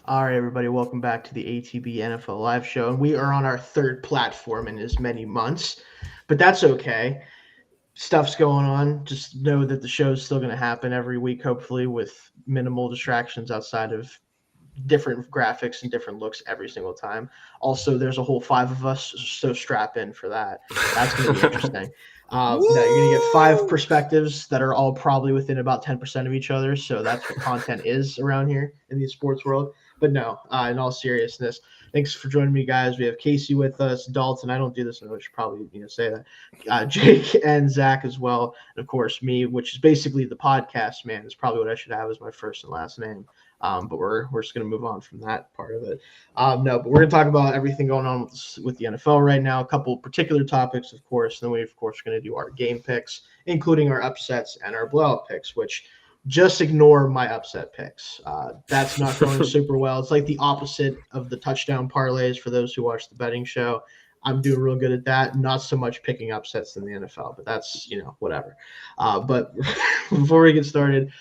All right, everybody, welcome back to the ATB NFL Live Show. And we are on our third platform in as many months, but that's okay. Stuff's going on. Just know that the show is still going to happen every week, hopefully, with minimal distractions outside of different graphics and different looks every single time. Also, there's a whole 5 of us, so strap in for that. That's going to be interesting. No, you're going to get 5 perspectives that are all probably within about 10% of each other. So that's what content is around here in the sports world. But no, in all seriousness, thanks for joining me, guys. We have Casey with us, Dalton. I don't do this, and I should probably say that. Jake and Zach as well, and of course me, which is basically the podcast man. Is probably what I should have as my first and last name. But we're just going to move on from that part of it. No, but we're going to talk about everything going on with the NFL right now, a couple particular topics, of course. And then we, of course, are going to do our game picks, including our upsets and our blowout picks, which just ignore my upset picks. That's not going super well. It's like the opposite of the touchdown parlays for those who watch the betting show. I'm doing real good at that. Not so much picking upsets in the NFL, but that's, whatever. But before we get started,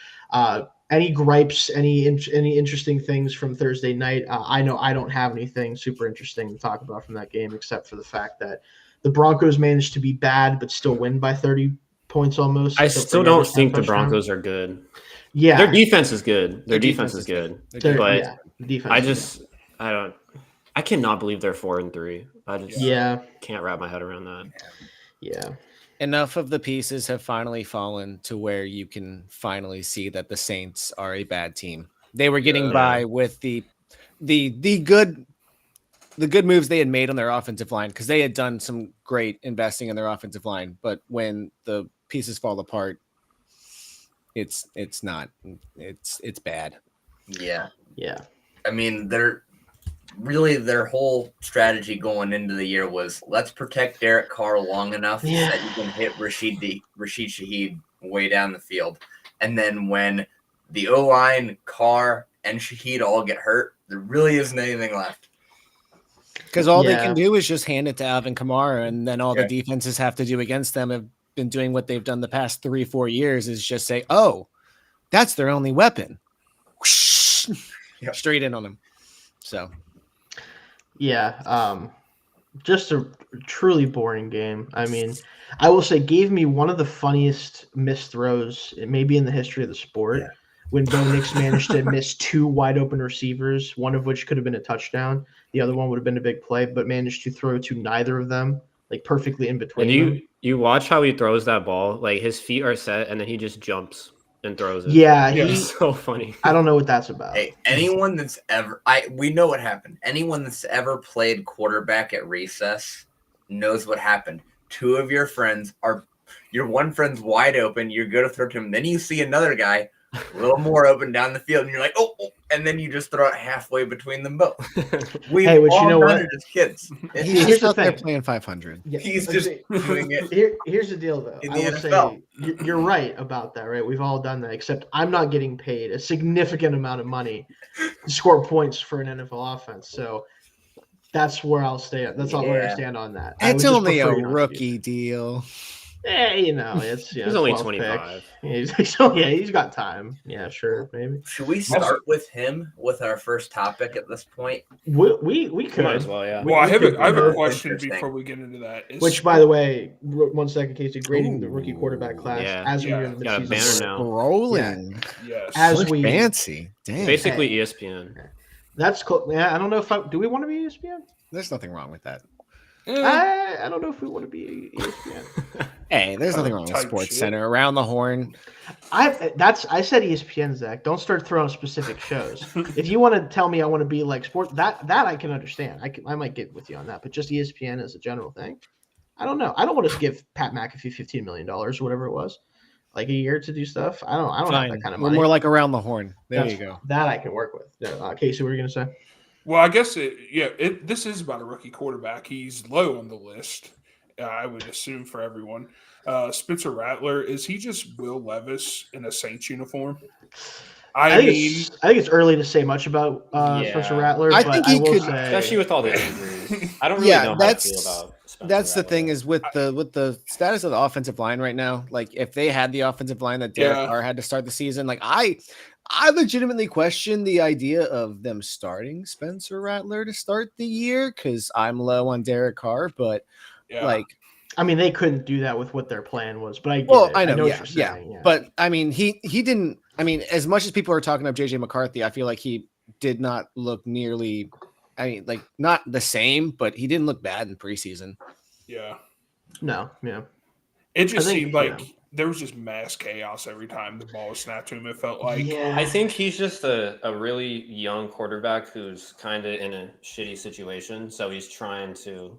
any gripes, any interesting things from Thursday night? I know I don't have anything super interesting to talk about from that game, except for the fact that the Broncos managed to be bad but still win by 30 points almost. I still don't think the Broncos are good. Yeah. Their defense is good. Their defense is good. But I cannot believe they're 4-3. I just can't wrap my head around that. Yeah. Enough of the pieces have finally fallen to where you can finally see that the Saints are a bad team. They were getting by with the good moves they had made on their offensive line, because they had done some great investing in their offensive line. But when the pieces fall apart, it's bad. Yeah. Yeah. I mean, their whole strategy going into the year was, let's protect Derek Carr long enough that you can hit Rashid Shaheed way down the field. And then when the O-line, Carr, and Shaheed all get hurt, there really isn't anything left. Because all they can do is just hand it to Alvin Kamara, and then all the defenses have to do against them have been doing what they've done the past 3-4 years is just say, oh, that's their only weapon. Straight in on them. So... yeah, just a truly boring game. I mean, I will say gave me one of the funniest missed throws maybe in the history of the sport when Bo Nix managed to miss 2 wide open receivers, one of which could have been a touchdown. The other one would have been a big play, but managed to throw to neither of them, like perfectly in between. And you watch how he throws that ball, like his feet are set and then he just jumps and throws it. Yeah, he's so funny. I don't know what that's about. Hey, anyone that's ever we know what happened. Anyone that's ever played quarterback at recess knows what happened. 2 of your friends your one friend's wide open, you're going to throw to him, then you see another guy a little more open down the field, and you're like, oh, and then you just throw it halfway between them both. We've all done it as kids. He's out there playing 500. Yeah, he's just doing it. Here's the deal, though. In I the will NFL. say you're right about that, right? We've all done that, except I'm not getting paid a significant amount of money to score points for an NFL offense. So that's where I'll stay. That's all where I stand on that. It's only a rookie deal. It's he's only 12th 25. He's got time. Yeah, sure, maybe. Should we start with him with our first topic at this point? We could. Might as well, yeah. Well, I have a question before we get into that. Which, by the way, 1 second, Casey, grading the rookie quarterback class as we are in the got a banner season. now. Rolling. Yes. As we fancy. Damn. Basically ESPN. That's cool. Yeah, I don't know if do we want to be ESPN? There's nothing wrong with that. I don't know if we want to be ESPN. Hey, there's nothing wrong with Sports Center. Around the Horn. I said ESPN, Zach. Don't start throwing specific shows. If you want to tell me I want to be like sports, that I can understand. I might get with you on that. But just ESPN as a general thing, I don't know. I don't want to give Pat McAfee $15 million or whatever it was, like a year to do stuff. I don't have that kind of money. We're more like Around the Horn. You go. That I can work with. Casey, what are you gonna say? Well, I guess this is about a rookie quarterback. He's low on the list, I would assume, for everyone. Spencer Rattler, is he just Will Levis in a Saints uniform? I think it's early to say much about Spencer Rattler. I think he could, especially with all the injuries. I don't really know how to feel about Spencer That's the Rattler. thing is with the status of the offensive line right now. Like if they had the offensive line that Derek Carr had to start the season, like I legitimately question the idea of them starting Spencer Rattler to start the year because I'm low on Derek Carr, but Yeah. like, I mean, they couldn't do that with what their plan was, but I get well, it. I know, what yeah, you're yeah. saying. Yeah. But I mean, he didn't. I mean, as much as people are talking up JJ McCarthy, I feel like he did not look nearly. I mean, like not the same, but he didn't look bad in preseason. Yeah. No, yeah. It just I think, seemed like there was just mass chaos every time the ball was snapped to him. It felt like. Yeah. I think he's just a really young quarterback who's kind of in a shitty situation. So he's trying to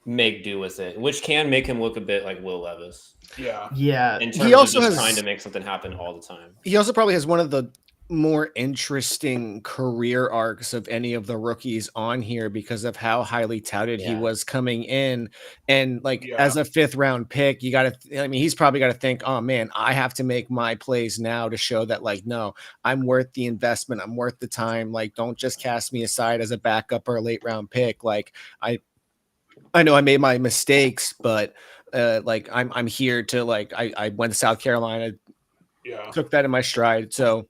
make do with it, which can make him look a bit like Will Levis. Yeah. Yeah. In terms He also of just has- trying to make something happen all the time. He also probably has one of the more interesting career arcs of any of the rookies on here because of how highly touted he Yeah. was coming in. And like Yeah. as a 5th round pick, you got to, I mean, he's probably got to think, oh man, I have to make my plays now to show that like, no, I'm worth the investment. I'm worth the time. Like, don't just cast me aside as a backup or a late round pick. Like I know I made my mistakes, but like I'm here to like, I went to South Carolina, Yeah. took that in my stride. So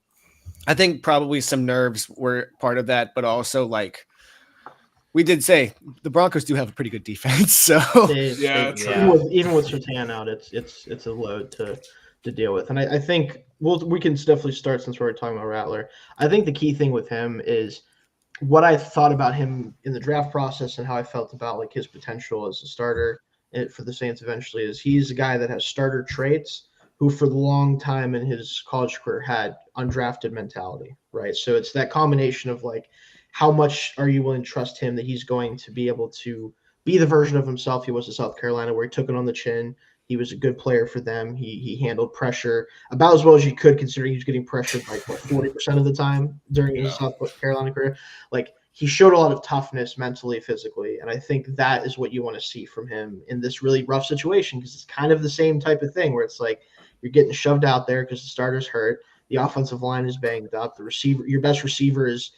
I think probably some nerves were part of that, but also like we did say the Broncos do have a pretty good defense. So Yeah, true. Even with Surtain out, it's a load to deal with. And I think we can definitely start since we're talking about Rattler. I think the key thing with him is what I thought about him in the draft process and how I felt about like his potential as a starter for the Saints eventually is he's a guy that has starter traits who for the long time in his college career had undrafted mentality, right? So it's that combination of like how much are you willing to trust him that he's going to be able to be the version of himself he was at South Carolina where he took it on the chin. He was a good player for them. He handled pressure about as well as you could, considering he was getting pressured like 40% of the time during his South Carolina career. Like he showed a lot of toughness mentally, physically, and I think that is what you want to see from him in this really rough situation because it's kind of the same type of thing where it's like you're getting shoved out there because the starter's hurt, the offensive line is banged up, the receiver, your best receiver is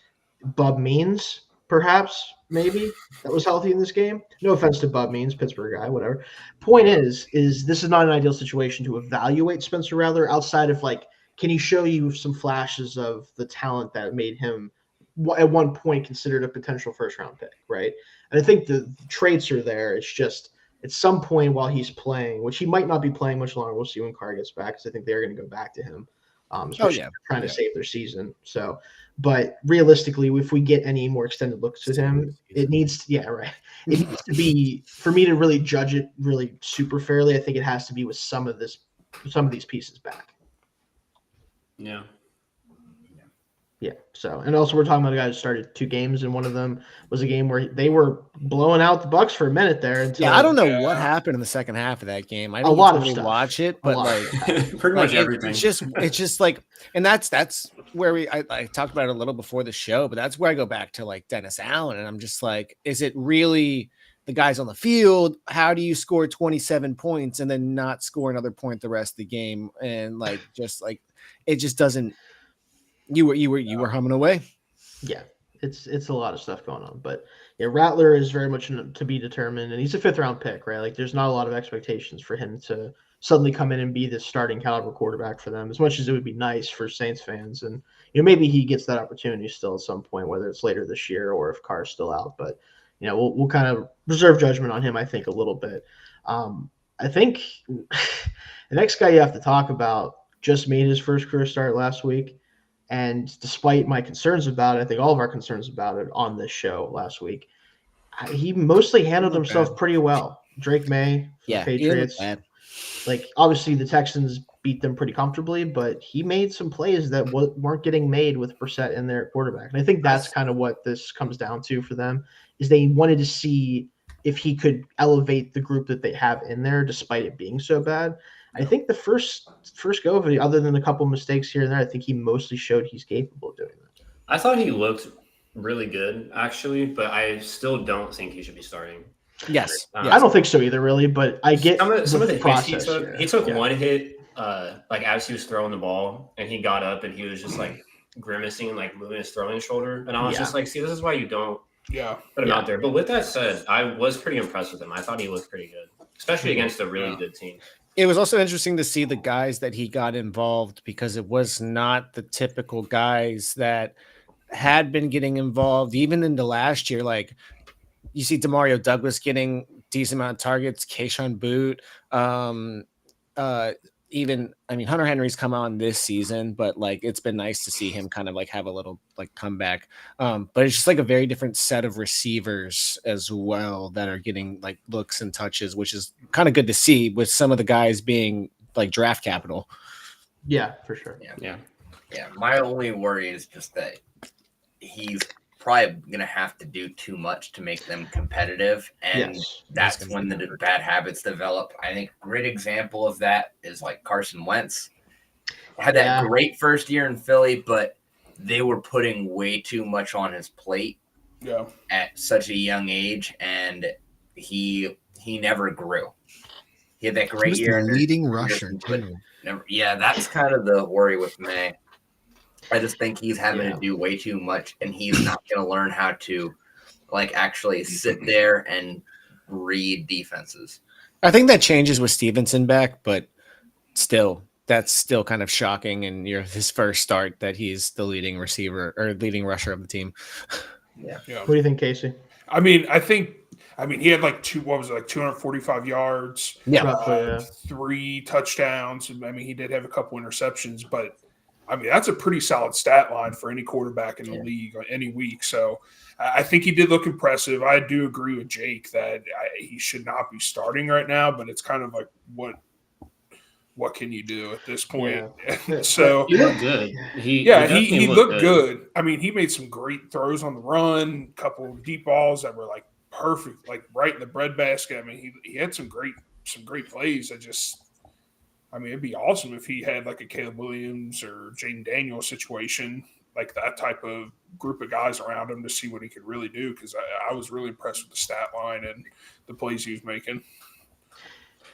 Bub Means, perhaps, maybe that was healthy in this game. No offense to Bub Means, Pittsburgh guy, whatever. Point is this is not an ideal situation to evaluate Spencer Rattler outside of like, can he show you some flashes of the talent that made him at one point considered a potential first round pick, right? And I think the traits are there. It's just at some point while he's playing, which he might not be playing much longer. We'll see when Carr gets back because I think they're going to go back to him. Especially trying to save their season. So, but realistically, if we get any more extended looks at him, it needs to, It needs to be for me to really judge it really super fairly. I think it has to be with some of these pieces back. Yeah. Yeah. So, and also we're talking about a guy who started 2 games, and one of them was a game where they were blowing out the Bucks for a minute there. Until I don't know what happened in the second half of that game. I didn't a lot of really stuff. watch it, but pretty much everything. It's just like, and that's where I talked about it a little before the show, but that's where I go back to like Dennis Allen, and I'm just like, is it really the guys on the field? How do you score 27 points and then not score another point the rest of the game? And like, just like, it just doesn't. You were humming away. Yeah, it's a lot of stuff going on, but yeah, Rattler is very much to be determined, and he's a 5th round pick, right? Like, there's not a lot of expectations for him to suddenly come in and be the starting caliber quarterback for them. As much as it would be nice for Saints fans, and maybe he gets that opportunity still at some point, whether it's later this year or if Carr's still out. But we'll kind of reserve judgment on him, I think, a little bit. I think the next guy you have to talk about just made his first career start last week. And despite my concerns about it, I think all of our concerns about it on this show last week, he mostly handled himself pretty well. Drake May, the Patriots. Like, obviously, the Texans beat them pretty comfortably, but he made some plays that weren't getting made with Brissett in their quarterback. And I think that's kind of what this comes down to for them, is they wanted to see if he could elevate the group that they have in there, despite it being so bad. I think the first go of it, other than a couple mistakes here and there, I think he mostly showed he's capable of doing that. I thought he looked really good, actually, but I still don't think he should be starting. Yes. I don't think so either, really, but I get some of the process. He took one hit, like as he was throwing the ball, and he got up and he was just like grimacing and like moving his throwing shoulder, and I was just like, see, this is why you don't put him out there. But with that said, I was pretty impressed with him. I thought he looked pretty good, especially against a really good team. It was also interesting to see the guys that he got involved because it was not the typical guys that had been getting involved even in the last year. Like you see Demario Douglas getting decent amount of targets, Keyshawn Boot, um, even I mean Hunter Henry's come on this season, but like it's been nice to see him kind of like have a little like comeback. But it's just like a very different set of receivers as well that are getting like looks and touches, which is kind of good to see with some of the guys being like draft capital. Yeah, for sure. Yeah. My only worry is just that he's probably going to have to do too much to make them competitive. And Yes. that's when the bad habits develop. I think a great example of that is like Carson Wentz. Had that great first year in Philly, but they were putting way too much on his plate at such a young age, and he never grew. He had that great year. Leading rusher, too. That's kind of the worry with May. I just think he's having to do way too much, and he's not going to learn how to like actually sit there and read defenses. I think that changes with Stevenson back, but still, that's still kind of shocking. And his first start that he's the leading receiver or leading rusher of the team. Yeah. What do you think, Casey? I mean, he had like 245 yards, Roughly, 3 touchdowns. I mean, he did have a couple interceptions, but I mean, that's a pretty solid stat line for any quarterback in the league any week. So I think he did look impressive. I do agree with Jake that he should not be starting right now, but it's kind of like what can you do at this point? Yeah. So he looked good. He looked good. I mean, he made some great throws on the run, a couple of deep balls that were like perfect, like right in the breadbasket. I mean, he had some great plays. I mean, it'd be awesome if he had like a Caleb Williams or Jaden Daniels situation, like that type of group of guys around him to see what he could really do. Because I was really impressed with the stat line and the plays he was making.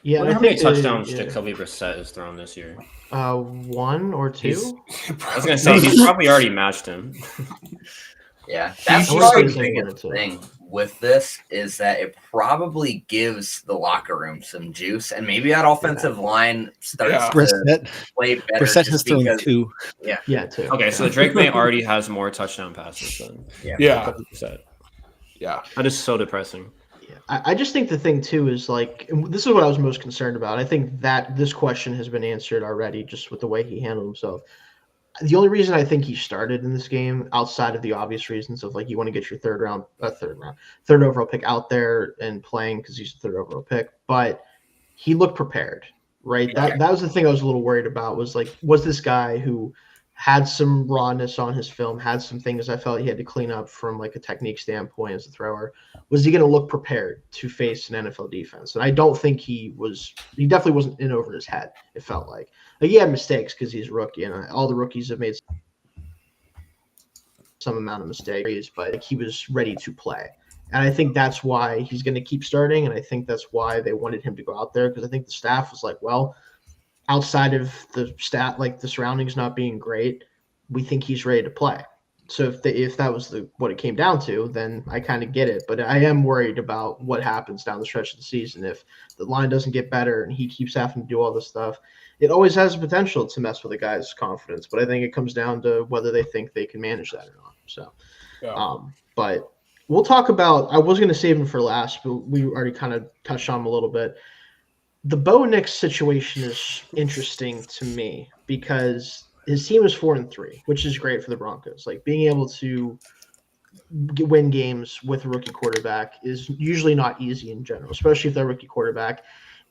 Yeah, how many touchdowns Jacoby Brissett has thrown this year? 1 or 2. I was gonna say he's probably already matched him. Yeah, that's probably the biggest thing with this is that it probably gives the locker room some juice, and maybe that offensive line starts to play better. Brissett has thrown 2. Yeah, 2. Okay, so Drake May already has more touchdown passes than Yeah. That is so depressing. I just think the thing too is like this is what I was most concerned about. I think that this question has been answered already just with the way he handled himself. The only reason I think he started in this game, outside of the obvious reasons of like you want to get your third overall pick out there and playing because he's a third overall pick, but he looked prepared, right? That was the thing I was a little worried about was this guy who had some rawness on his film, had some things I felt he had to clean up from like a technique standpoint as a thrower. Was he going to look prepared to face an NFL defense? And I don't think he definitely wasn't in over his head. It felt like he had mistakes because he's a rookie, and all the rookies have made some amount of mistakes, but he was ready to play. And I think that's why he's going to keep starting. And I think that's why they wanted him to go out there, because I think the staff was like, well, outside of the the surroundings not being great, we think he's ready to play. So if that was what it came down to, then I kind of get it. But I am worried about what happens down the stretch of the season. If the line doesn't get better and he keeps having to do all this stuff, it always has the potential to mess with a guy's confidence. But I think it comes down to whether they think they can manage that or not. So, but we'll talk about – I was going to save him for last, but we already kind of touched on him a little bit. The Bo Nix situation is interesting to me because his team is 4-3, which is great for the Broncos. Like being able to win games with a rookie quarterback is usually not easy in general, especially if that rookie quarterback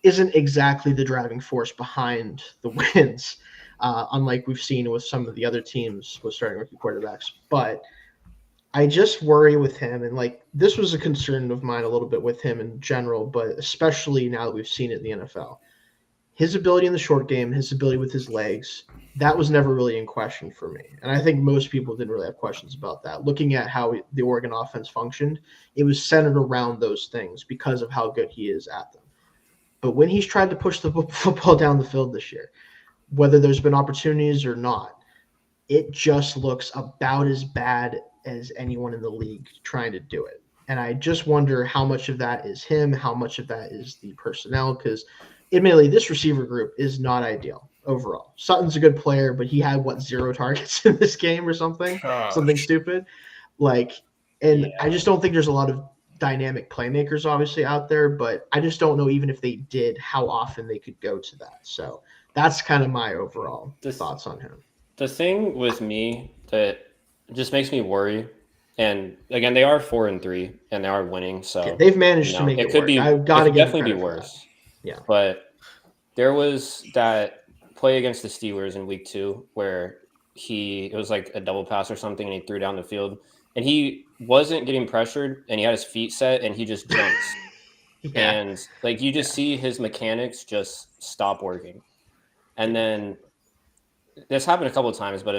isn't exactly the driving force behind the wins, unlike we've seen with some of the other teams with starting rookie quarterbacks. But I just worry with him, and like this was a concern of mine a little bit with him in general, but especially now that we've seen it in the NFL. His ability in the short game, his ability with his legs, that was never really in question for me. And I think most people didn't really have questions about that. Looking at how the Oregon offense functioned, it was centered around those things because of how good he is at them. But when he's tried to push the football down the field this year, whether there's been opportunities or not, it just looks about as bad as anyone in the league trying to do it. And I just wonder how much of that is him, how much of that is the personnel, because admittedly, this receiver group is not ideal overall. Sutton's a good player, but he had 0 targets in this game or something Gosh. stupid. And I just don't think there's a lot of dynamic playmakers obviously out there, but I just don't know even if they did how often they could go to that. So that's kind of my overall thoughts on him. The thing with me that just makes me worry, and again, they are 4-3 and they are winning, so they've managed to make it could work. be. I've got to could give definitely be worse. Yeah, but there was that play against the Steelers in week 2 where it was like a double pass or something, and he threw down the field, and he wasn't getting pressured, and he had his feet set, and he just jumps, and like you just see his mechanics just stop working, and then this happened a couple of times, but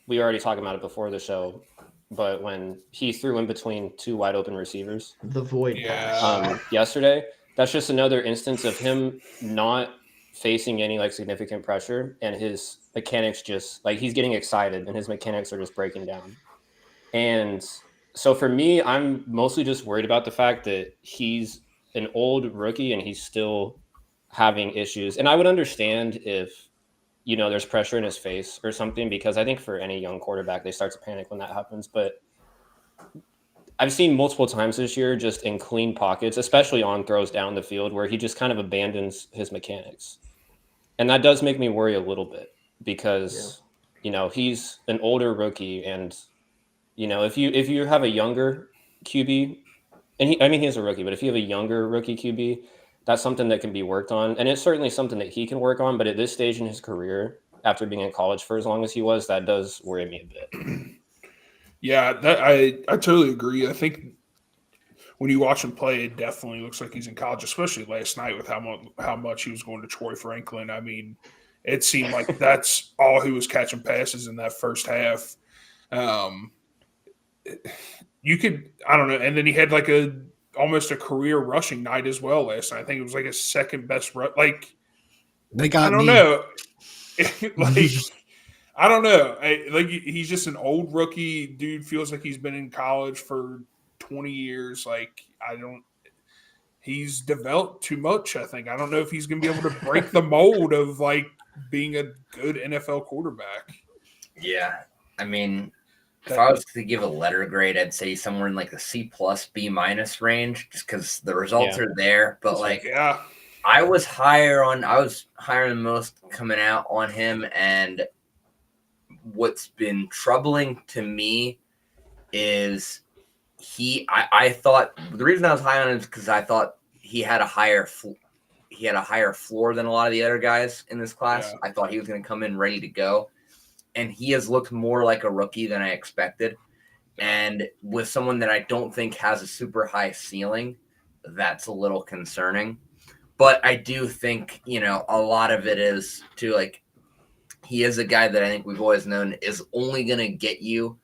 we already talked about it before the show, but when he threw in between 2 wide open receivers, the void pass yesterday, that's just another instance of him not facing any like significant pressure, and his mechanics just like he's getting excited and his mechanics are just breaking down. And so for me, I'm mostly just worried about the fact that he's an old rookie and he's still having issues. And I would understand if there's pressure in his face or something, because I think for any young quarterback, they start to panic when that happens. But I've seen multiple times this year just in clean pockets, especially on throws down the field, where he just kind of abandons his mechanics. And that does make me worry a little bit because, he's an older rookie. And, if you have a younger QB, and he's a rookie, but if you have a younger rookie QB, that's something that can be worked on. And it's certainly something that he can work on. But at this stage in his career, after being in college for as long as he was, that does worry me a bit. Yeah, I totally agree. I think when you watch him play, it definitely looks like he's in college, especially last night with how much he was going to Troy Franklin. I mean, it seemed like that's all he was catching passes in that first half. I don't know. And then he had like almost a career rushing night as well last night. I think it was like his second best rush. Like, they got I don't me. know. I don't know. He's just an old rookie. Dude feels like he's been in college for 20 years. He's developed too much, I think. I don't know if he's going to be able to break the mold of like being a good NFL quarterback. Yeah. I mean, if I was to give a letter grade, I'd say somewhere in like the C+, B- range, just because the results are there. But I was higher than most coming out on him. And what's been troubling to me is I thought the reason I was high on him is because I thought he had a higher floor than a lot of the other guys in this class. I thought he was going to come in ready to go. And he has looked more like a rookie than I expected. And with someone that I don't think has a super high ceiling, that's a little concerning. But I do think, a lot of it is too, like, he is a guy that I think we've always known is only going to get you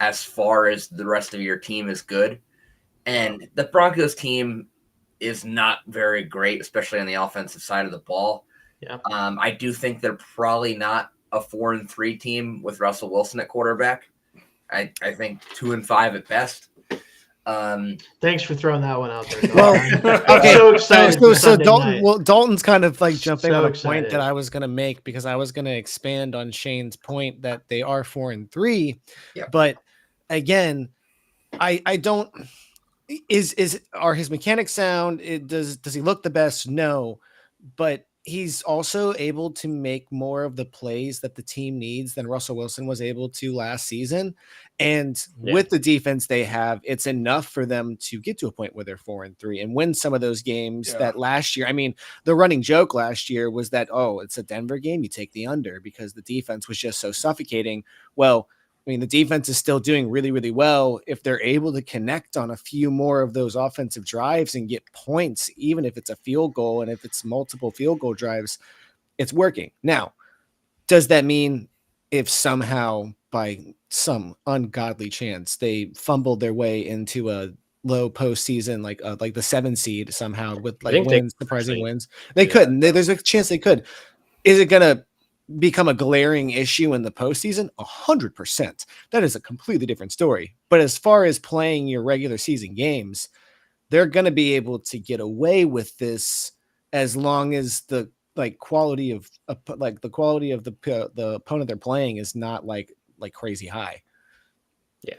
as far as the rest of your team is good. And the Broncos team is not very great, especially on the offensive side of the ball. Yeah. I do think they're probably not a 4-3 team with Russell Wilson at quarterback. I think 2-5 at best. Thanks for throwing that one out there. Well, okay. So excited. So Dalton's kind of like jumping on a excited. point that I was going to make, because I was going to expand on Shane's point that they are 4-3. Yep. But again, I don't. Are his mechanics sound? Does he look the best? No, but he's also able to make more of the plays that the team needs than Russell Wilson was able to last season. And with the defense they have, it's enough for them to get to a point where they're 4-3 and win some of those games that last year. I mean, the running joke last year was that, it's a Denver game, you take the under because the defense was just so suffocating. Well, I mean, the defense is still doing really, really well. If they're able to connect on a few more of those offensive drives and get points, even if it's a field goal and if it's multiple field goal drives, it's working. Now, does that mean if somehow by some ungodly chance they fumbled their way into a low postseason, like the 7 seed somehow with like wins, surprising wins, they couldn't. There's a chance they could. Is it going to become a glaring issue in the postseason? 100%. That is a completely different story. But as far as playing your regular season games, they're going to be able to get away with this as long as the quality of the opponent they're playing is not like crazy high.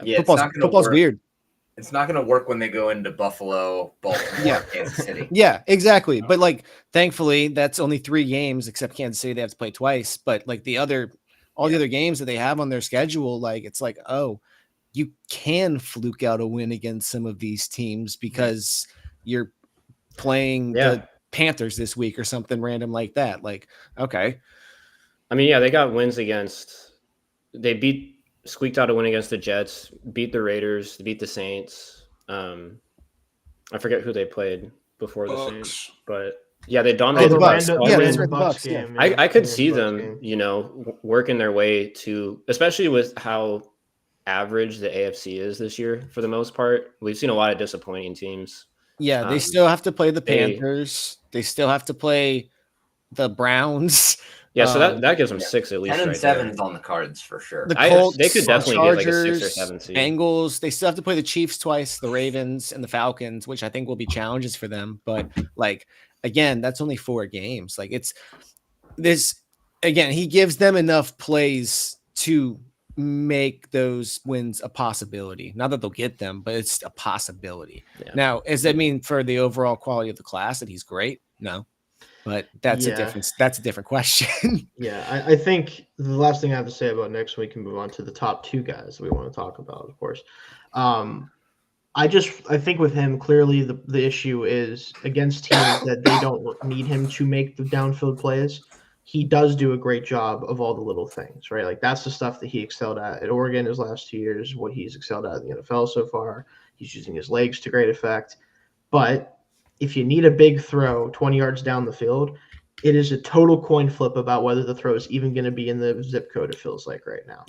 Yeah, Football's weird. It's not going to work when they go into Buffalo, Baltimore, Kansas City. Yeah, exactly. But like, thankfully, that's only 3 games, except Kansas City. They have to play twice. But like the other games that they have on their schedule, like it's like, oh, you can fluke out a win against some of these teams because you're playing the Panthers this week or something random like that. Like, okay. I mean, yeah, they got wins against. They squeaked out a win against the Jets, beat the Raiders, beat the Saints. I forget who they played before the Saints, but yeah, they dominated the Bucks. That's right, the Bucks Bucks game. Yeah. I could see them, working their way to, especially with how average the AFC is this year for the most part. We've seen a lot of disappointing teams. Yeah, they still have to play the Panthers. They still have to play the Browns. Yeah, so that gives them 6 at least. 10 and right 7 there. is on the cards for sure. The Colts, they could definitely Chargers, get like a 6 or 7 seed. Bengals. They still have to play the Chiefs twice, the Ravens, and the Falcons, which I think will be challenges for them. But like again, that's only 4 games. Like it's this again. He gives them enough plays to make those wins a possibility. Not that they'll get them, but it's a possibility. Yeah. Now, does that mean for the overall quality of the class that he's great? No. But that's a different question. Yeah, I think the last thing I have to say about next week and move on to the top 2 guys that we want to talk about, of course. I think with him, clearly the issue is against teams that they don't need him to make the downfield plays. He does do a great job of all the little things, right? Like that's the stuff that he excelled at Oregon his last 2 years, what he's excelled at in the NFL so far. He's using his legs to great effect. But if you need a big throw 20 yards down the field, it is a total coin flip about whether the throw is even going to be in the zip code, it feels like right now.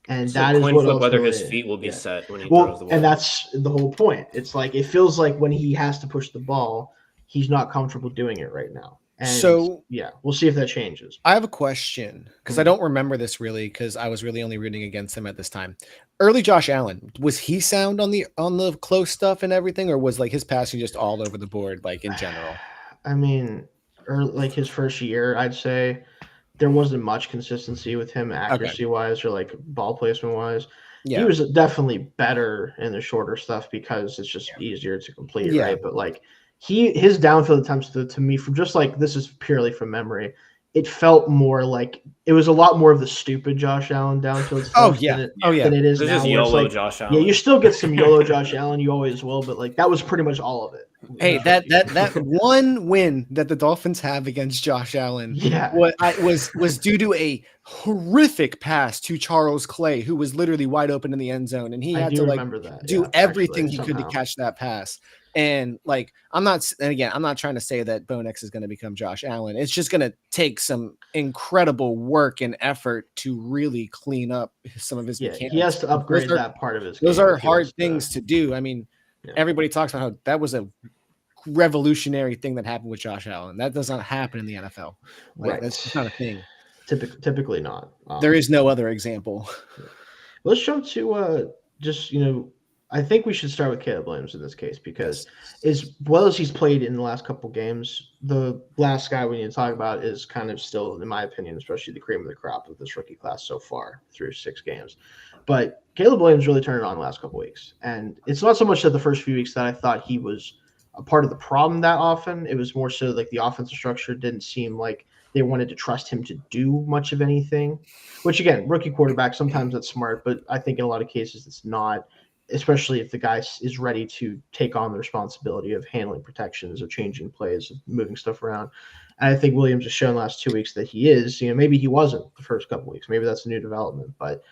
And that is what whether his feet will be set when he throws the ball. And that's the whole point. It's like it feels like when he has to push the ball, he's not comfortable doing it right now. And so yeah, we'll see if that changes. I have a question because I don't remember this really because I was really only rooting against him at this time. Early Josh Allen, was he sound on the close stuff and everything, or was like his passing just all over the board, like in general? I mean, like his first year, I'd say there wasn't much consistency with him accuracy wise or like ball placement wise. Yeah. He was definitely better in the shorter stuff because it's just easier to complete, right? But like his downfield attempts to me from just like this is purely from memory. It felt more like it was a lot more of the stupid Josh Allen downfield stuff. Than it is this now. Is YOLO Josh Allen. Yeah, you still get some YOLO Josh Allen. You always will, but like that was pretty much all of it. Hey, that one win that the Dolphins have against Josh Allen was due to a horrific pass to Charles Clay, who was literally wide open in the end zone, and he had to do everything he could to catch that pass. And like, I'm not trying to say that Bo Nix is going to become Josh Allen. It's just going to take some incredible work and effort to really clean up some of his mechanics. He has to upgrade that part of his game. Those are hard things to do. I mean, everybody talks about how that was a revolutionary thing that happened with Josh Allen. That does not happen in the NFL. Like, that's just not a thing. Typically not. There is no other example. Let's jump to I think we should start with Caleb Williams in this case because as well as he's played in the last couple games, the last guy we need to talk about is kind of still, in my opinion, especially the cream of the crop of this rookie class so far through 6 games. But Caleb Williams really turned it on the last couple weeks. And it's not so much that the first few weeks that I thought he was a part of the problem that often. It was more so like the offensive structure didn't seem like they wanted to trust him to do much of anything, which again, rookie quarterback, sometimes that's smart, but I think in a lot of cases it's not. Especially if the guy is ready to take on the responsibility of handling protections, of changing plays, of moving stuff around. And I think Williams has shown the last 2 weeks that he is. Maybe he wasn't the first couple of weeks. Maybe that's a new development. But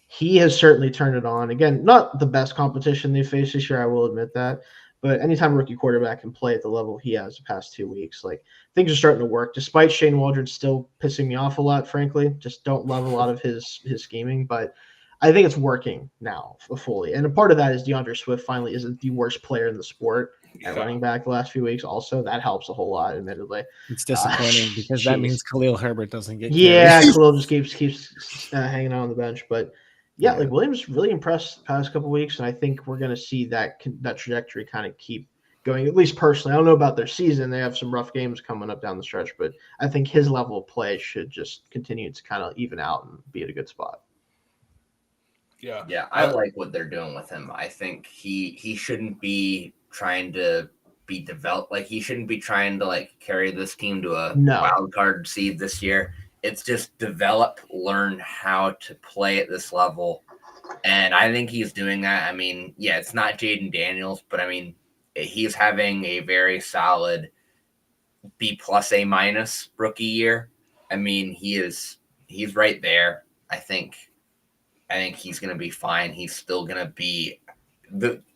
he has certainly turned it on. Again, not the best competition they faced this year, I will admit that. But anytime a rookie quarterback can play at the level he has the past 2 weeks, like things are starting to work. Despite Shane Waldron still pissing me off a lot, frankly. Just don't love a lot of his scheming. But I think it's working now fully. And a part of that is DeAndre Swift finally isn't the worst player in the sport at running back the last few weeks. Also, that helps a whole lot, admittedly. It's disappointing because that means Khalil Herbert doesn't get Khalil just keeps hanging out on the bench. But, like Williams really impressed the past couple of weeks, and I think we're going to see that trajectory kind of keep going, at least personally. I don't know about their season. They have some rough games coming up down the stretch, but I think his level of play should just continue to kind of even out and be at a good spot. Yeah, I like what they're doing with him. I think he shouldn't be trying to be developed. Like, he shouldn't be trying to like carry this team to a wild card seed this year. It's just develop, learn how to play at this level. And I think he's doing that. I mean, yeah, it's not Jaden Daniels, but I mean, he's having a very solid B plus A minus rookie year. I mean, he's right there. I think he's going to be fine. He's still going to be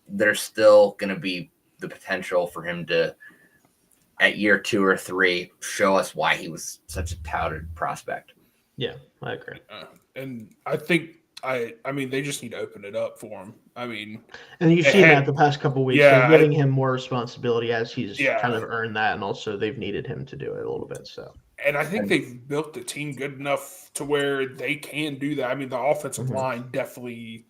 there's still going to be the potential for him to, at year 2 or 3, show us why he was such a touted prospect. Yeah, I agree. And I think I mean, they just need to open it up for him. I mean, and you've seen that the past couple of weeks. Yeah, they're giving him more responsibility as he's kind of earned that, and also they've needed him to do it a little bit. So, and I think they've built the team good enough to where they can do that. I mean, the offensive line definitely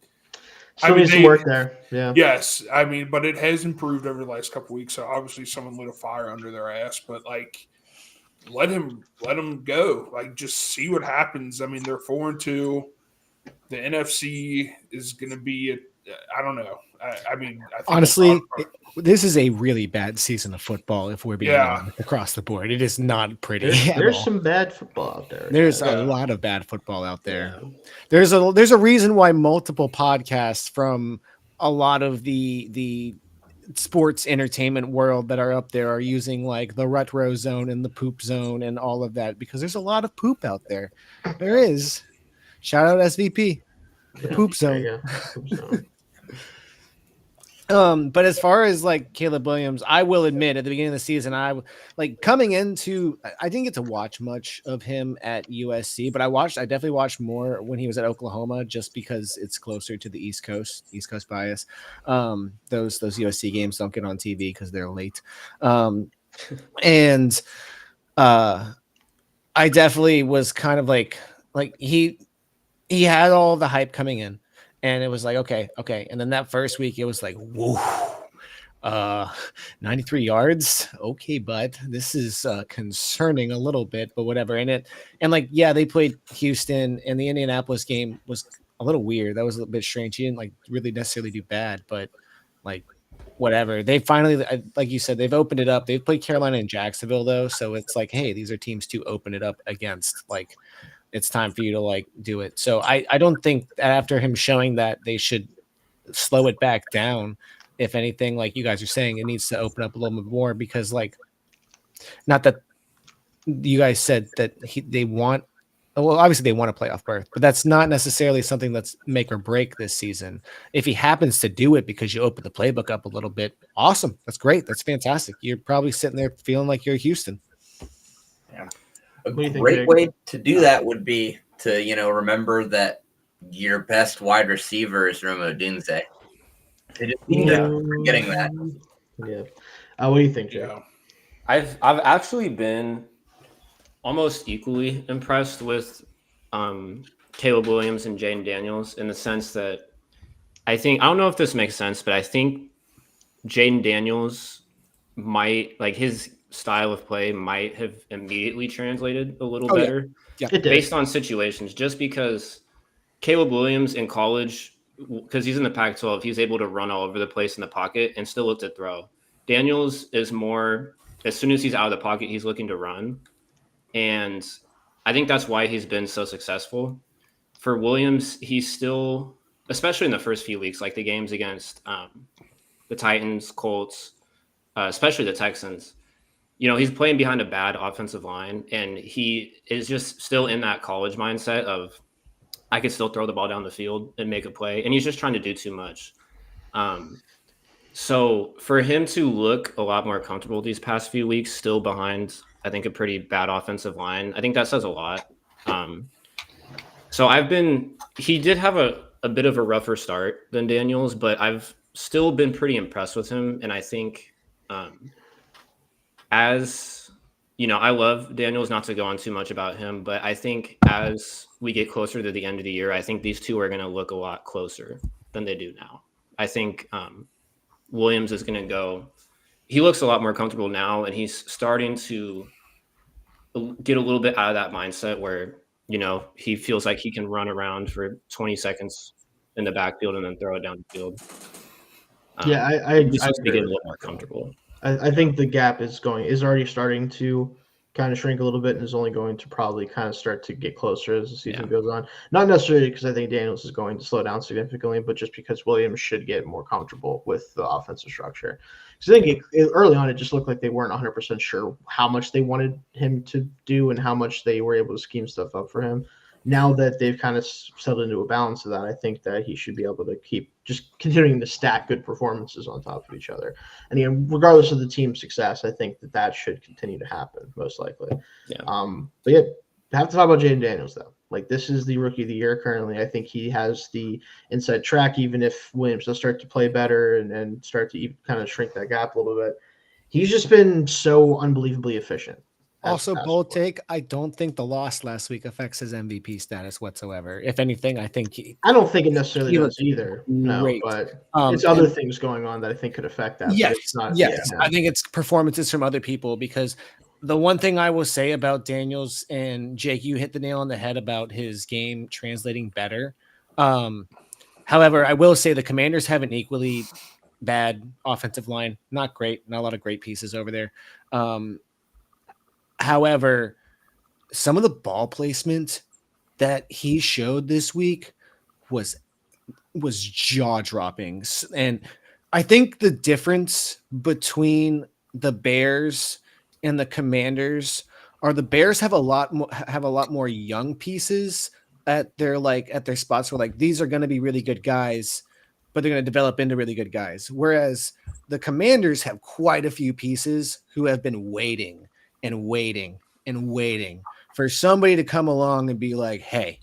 still needs some work there. Yeah. Yes, I mean, but it has improved over the last couple of weeks. So obviously, someone lit a fire under their ass, but like, let him go. Like, just see what happens. I mean, they're 4-2. The NFC is going to be I don't know. I mean, I think honestly, this is a really bad season of football. If we're being honest, across the board, it is not pretty. There's some bad football out there. There's a lot of bad football out there. Yeah. There's a reason why multiple podcasts from a lot of the sports entertainment world that are up there are using like the retro zone and the poop zone and all of that, because there's a lot of poop out there. There is. Shout out SVP, the poop zone. But as far as like Caleb Williams, I will admit at the beginning of the season, I didn't get to watch much of him at USC, but I definitely watched more when he was at Oklahoma, just because it's closer to the East Coast bias. Those USC games don't get on TV because they're late. And I definitely was kind of like he had all the hype coming in, and it was like, okay. And then that first week, it was like, whoa, 93 yards. Okay, bud, this is concerning a little bit, but whatever. And they played Houston, and the Indianapolis game was a little weird. That was a little bit strange. He didn't like really necessarily do bad, but like whatever. They finally, like you said, they've opened it up. They've played Carolina and Jacksonville though, so it's like, hey, these are teams to open it up against. Like, it's time for you to like do it. So I don't think that after him showing that, they should slow it back down. If anything, like you guys are saying, it needs to open up a little bit more, because like, not that you guys said that they want, well, obviously they want a playoff berth, but that's not necessarily something that's make or break this season. If he happens to do it because you open the playbook up a little bit, awesome. That's great. That's fantastic. You're probably sitting there feeling like you're Houston. Yeah. A great way to do that would be to, remember that your best wide receiver is Rome Odunze. They just need to forgetting that. Yeah. What do you think, Jay? Yeah. I've actually been almost equally impressed with Caleb Williams and Jaden Daniels, in the sense that I don't know if this makes sense, but I think Jaden Daniels might, like, his style of play might have immediately translated a little better based on situations, just because Caleb Williams in college, because he's in the Pac-12, he's able to run all over the place in the pocket and still look to throw. Daniels is more, as soon as he's out of the pocket, he's looking to run. And I think that's why he's been so successful. For Williams, he's still, especially in the first few weeks, like the games against the Titans, Colts, especially the Texans, he's playing behind a bad offensive line, and he is just still in that college mindset of, I could still throw the ball down the field and make a play. And he's just trying to do too much. So for him to look a lot more comfortable these past few weeks, still behind, I think, a pretty bad offensive line, I think that says a lot. So he did have a bit of a rougher start than Daniels, but I've still been pretty impressed with him. And I think, I love Daniels, not to go on too much about him, but I think as we get closer to the end of the year, I think these two are going to look a lot closer than they do now. I think Williams is going to go he looks a lot more comfortable now, and he's starting to get a little bit out of that mindset where, he feels like he can run around for 20 seconds in the backfield and then throw it down the field. Yeah, I He just needs to agree get a with little that. more comfortable. I think the gap is already starting to kind of shrink a little bit and is only going to probably kind of start to get closer as the season goes on. Not necessarily because I think Daniels is going to slow down significantly, but just because Williams should get more comfortable with the offensive structure. Because I think early on it just looked like they weren't 100% sure how much they wanted him to do and how much they were able to scheme stuff up for him. Now that they've kind of settled into a balance of that, I think that he should be able to keep just continuing to stack good performances on top of each other. And again, regardless of the team's success, I think that should continue to happen most likely. Yeah. But yeah, I have to talk about Jaden Daniels though. Like, this is the rookie of the year currently. I think he has the inside track, even if Williams does start to play better and start to kind of shrink that gap a little bit. He's just been so unbelievably efficient. Also, bold take. I don't think the loss last week affects his MVP status whatsoever. If anything, I don't think it necessarily does either. No, great. but it's other things going on that I think could affect that. Yes, but it's not, yes. I think it's performances from other people, because the one thing I will say about Daniels, and Jake, you hit the nail on the head about his game translating better. However, I will say the Commanders have an equally bad offensive line. Not great. Not a lot of great pieces over there. However, some of the ball placement that he showed this week was jaw-dropping. And I think the difference between the Bears and the Commanders are the Bears have a lot more young pieces at their spots where these are going to be really good guys, but they're going to develop into really good guys. Whereas the Commanders have quite a few pieces who have been waiting for somebody to come along and be like, hey,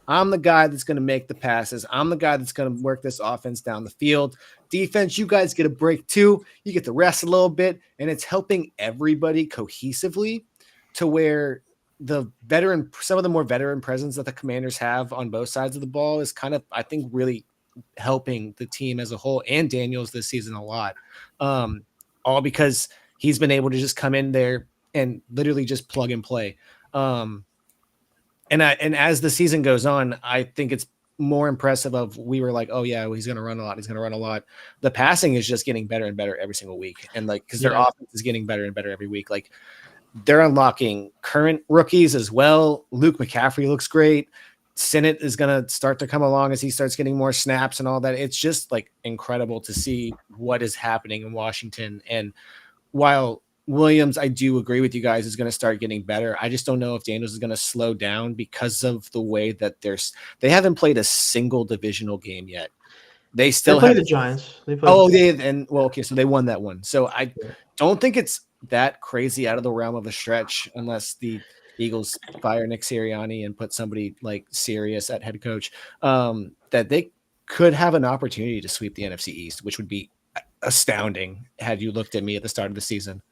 I'm the guy that's going to make the passes. I'm the guy that's going to work this offense down the field. Defense, you guys get a break too. You get to rest a little bit, and it's helping everybody cohesively to where some of the more veteran presence that the Commanders have on both sides of the ball is kind of, I think, really helping the team as a whole and Daniels this season a lot. All because he's been able to just come in there and literally just plug and play. And as the season goes on, I think it's more impressive of, we were like, oh yeah, well, he's going to run a lot. He's going to run a lot. The passing is just getting better and better every single week. And cause their offense is getting better and better every week. They're unlocking current rookies as well. Luke McCaffrey looks great. Sinnott is going to start to come along as he starts getting more snaps and all that. It's just incredible to see what is happening in Washington. And while Williams, I do agree with you guys, is going to start getting better, I just don't know if Daniels is going to slow down because of the way that they haven't played a single divisional game yet. They still play the Giants. So they won that one. So I don't think it's that crazy out of the realm of a stretch unless the Eagles fire Nick Sirianni and put somebody serious at head coach, that they could have an opportunity to sweep the NFC East, which would be astounding had you looked at me at the start of the season.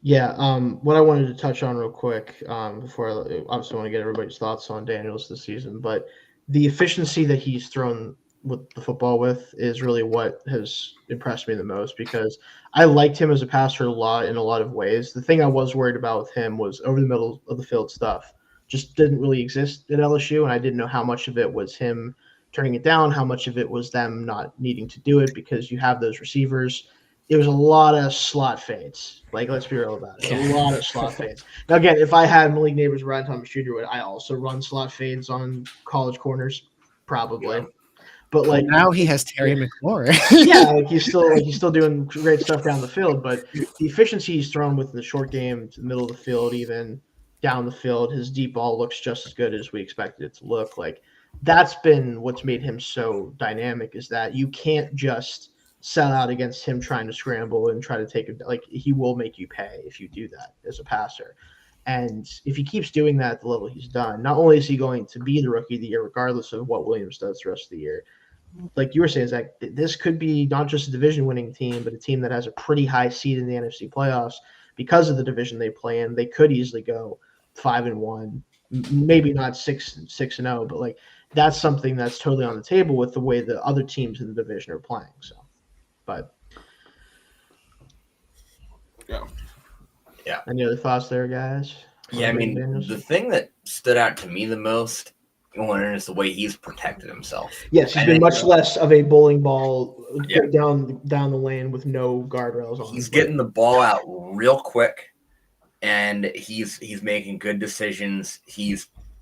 Yeah, what I wanted to touch on real quick before I obviously want to get everybody's thoughts on Daniels this season, but the efficiency that he's thrown with the football with is really what has impressed me the most, because I liked him as a passer a lot in a lot of ways. The thing I was worried about with him was over the middle of the field stuff just didn't really exist at LSU, and I didn't know how much of it was him turning it down, how much of it was them not needing to do it because you have those receivers. It was a lot of slot fades. Let's be real about it. A lot of slot fades. Now, again, if I had Malik Neighbors, Ryan Thomas Jr., would I also run slot fades on college corners? Probably. Yeah. But now he has Terry McLaurin. Yeah, he's still doing great stuff down the field. But the efficiency he's thrown with the short game to the middle of the field, even down the field, his deep ball looks just as good as we expected it to look. That's been what's made him so dynamic, is that you can't just sell out against him trying to scramble and try to take it. He will make you pay if you do that as a passer. And if he keeps doing that at the level he's done, not only is he going to be the rookie of the year, regardless of what Williams does the rest of the year, like you were saying, Zach, this could be not just a division-winning team, but a team that has a pretty high seed in the NFC playoffs because of the division they play in. They could easily go 5-1, maybe not 6-0, but that's something that's totally on the table with the way the other teams in the division are playing. So, but Yeah. Any other thoughts there, guys? Yeah, I mean, Daniels? the thing that stood out to me the most is the way he's protected himself. Yes, he's And been then, much less of a bowling ball Yeah. down the lane with no guardrails on. He's getting the ball out real quick, and he's making good decisions.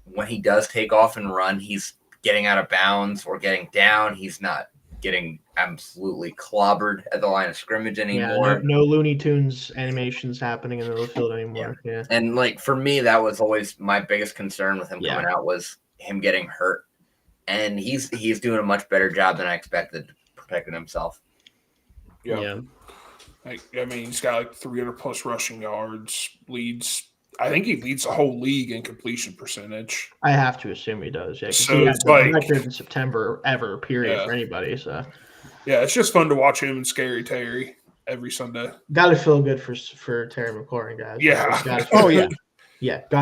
When he does take off and run, he's getting out of bounds or getting down. He's not getting absolutely clobbered at the line of scrimmage anymore. Yeah, no Looney Tunes animations happening in the middle of the field anymore. Yeah. And like for me, that was always my biggest concern with him coming out was him getting hurt. And he's doing a much better job than I expected protecting himself. Yeah. I mean, he's got like 300 plus rushing yards, I think he leads the whole league in completion percentage. I have to assume he does. Yeah, So he had it's the like record in September ever, period, for anybody. So yeah, it's just fun to watch him and Scary Terry every Sunday. Got to feel good for Terry McLaurin, guys. Yeah. Got to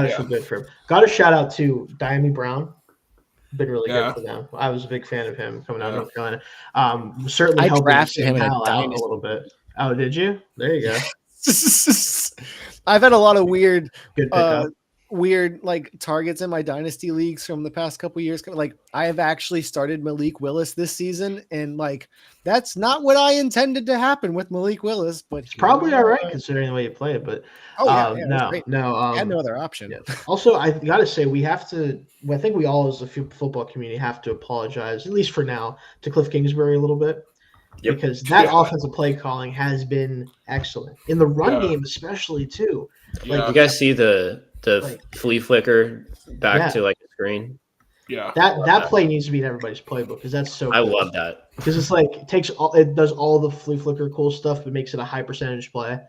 feel good for him. Got to shout out to Diami Brown. Been really good for them. I was a big fan of him coming out of North Carolina. Certainly I helping drafted him in a out a dynasty. little bit. Oh, did you? There you go. I've had a lot of weird Good pickup. like targets in my dynasty leagues from the past couple years. Like I have actually started Malik Willis this season, and like that's not what I intended to happen with Malik Willis, but It's probably all right considering the way you play it. But no, I had no other option. Yeah. Also, I got to say we have to. I think we all, as a football community, have to apologize, at least for now, to Cliff Kingsbury a little bit. Yep. Because that offensive play calling has been excellent in the run game, especially too. Like, you guys see the flea flicker back to like the screen. Yeah, that play needs to be in everybody's playbook because that's so. I love that because it's like it does all the flea flicker cool stuff, but makes it a high percentage play,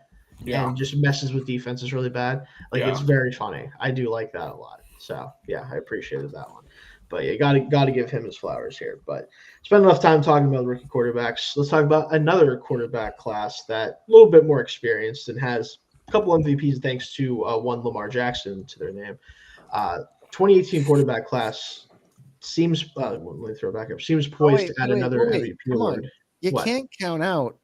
and just messes with defenses really bad. Like it's very funny. I do like that a lot. So yeah, I appreciated that one. But yeah, got to give him his flowers here. But spend enough time talking about rookie quarterbacks. Let's talk about another quarterback class that a little bit more experienced and has a couple MVPs thanks to one Lamar Jackson to their name. 2018 quarterback class seems. Let me throw it back up. Seems poised to add another MVP award. You can't count out.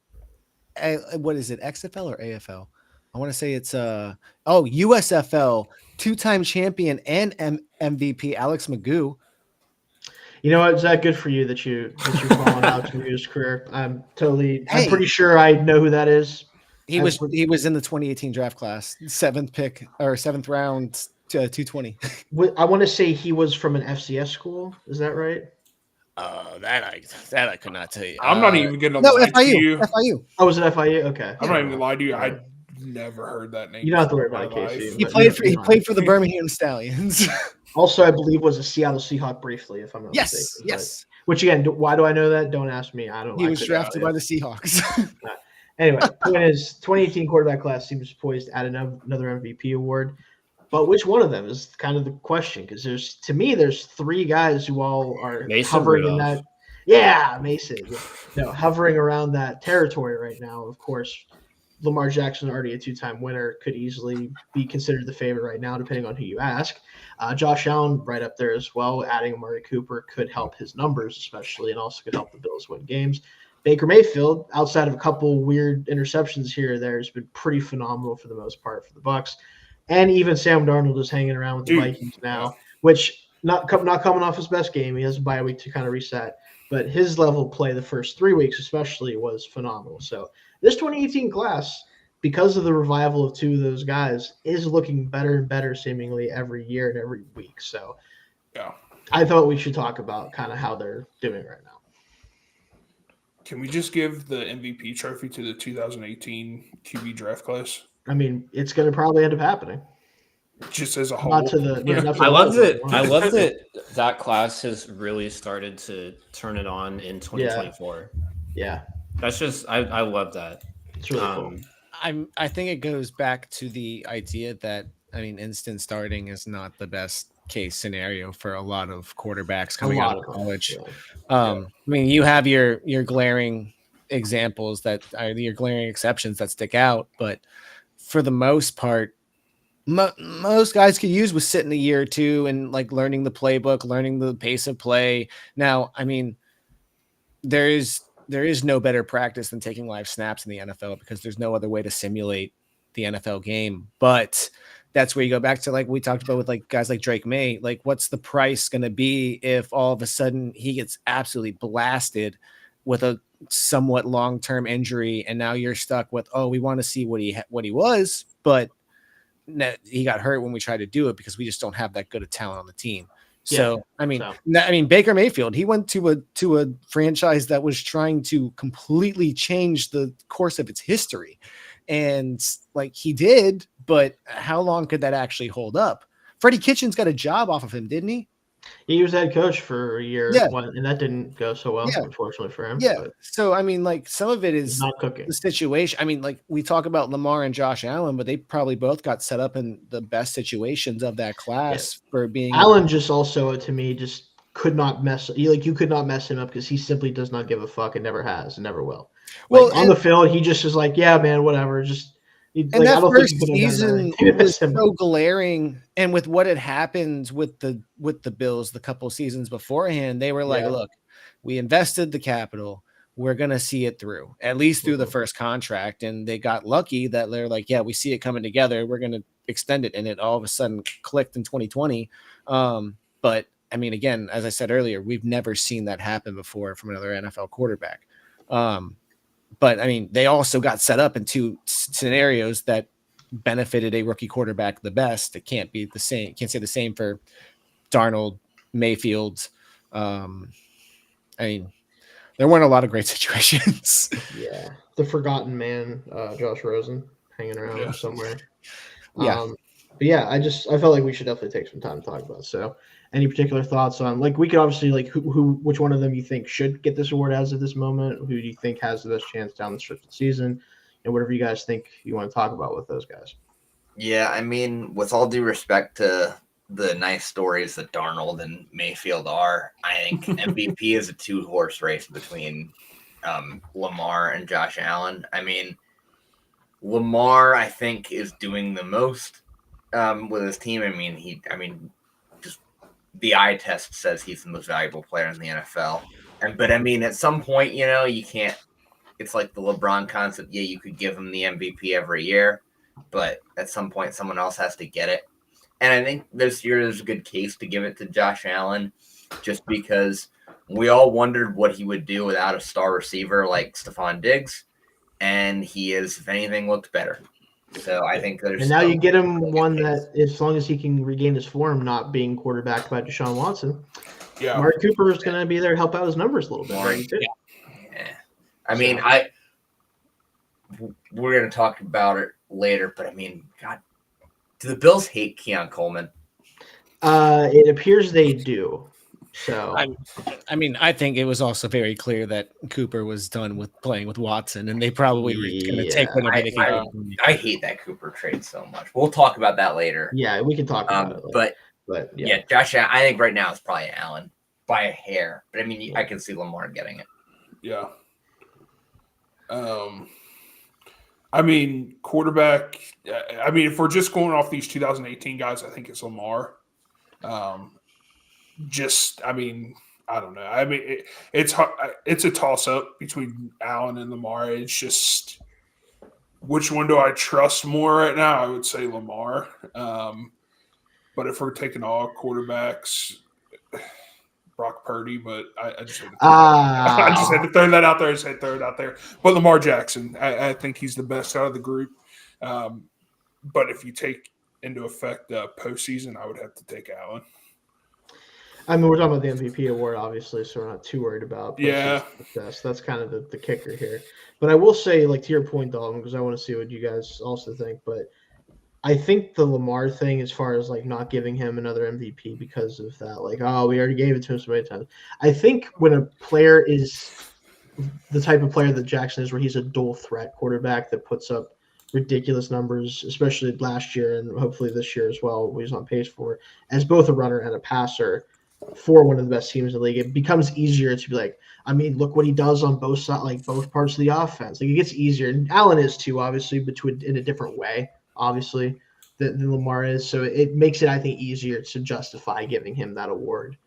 What is it? XFL or AFL? I want to say it's USFL 2-time champion and MVP Alex Magoo. You know what? Is that good for you that you're following Alex Magoo's career? I'm pretty sure I know who that is. He was in the 2018 draft class, 7th pick or 7th round, 220. I want to say he was from an FCS school. Is that right? That I could not tell you. I'm not even going to lie to you. FIU. Oh, was it FIU? Okay. I'm not even going to lie to you. I never heard that name. You don't have to worry about it, Casey. He played for the Birmingham Stallions. Also, I believe was a Seattle Seahawk briefly, if I'm not mistaken. Yes. Which again, why do I know that? Don't ask me. I don't. He was drafted by the Seahawks. Anyway, point is, 2018 quarterback class seems poised to add another MVP award. But which one of them is kind of the question? Because there's 3 guys who all are hovering in that. Yeah, Mason. No, hovering around that territory right now. Of course, Lamar Jackson, already a 2-time winner, could easily be considered the favorite right now, depending on who you ask. Josh Allen right up there as well. Adding Amari Cooper could help his numbers, especially, and also could help the Bills win games. Baker Mayfield, outside of a couple weird interceptions here or there, has been pretty phenomenal for the most part for the Bucs. And even Sam Darnold is hanging around with the Vikings now, which not coming off his best game. He has a bye week to kind of reset. But his level of play the first 3 weeks especially was phenomenal. So this 2018 class, because of the revival of 2 of those guys, is looking better and better seemingly every year and every week. So I thought we should talk about kind of how they're doing right now. Can we just give the MVP trophy to the 2018 QB draft class? I mean, it's going to probably end up happening. Just as a whole. I love that class has really started to turn it on in 2024. Yeah. That's just I love that. It's really cool. I think it goes back to the idea that instant starting is not the best case scenario for a lot of quarterbacks coming out of college. You have your glaring examples that are your glaring exceptions that stick out, but for the most part, most guys could use was sitting a year or 2 and like learning the playbook, learning the pace of play. Now, there is no better practice than taking live snaps in the NFL because there's no other way to simulate the NFL game. But that's where you go back to, like we talked about with like guys like Drake May, like what's the price going to be if all of a sudden he gets absolutely blasted with a somewhat long-term injury, and now you're stuck with, oh, we want to see what he was, but he got hurt when we tried to do it because we just don't have that good of talent on the team. So, Yeah, I mean, Baker Mayfield, he went to a franchise that was trying to completely change the course of its history. And like he did, but how long could that actually hold up? Freddie Kitchens got a job off of him, didn't he? He was head coach for a year, Yeah. and that didn't go so well, Yeah. unfortunately for him. Yeah. But So, I mean, like some of it is not cooking. the situation. I mean, like we talk about Lamar and Josh Allen, but they probably both got set up in the best situations of that class for being. Allen just also, to me, just could not mess. You could not mess him up because he simply does not give a fuck and never has and never will. Well, on the field, he just is like, yeah, man, whatever. Just and like, that I don't first think he could have season done that. was so glaring, and with what had happened with the Bills the couple seasons beforehand, they were like, look, we invested the capital. We're going to see it through, at least through the first contract. And they got lucky that they're like, yeah, we see it coming together. We're going to extend it. And it all of a sudden clicked in 2020. But I mean, again, as I said earlier, we've never seen that happen before from another NFL quarterback. But I mean, they also got set up in two scenarios that benefited a rookie quarterback the best. It can't be the same. Can't say the same for Darnold, Mayfield. I mean, there weren't a lot of great situations. Yeah, the forgotten man, Josh Rosen, hanging around somewhere. Yeah. But yeah, I felt like we should definitely take some time to talk about it. So, any particular thoughts on, like, we could obviously, like, which one of them you think should get this award as of this moment? Who do you think has the best chance down the stretch of the season? And whatever you guys think you want to talk about with those guys. Yeah, I mean, with all due respect to the nice stories that Darnold and Mayfield are, I think MVP is a 2-horse race between Lamar and Josh Allen. I mean, Lamar, I think, is doing the most with his team. I mean, just the eye test says he's the most valuable player in the NFL. But I mean, at some point, you can't. It's like the LeBron concept. Yeah, you could give him the MVP every year, but at some point, someone else has to get it. And I think this year there's a good case to give it to Josh Allen, just because we all wondered what he would do without a star receiver like Stephon Diggs, and he has, if anything, looked better. So I think there's. And now you get him one that, as long as he can regain his form, not being quarterbacked by Deshaun Watson. Yeah, Mark Cooper is going to be there to help out his numbers a little bit. Yeah. I mean, we're going to talk about it later, but I mean, God, do the Bills hate Keon Coleman? It appears they do. So I mean, I think it was also very clear that Cooper was done with playing with Watson, and they probably were going to take whatever they could. I hate that Cooper trade so much. We'll talk about that later. Yeah, we can talk about it later. But yeah, Josh Allen, I think right now it's probably Allen by a hair. But I mean, I can see Lamar getting it. Yeah. I mean, quarterback. I mean, if we're just going off these 2018 guys, I think it's Lamar. I mean, I don't know. I mean, it's a toss up between Allen and Lamar. It's just, which one do I trust more right now? I would say Lamar. But if we're taking all quarterbacks, Brock Purdy, but I just had to throw that out there. I just had to throw it out there. But Lamar Jackson, I think he's the best out of the group. But if you take into effect postseason, I would have to take Allen. I mean, we're talking about the MVP award, obviously, so we're not too worried about success. That's kind of the kicker here. But I will say, like, to your point, Dalton, because I want to see what you guys also think, but I think the Lamar thing, as far as, like, not giving him another MVP because of that, like, oh, we already gave it to him so many times. I think when a player is the type of player that Jackson is, where he's a dual threat quarterback that puts up ridiculous numbers, especially last year and hopefully this year as well, he's on pace for, as both a runner and a passer for one of the best teams in the league, it becomes easier to be like, I mean, look what he does on both sides, like both parts of the offense. Like, it gets easier, and Allen is too, obviously, but in a different way, obviously, than Lamar is. So it makes it, I think, easier to justify giving him that award,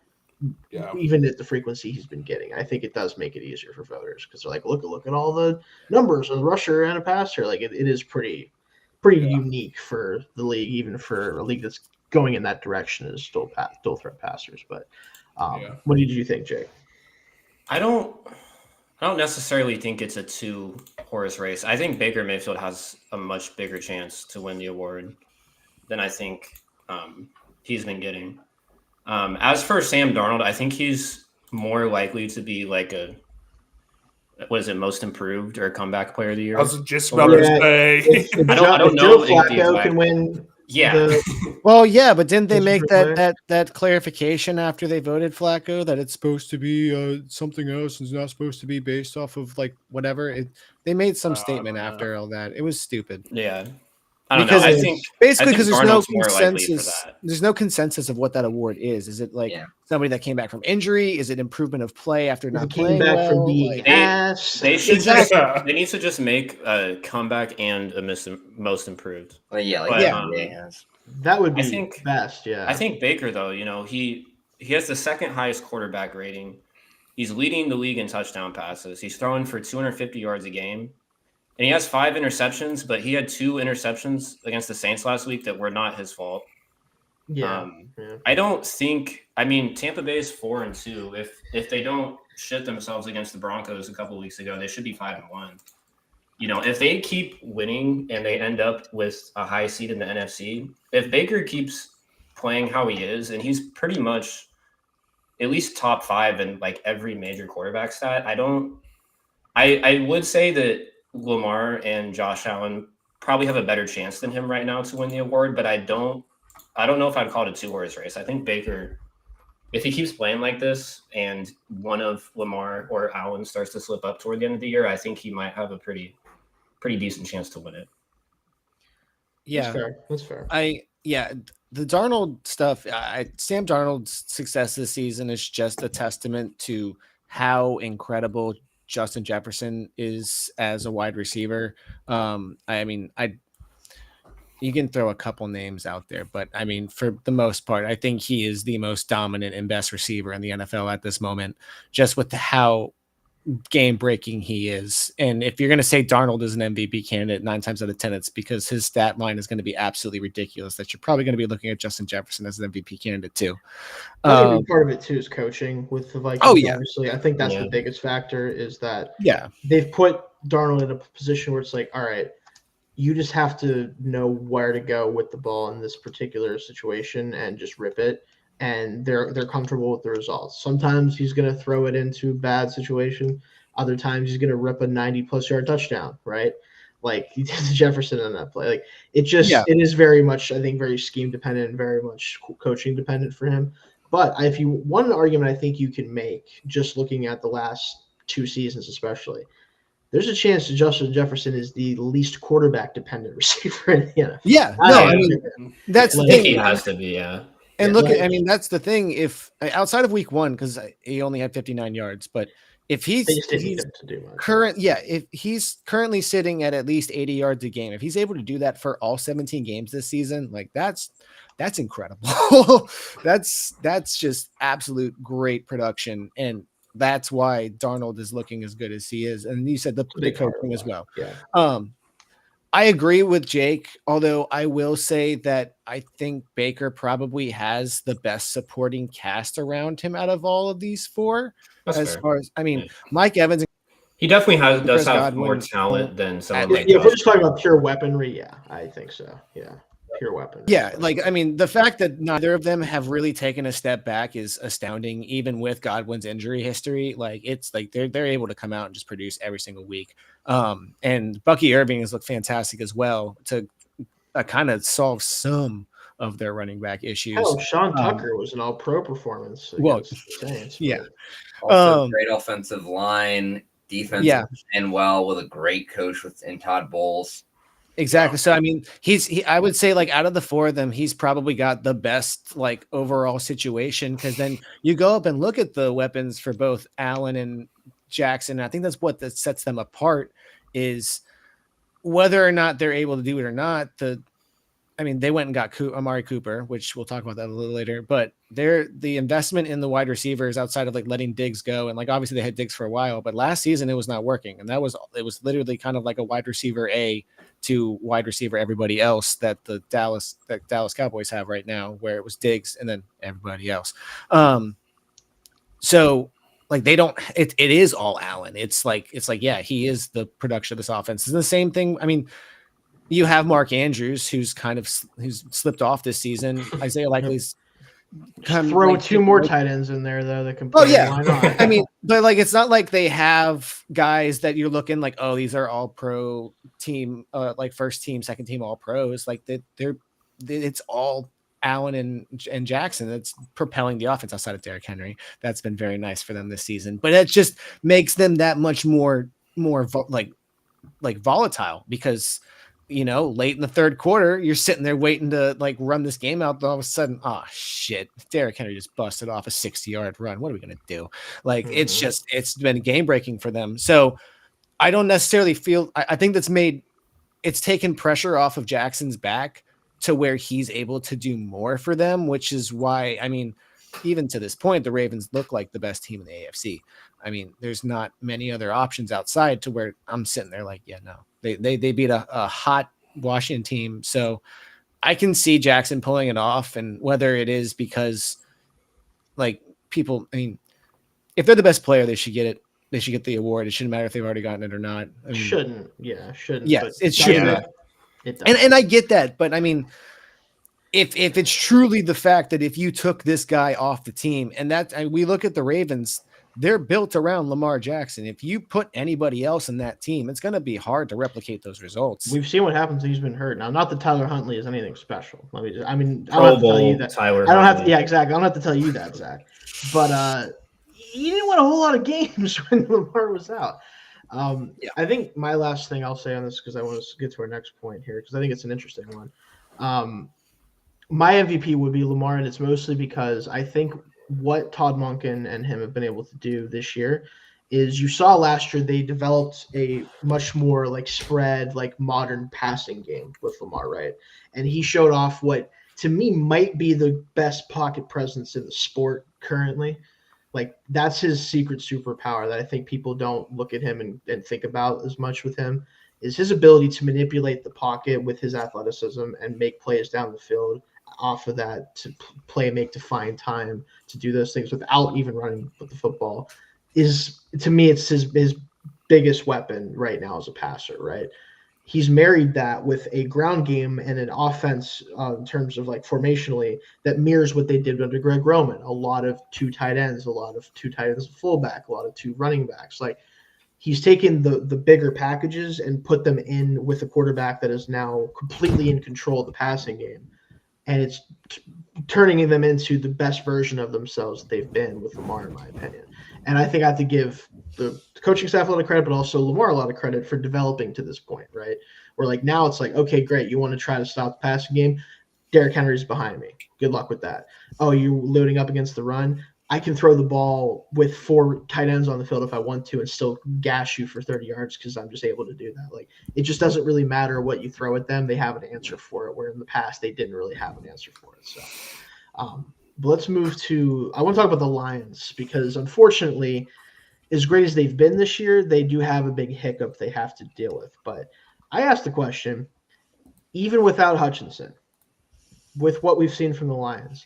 even at the frequency he's been getting. I think it does make it easier for voters because they're like, look at all the numbers of the rusher and a passer. Like, it is pretty pretty unique for the league, even for a league that's going in that direction as dual threat passers. But what did you think, Jake? I don't necessarily think it's a 2-horse race. I think Baker Mayfield has a much bigger chance to win the award than I think he's been getting. As for Sam Darnold, I think he's more likely to be like most improved or comeback player of the year. I was just about to say. I don't know. Joe Flacco can win. Yeah. Well, yeah, but didn't they make that clarification after they voted Flacco that it's supposed to be something else and it's not supposed to be based off of like whatever? They made some statement after all that. It was stupid. Yeah. I don't know. I think basically because there's no Darnold's consensus. There's no consensus of what that award is. Is it like somebody that came back from injury? Is it improvement of play after not playing back well? from being ass? They should they need to just make a comeback and a most improved. Well, that would be best. Yeah, I think Baker though, he has the second highest quarterback rating. He's leading the league in touchdown passes. He's throwing for 250 yards a game. And he has 5 interceptions, but he had 2 interceptions against the Saints last week that were not his fault. I don't think. I mean, Tampa Bay is 4-2. If they don't shit themselves against the Broncos a couple of weeks ago, they should be 5-1. If they keep winning and they end up with a high seed in the NFC, if Baker keeps playing how he is, and he's pretty much at least top 5 in like every major quarterback stat, I would say that Lamar and Josh Allen probably have a better chance than him right now to win the award, but I don't know if I'd call it a 2-horse race. I think Baker, if he keeps playing like this and one of Lamar or Allen starts to slip up toward the end of the year, I think he might have a pretty decent chance to win it. Yeah, that's fair. The Darnold stuff. Sam Darnold's success this season is just a testament to how incredible Justin Jefferson is as a wide receiver. You can throw a couple names out there, but I mean, for the most part, I think he is the most dominant and best receiver in the NFL at this moment, just with how game breaking he is. And if you're going to say Darnold is an MVP candidate 9 times out of 10, it's because his stat line is going to be absolutely ridiculous that you're probably going to be looking at Justin Jefferson as an MVP candidate too. I think part of it too is coaching with the Vikings. Obviously, I think that's the biggest factor is that they've put Darnold in a position where it's like, all right, you just have to know where to go with the ball in this particular situation and just rip it. And they're comfortable with the results. Sometimes he's going to throw it into a bad situation. Other times he's going to rip a 90-plus yard touchdown, right? Like he did to Jefferson on that play. Like it is very much, I think, very scheme dependent and very much coaching dependent for him. But if you one argument I think you can make just looking at the last 2 seasons especially, there's a chance that Justin Jefferson is the least quarterback dependent receiver in the NFL. Yeah, that's the thing. He has to be, And that's the thing. If outside of week 1, because he only had 59 yards, but if he's currently sitting at least 80 yards a game, if he's able to do that for all 17 games this season, like that's incredible. that's just absolute great production, and that's why Darnold is looking as good as he is. And you said the coaching as well. Yeah. I agree with Jake, although I will say that I think Baker probably has the best supporting cast around him out of all of these 4. That's fair. Mike Evans. He definitely does have more talent than someone like if we're just talking about pure weaponry, I think so. Yeah. Pure weapon. Yeah, the fact that neither of them have really taken a step back is astounding, even with Godwin's injury history. Like it's like they're able to come out and just produce every single week. And Bucky Irving has looked fantastic as well to kind of solve some of their running back issues. Hell, Sean Tucker was an all-pro performance. Saints, also great offensive line, defense, and with a great coach in Todd Bowles. Exactly. So, I would say out of the 4 of them, he's probably got the best overall situation. Cause then you go up and look at the weapons for both Allen and Jackson. I think that's what that sets them apart is whether or not they're able to do it or not. I mean, they went and got Amari Cooper, which we'll talk about that a little later. But the investment in the wide receivers outside of like letting Diggs go, and like obviously they had Diggs for a while, but last season it was not working, and it was literally kind of like a wide receiver A to wide receiver everybody else that the Dallas Cowboys have right now, where it was Diggs and then everybody else. So like they don't. It is all Allen. It's like yeah, he is the production of this offense. It's the same thing. I mean. You have Mark Andrews, who's slipped off this season. Isaiah Likely's throw like, 2 more tight ends in there though that can play. Oh yeah, why not? I mean, but like it's not like they have guys that you're looking like, oh, these are all pro team, like first team, second team, all pros. Like it's all Allen and Jackson that's propelling the offense outside of Derrick Henry. That's been very nice for them this season, but it just makes them that much more like volatile because. Late in the third quarter, you're sitting there waiting to like run this game out. All of a sudden, oh shit, Derrick Henry just busted off a 60-yard run. What are we going to do? Like, it's been game breaking for them. So I don't necessarily feel, I think it's taken pressure off of Jackson's back to where he's able to do more for them, which is why, I mean, even to this point, the Ravens look like the best team in the AFC. I mean, there's not many other options outside to where I'm sitting there like, yeah, no, they beat a hot Washington team. So I can see Jackson pulling it off. And whether it is because like people, I mean, if they're the best player, they should get it. They should get the award. It shouldn't matter if they've already gotten it or not. I mean, shouldn't. Yes, it shouldn't. And I get that. But I mean, if it's truly the fact that if you took this guy off the team and we look at the Ravens, they're built around Lamar Jackson. If you put anybody else in that team, it's going to be hard to replicate those results. We've seen what happens when he's been hurt. Now, not that Tyler Huntley is anything special. I don't have to tell you that. Yeah, exactly. I don't have to tell you that, Zach. But he didn't win a whole lot of games when Lamar was out. I think my last thing I'll say on this, because I want to get to our next point here, because I think it's an interesting one. My MVP would be Lamar, and it's mostly because I think what Todd Monken and him have been able to do this year is you saw last year they developed a much more like spread, like modern passing game with Lamar, right? And he showed off what to me might be the best pocket presence in the sport currently. Like that's his secret superpower that I think people don't look at him and think about as much with him is his ability to manipulate the pocket with his athleticism and make plays down the field off of that to make to find time to do those things without even running with the football is to me it's his biggest weapon right now as a passer, right? He's married that with a ground game and an offense in terms of like formationally that mirrors what they did under Greg Roman. A lot of 2 tight ends, a lot of 2 tight ends fullback, a lot of 2 running backs. Like he's taken the bigger packages and put them in with a quarterback that is now completely in control of the passing game. And it's turning them into the best version of themselves that they've been with Lamar, in my opinion. And I think I have to give the coaching staff a lot of credit, but also Lamar a lot of credit for developing to this point, right? Where like now it's like, okay, great. You want to try to stop the passing game? Derrick Henry's behind me. Good luck with that. Oh, you loading up against the run? I can throw the ball with 4 tight ends on the field if I want to and still gash you for 30 yards because I'm just able to do that. Like it just doesn't really matter what you throw at them. They have an answer for it, where in the past they didn't really have an answer for it. So but let's move to – I want to talk about the Lions because unfortunately, as great as they've been this year, they do have a big hiccup they have to deal with. But I asked the question, even without Hutchinson, with what we've seen from the Lions,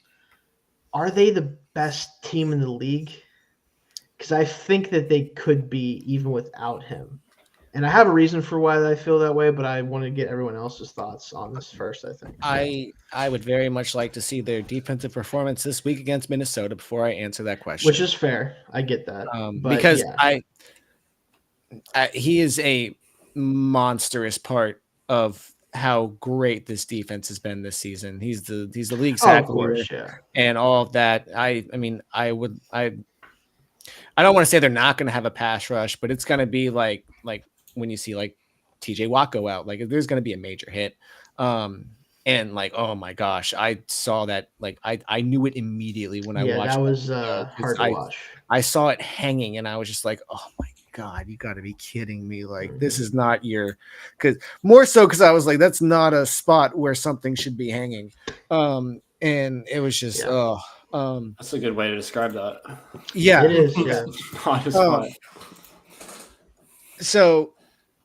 are they the best team in the league? Because I think that they could be even without him. And I have a reason for why I feel that way, but I want to get everyone else's thoughts on this first, I think. I would very much like to see their defensive performance this week against Minnesota before I answer that question. Which is fair. I get that. Because he is a monstrous part of how great this defense has been this season. He's the league sack leader and all of that. I mean, I don't want to say they're not going to have a pass rush, but it's going to be like when you see like TJ Watt go out, like there's going to be a major hit. And like, oh my gosh, I saw that. Like I knew it immediately when I watched. That was hard to watch. I saw it hanging and I was just like, oh my God, you got to be kidding me. Like, this is not your, because I was like, that's not a spot where something should be hanging. And it was just, that's a good way to describe that. Yeah. It is, yeah. On the spot. So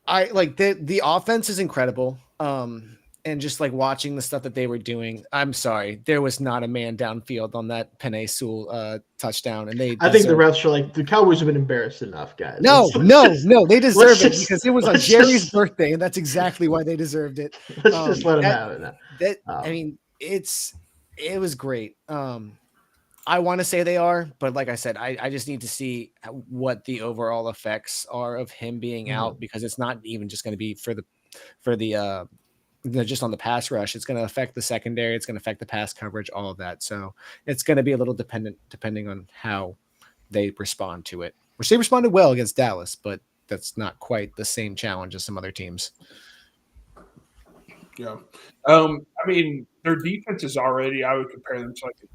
I like the offense is incredible. And just like watching the stuff that they were doing, I'm sorry, there was not a man downfield on that Penei Sewell touchdown, and I think the refs are like, the Cowboys have been embarrassed enough, guys. No, they deserve it because it was on Jerry's just, birthday, and that's exactly why they deserved it. Let's just let them have it now. I mean, it was great. I want to say they are, but like I said, I just need to see what the overall effects are of him being out, because it's not even just going to be for the just on the pass rush. It's going to affect the secondary. It's going to affect the pass coverage, all of that. So it's going to be a little depending on how they respond to it, which they responded well against Dallas, but that's not quite the same challenge as some other teams. Yeah. I mean, their defense is already, I would compare them to like an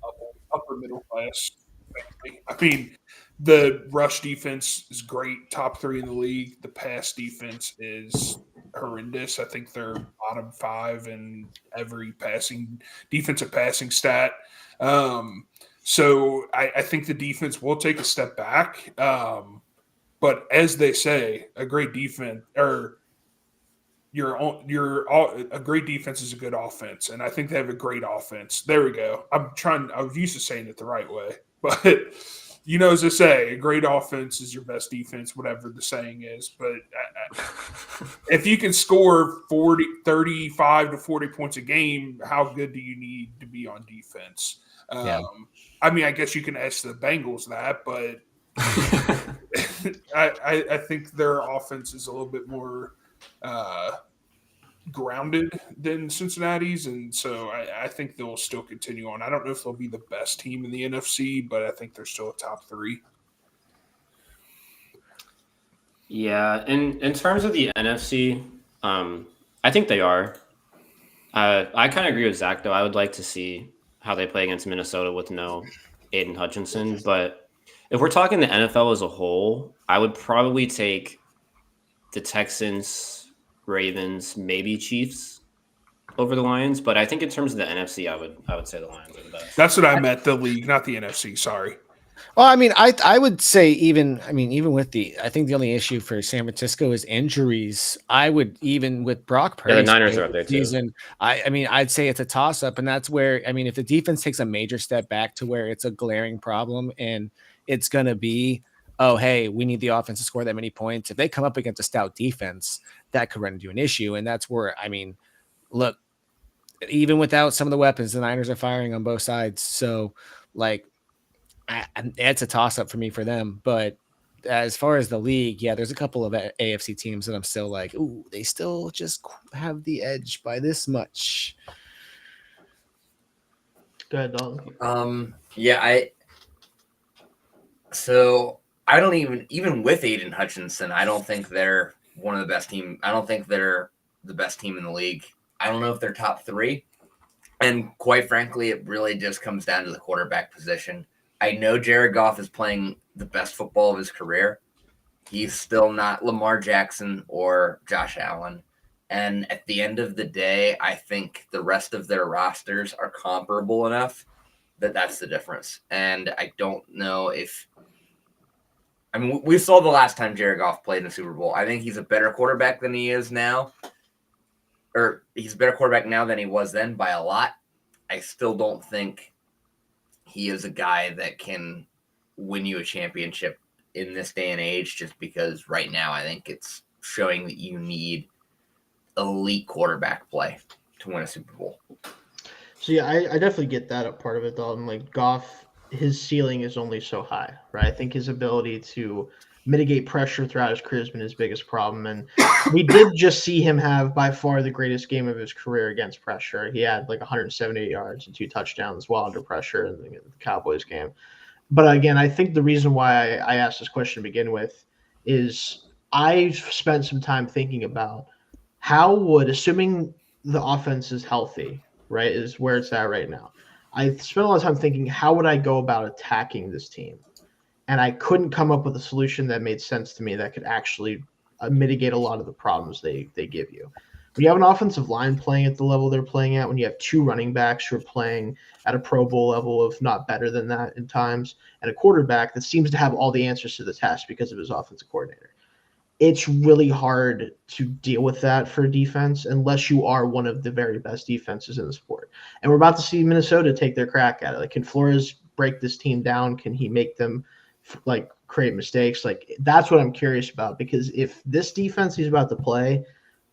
upper middle class family. I mean, the rush defense is great, top 3 in the league. The pass defense is horrendous. I think they're bottom 5 in every defensive passing stat. So I think the defense will take a step back. But as they say, a great defense or a great defense is a good offense, and I think they have a great offense. There we go. I was used to saying it the right way, but as they say, a great offense is your best defense, whatever the saying is. But if you can score 35 to 40 points a game, how good do you need to be on defense? I mean, I guess you can ask the Bengals that, but I think their offense is a little bit more grounded than Cincinnati's, and so I think they'll still continue on. I don't know if they'll be the best team in the NFC, but I think they're still a top 3. Yeah, in terms of the NFC, I think they are. I kind of agree with Zach, though. I would like to see how they play against Minnesota with no Aiden Hutchinson, but if we're talking the NFL as a whole, I would probably take the Texans, Ravens, maybe Chiefs over the Lions. But I think in terms of the NFC, I would say the Lions are the best. That's what I meant, the league, not the NFC. Sorry. Well, I mean, I would say even with I think the only issue for San Francisco is injuries. I would, even with Brock Purdy, the Niners are up there too. I mean, I'd say it's a toss up, and that's where, I mean, if the defense takes a major step back to where it's a glaring problem and it's going to be, oh, hey, we need the offense to score that many points. If they come up against a stout defense, that could run into an issue. And that's where, I mean, look, even without some of the weapons, the Niners are firing on both sides. So, like, it's a toss-up for me for them. But as far as the league, yeah, there's a couple of AFC teams that I'm still like, ooh, they still just have the edge by this much. Go ahead, Dalton. So I don't even with Aiden Hutchinson, I don't think they're one of the best team. I don't think they're the best team in the league. I don't know if they're top 3. And quite frankly, it really just comes down to the quarterback position. I know Jared Goff is playing the best football of his career. He's still not Lamar Jackson or Josh Allen. And at the end of the day, I think the rest of their rosters are comparable enough that that's the difference. And I don't know if – I mean, we saw the last time Jared Goff played in the Super Bowl. I think he's a better quarterback than he is now. Or he's a better quarterback now than he was then by a lot. I still don't think he is a guy that can win you a championship in this day and age, just because right now I think it's showing that you need elite quarterback play to win a Super Bowl. So, yeah, I definitely get that part of it, Dalton. Like, Goff, his ceiling is only so high, right? I think his ability to mitigate pressure throughout his career has been his biggest problem. And we did just see him have by far the greatest game of his career against pressure. He had like 178 yards and 2 touchdowns while under pressure in the Cowboys game. But again, I think the reason why I asked this question to begin with is I've spent some time thinking about how would, assuming the offense is healthy, right, is where it's at right now. I spent a lot of time thinking, how would I go about attacking this team? and I couldn't come up with a solution that made sense to me that could actually mitigate a lot of the problems they give you. When you have an offensive line playing at the level they're playing at, when you have 2 running backs who are playing at a Pro Bowl level, if not better than that in times, and a quarterback that seems to have all the answers to the test because of his offensive coordinator, it's really hard to deal with that for a defense unless you are one of the very best defenses in the sport. And we're about to see Minnesota take their crack at it. Like, can Flores break this team down? Can he make them like create mistakes? Like, that's what I'm curious about, because if this defense he's about to play,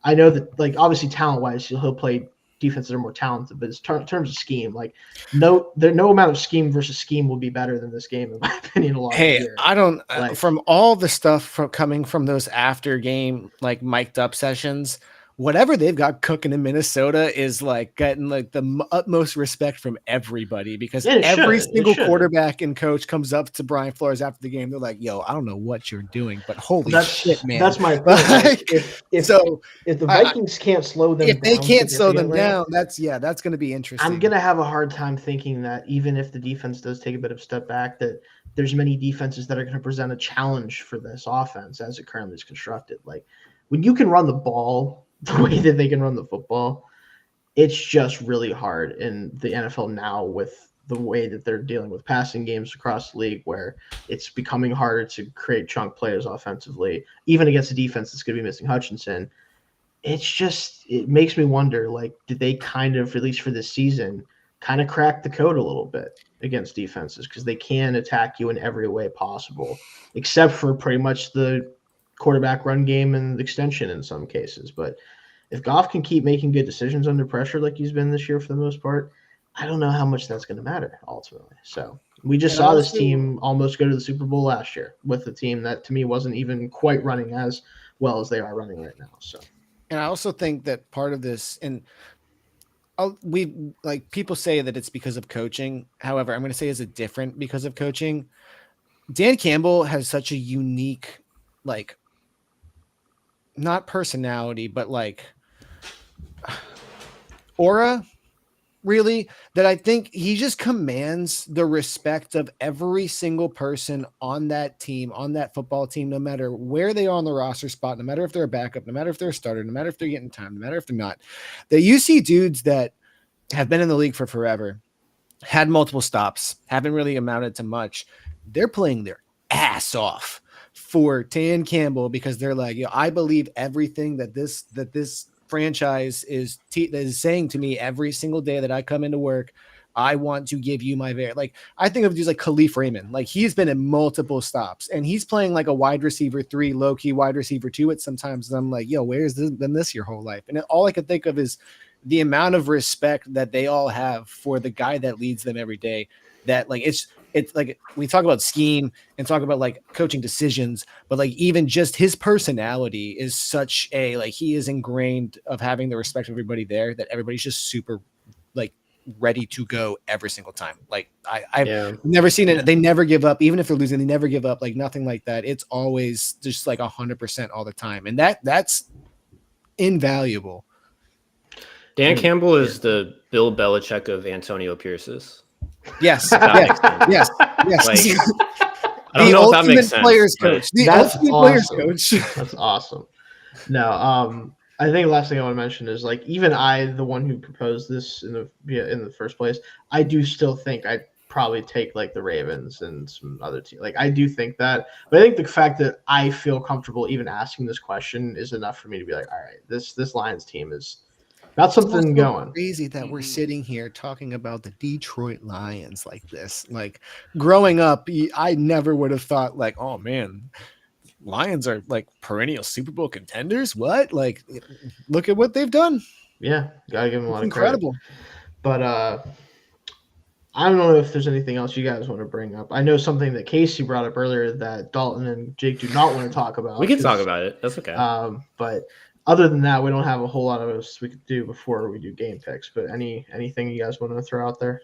I know that, like, obviously talent wise he'll play defenses that are more talented, but in terms of scheme, like, no amount of scheme versus scheme will be better than this game, in my opinion. A lot of the year. I don't Like, from all the stuff coming from those after game like mic'd up sessions, whatever they've got cooking in Minnesota is like getting like the utmost respect from everybody, because every single quarterback and coach comes up to Brian Flores after the game. They're like, "Yo, I don't know what you're doing, but holy shit, man!" That's my point. Like, if the Vikings can't slow them, if they can't slow them down, that's going to be interesting. I'm going to have a hard time thinking that even if the defense does take a bit of a step back, that there's many defenses that are going to present a challenge for this offense as it currently is constructed. Like, when you can run the ball the way that they can run the football, it's just really hard in the NFL now with the way that they're dealing with passing games across the league, where it's becoming harder to create chunk plays offensively, even against a defense that's going to be missing Hutchinson. It makes me wonder, like, did they kind of, at least for this season, kind of crack the code a little bit against defenses, because they can attack you in every way possible, except for pretty much the quarterback run game and extension in some cases. But if Goff can keep making good decisions under pressure like he's been this year for the most part, I don't know how much that's going to matter ultimately. So we just saw this team almost go to the Super Bowl last year with a team that to me wasn't even quite running as well as they are running right now. So, and I also think that part of this, and we like people say that it's because of coaching. However, I'm going to say it's a different because of coaching. Dan Campbell has such a unique, like, not personality, but like aura, really, that I think he just commands the respect of every single person on that team, on that football team, no matter where they are on the roster spot, no matter if they're a backup, no matter if they're a starter, no matter if they're getting time, no matter if they're not. That you see dudes that have been in the league for forever, had multiple stops, haven't really amounted to much. They're playing their ass off for Dan Campbell, because they're like, I believe everything that this franchise is saying to me every single day that I come into work. I want to give you my like, I think of dudes like Khalif Raymond. Like, he's been in multiple stops and he's playing like a wide receiver 3, low key wide receiver 2 at sometimes. And I'm like, where's this been this your whole life? And all I could think of is the amount of respect that they all have for the guy that leads them every day. That, like, it's like, we talk about scheme and talk about like coaching decisions, but like even just his personality is such a, like, he is ingrained of having the respect of everybody there, that everybody's just super like ready to go every single time. Like I've never seen it. They never give up. Even if they're losing, they never give up. Like, nothing like that. It's always just like 100% all the time. And that's invaluable. Dan Campbell is the Bill Belichick of Antonio Pierce's. Yes. Yes. Like, I don't know if that makes sense. Players coach. The ultimate players coach. That's awesome. No, I think the last thing I want to mention is, like, even I, the one who proposed this in the first place, I do still think I'd probably take like the Ravens and some other team. Like, I do think that, but I think the fact that I feel comfortable even asking this question is enough for me to be like, all right, this Lions team is got something going. Crazy that we're sitting here talking about the Detroit Lions like this. Like, growing up, I never would have thought, like, oh man, Lions are like perennial Super Bowl contenders. What? Like, look at what they've done. Yeah, gotta give them a lot of incredible credit. But I don't know if there's anything else you guys want to bring up. I know something that Casey brought up earlier that Dalton and Jake do not want to talk about. We can talk about it. That's okay. But other than that, we don't have a whole lot of us we could do before we do game picks. But anything you guys want to throw out there?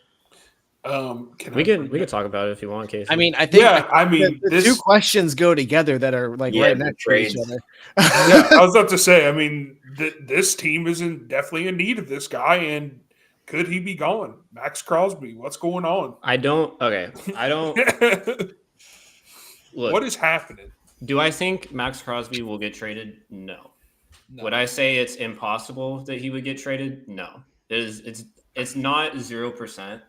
We can talk about it if you want, Casey. I mean, I think the 2 questions go together that are like right next to each other. I was about to say, I mean, this team is definitely in need of this guy, and could he be gone? Max Crosby, what's going on? I don't Look, What is happening? do I think Max Crosby will get traded? No. Would I say it's impossible that he would get traded? No. It's not 0%.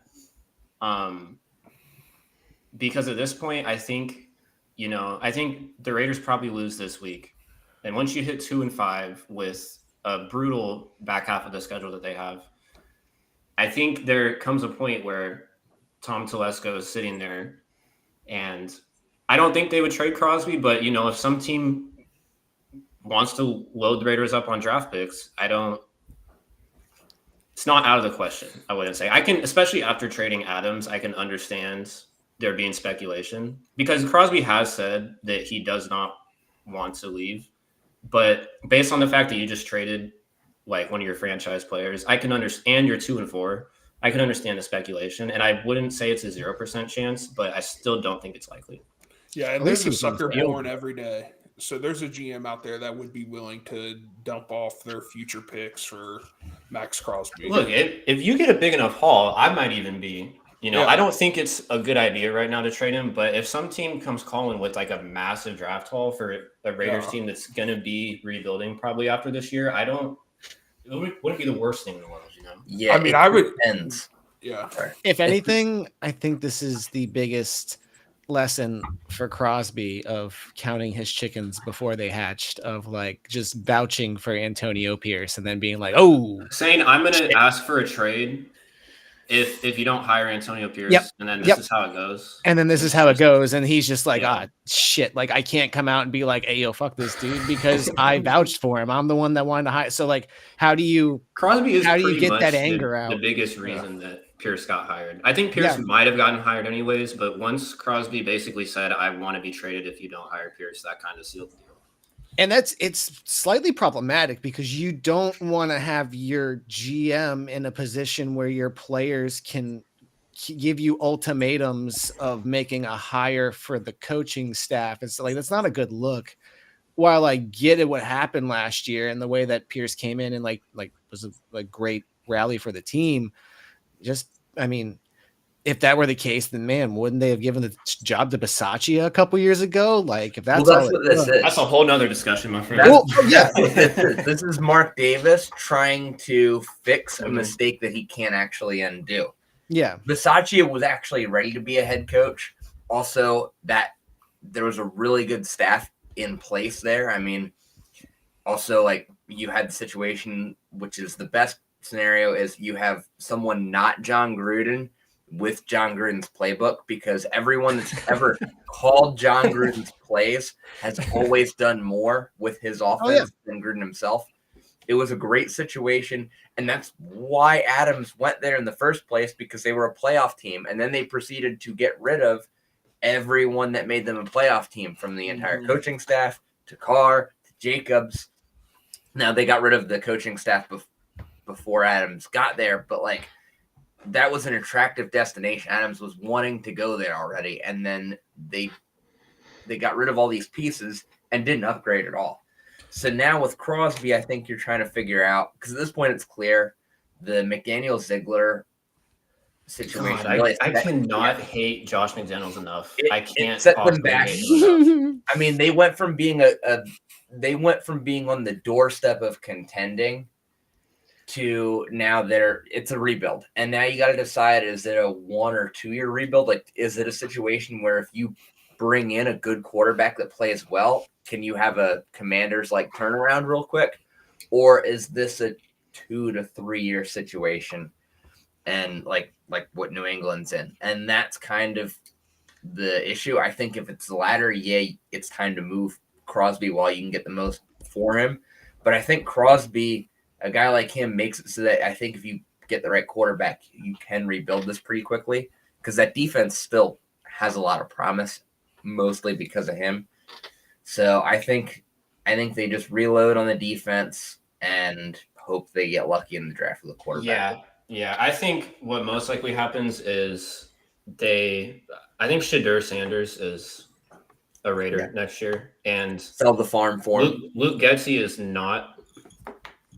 Because at this point, I think the Raiders probably lose this week. And once you hit 2-5 with a brutal back half of the schedule that they have, I think there comes a point where Tom Telesco is sitting there, and I don't think they would trade Crosby, but if some team wants to load the Raiders up on draft picks, it's not out of the question. I wouldn't say. I can, especially after trading Adams, I can understand there being speculation because Crosby has said that he does not want to leave. But based on the fact that you just traded like one of your franchise players, I can understand you're 2-4. I can understand the speculation, and I wouldn't say it's a 0% chance, but I still don't think it's likely. Yeah, and there's a sucker born every day. So there's a GM out there that would be willing to dump off their future picks for Max Crosby. Look, if you get a big enough haul, I might even be, I don't think it's a good idea right now to trade him, but if some team comes calling with like a massive draft haul for a Raiders team that's going to be rebuilding probably after this year, it wouldn't be the worst thing in the world, Yeah, I mean, I would. Depends. Yeah. If anything, I think this is the biggest lesson for Crosby of counting his chickens before they hatched, of like just vouching for Antonio Pierce and then being like, saying I'm going to ask for a trade if you don't hire Antonio Pierce, and then this is how it goes. And then this is how it goes. And he's just like, shit. Like, I can't come out and be like, hey, yo, fuck this dude because I vouched for him. I'm the one that wanted to hire. So, like, how do you get that anger out? The biggest reason that Pierce got hired. I think Pierce might have gotten hired anyways, but once Crosby basically said, I want to be traded if you don't hire Pierce, that kind of sealed the deal. And it's slightly problematic because you don't want to have your GM in a position where your players can give you ultimatums of making a hire for the coaching staff. It's like, that's not a good look. While I get it, what happened last year and the way that Pierce came in and like was a great rally for the team. If that were the case, then man, wouldn't they have given the job to Bisaccia a couple years ago? Like, if that's what this is. That's a whole nother discussion, my friend. This is Mark Davis trying to fix a mistake that he can't actually undo. Yeah. Bisaccia was actually ready to be a head coach. Also, that there was a really good staff in place there. I mean, also, like, you had the situation, which is the best scenario, is you have someone not John Gruden with John Gruden's playbook, because everyone that's ever called John Gruden's plays has always done more with his offense than Gruden himself. It was a great situation, and that's why Adams went there in the first place, because they were a playoff team, and then they proceeded to get rid of everyone that made them a playoff team, from the entire coaching staff to Carr to Jacobs. Now, they got rid of the coaching staff before Adams got there, but like, that was an attractive destination. Adams was wanting to go there already, and then they got rid of all these pieces and didn't upgrade at all. So now with Crosby, I think you're trying to figure out, because at this point it's clear the McDaniel-Ziegler situation. God, I cannot hate Josh McDaniels enough. I can't set them back. I mean, they went from being on the doorstep of contending to now it's a rebuild. And now you got to decide, is it a 1 or 2 year rebuild? Like, is it a situation where if you bring in a good quarterback that plays well, can you have a Commanders like turnaround real quick? Or is this a 2 to 3 year situation? And like what New England's in. And that's kind of the issue. I think if it's the latter, it's time to move Crosby while you can get the most for him. But I think Crosby, a guy like him, makes it so that I think if you get the right quarterback, you can rebuild this pretty quickly, because that defense still has a lot of promise, mostly because of him. So I think they just reload on the defense and hope they get lucky in the draft with the quarterback. Yeah. I think what most likely happens is I think Shadur Sanders is a Raider next year, and sell the farm for him. Luke Getsy is not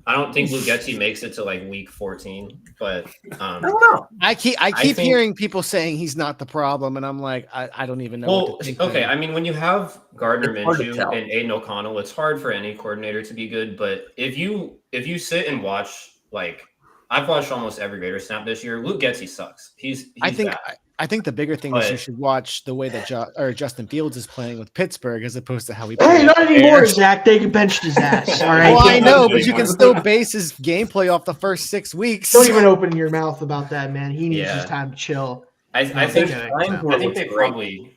I don't think Lugetti makes it to like week 14, but I don't know. I keep think- hearing people saying he's not the problem, and I'm like, I don't even know well, what to think. okay. there. I mean, when you have Gardner It's hard to Minshew tell. and Aiden O'Connell, it's hard for any coordinator to be good. But if you sit and watch, like I've watched almost every Raider snap this year, Lugetti sucks. He's bad. I think the bigger thing is you But- should watch the way that Justin Fields is playing with Pittsburgh as opposed to how he Hey, plays. not anymore, Zach. They benched his ass. All right. Well, I know, but you can still base his gameplay off the first 6 weeks. Don't even open your mouth about that, man. He needs Yeah. his time to chill. I think okay. I think they probably,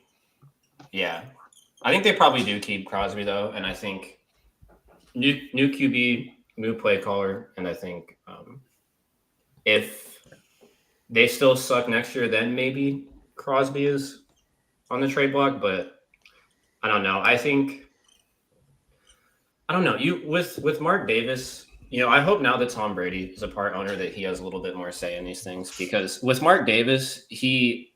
yeah, I think they probably do keep Crosby though, and I think new QB, new play caller, and I think if they still suck next year, then maybe Crosby is on the trade block. But I don't know. I don't know. You with Mark Davis. I hope now that Tom Brady is a part owner that he has a little bit more say in these things, because with Mark Davis, he,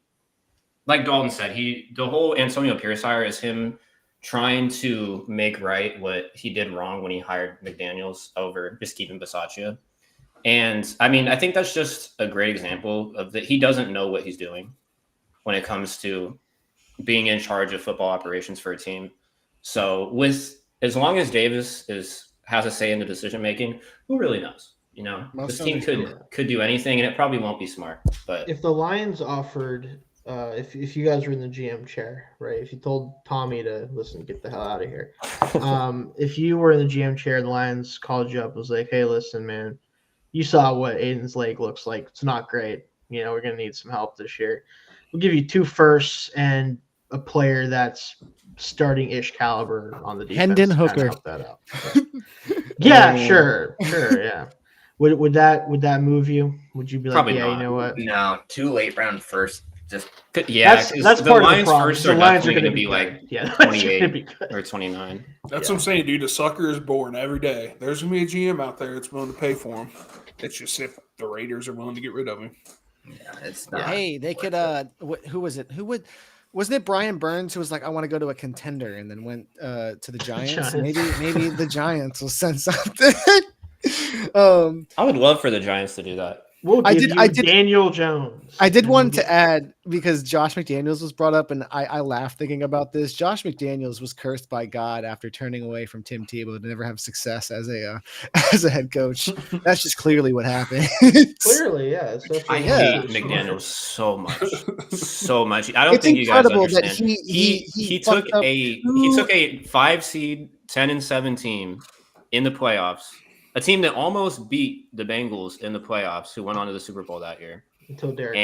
like Dalton said, the whole Antonio Pierce hire is him trying to make right what he did wrong when he hired McDaniels over just keeping Bisaccia. And I mean, I think that's just a great example of that he doesn't know what he's doing when it comes to being in charge of football operations for a team. So as long as Davis has a say in the decision making, who really knows? This team could do anything, and it probably won't be smart. But If the Lions offered, if you guys were in the GM chair, right? If you told Tommy to listen, get the hell out of here. If you were in the GM chair, the Lions called you up, was like, hey, listen, man, you saw what Aiden's leg looks like. It's not great. We're gonna need some help this year. We'll give you 2 firsts and a player that's starting-ish caliber on the defense. Hendon to kinda Hooker. help that out. Yeah, sure, yeah. Would that move you? Would you be like, Probably yeah, not. you know what? No, 2 late round first. Just yeah, That's the part of the Lions problem. first The are Lions definitely are going to be good. like Yeah, the Lions are 28 gonna be good. or 29. That's what I'm saying, dude. A sucker is born every day. There's gonna be a GM out there that's willing to pay for him. It's just if the Raiders are willing to get rid of him. yeah, it's not. Hey, they could. Who was it? Wasn't it Brian Burns who was like, I want to go to a contender, and then went to the Giants? Giants. Maybe the Giants will send something. I would love for the Giants to do that. We'll I give did- you Daniel Jones. I did And want we'll to add, because Josh McDaniels was brought up, and I laughed thinking about this. Josh McDaniels was cursed by God after turning away from Tim Tebow to never have success as a as a head coach. That's just clearly what happened. Clearly, yeah. Especially I Yeah. hate McDaniels so much. I don't It's think you guys incredible that understand. He took fucked up he took a 5 seed 10-7 team in the playoffs, a team that almost beat the Bengals in the playoffs, who went on to the Super Bowl that year. until Derek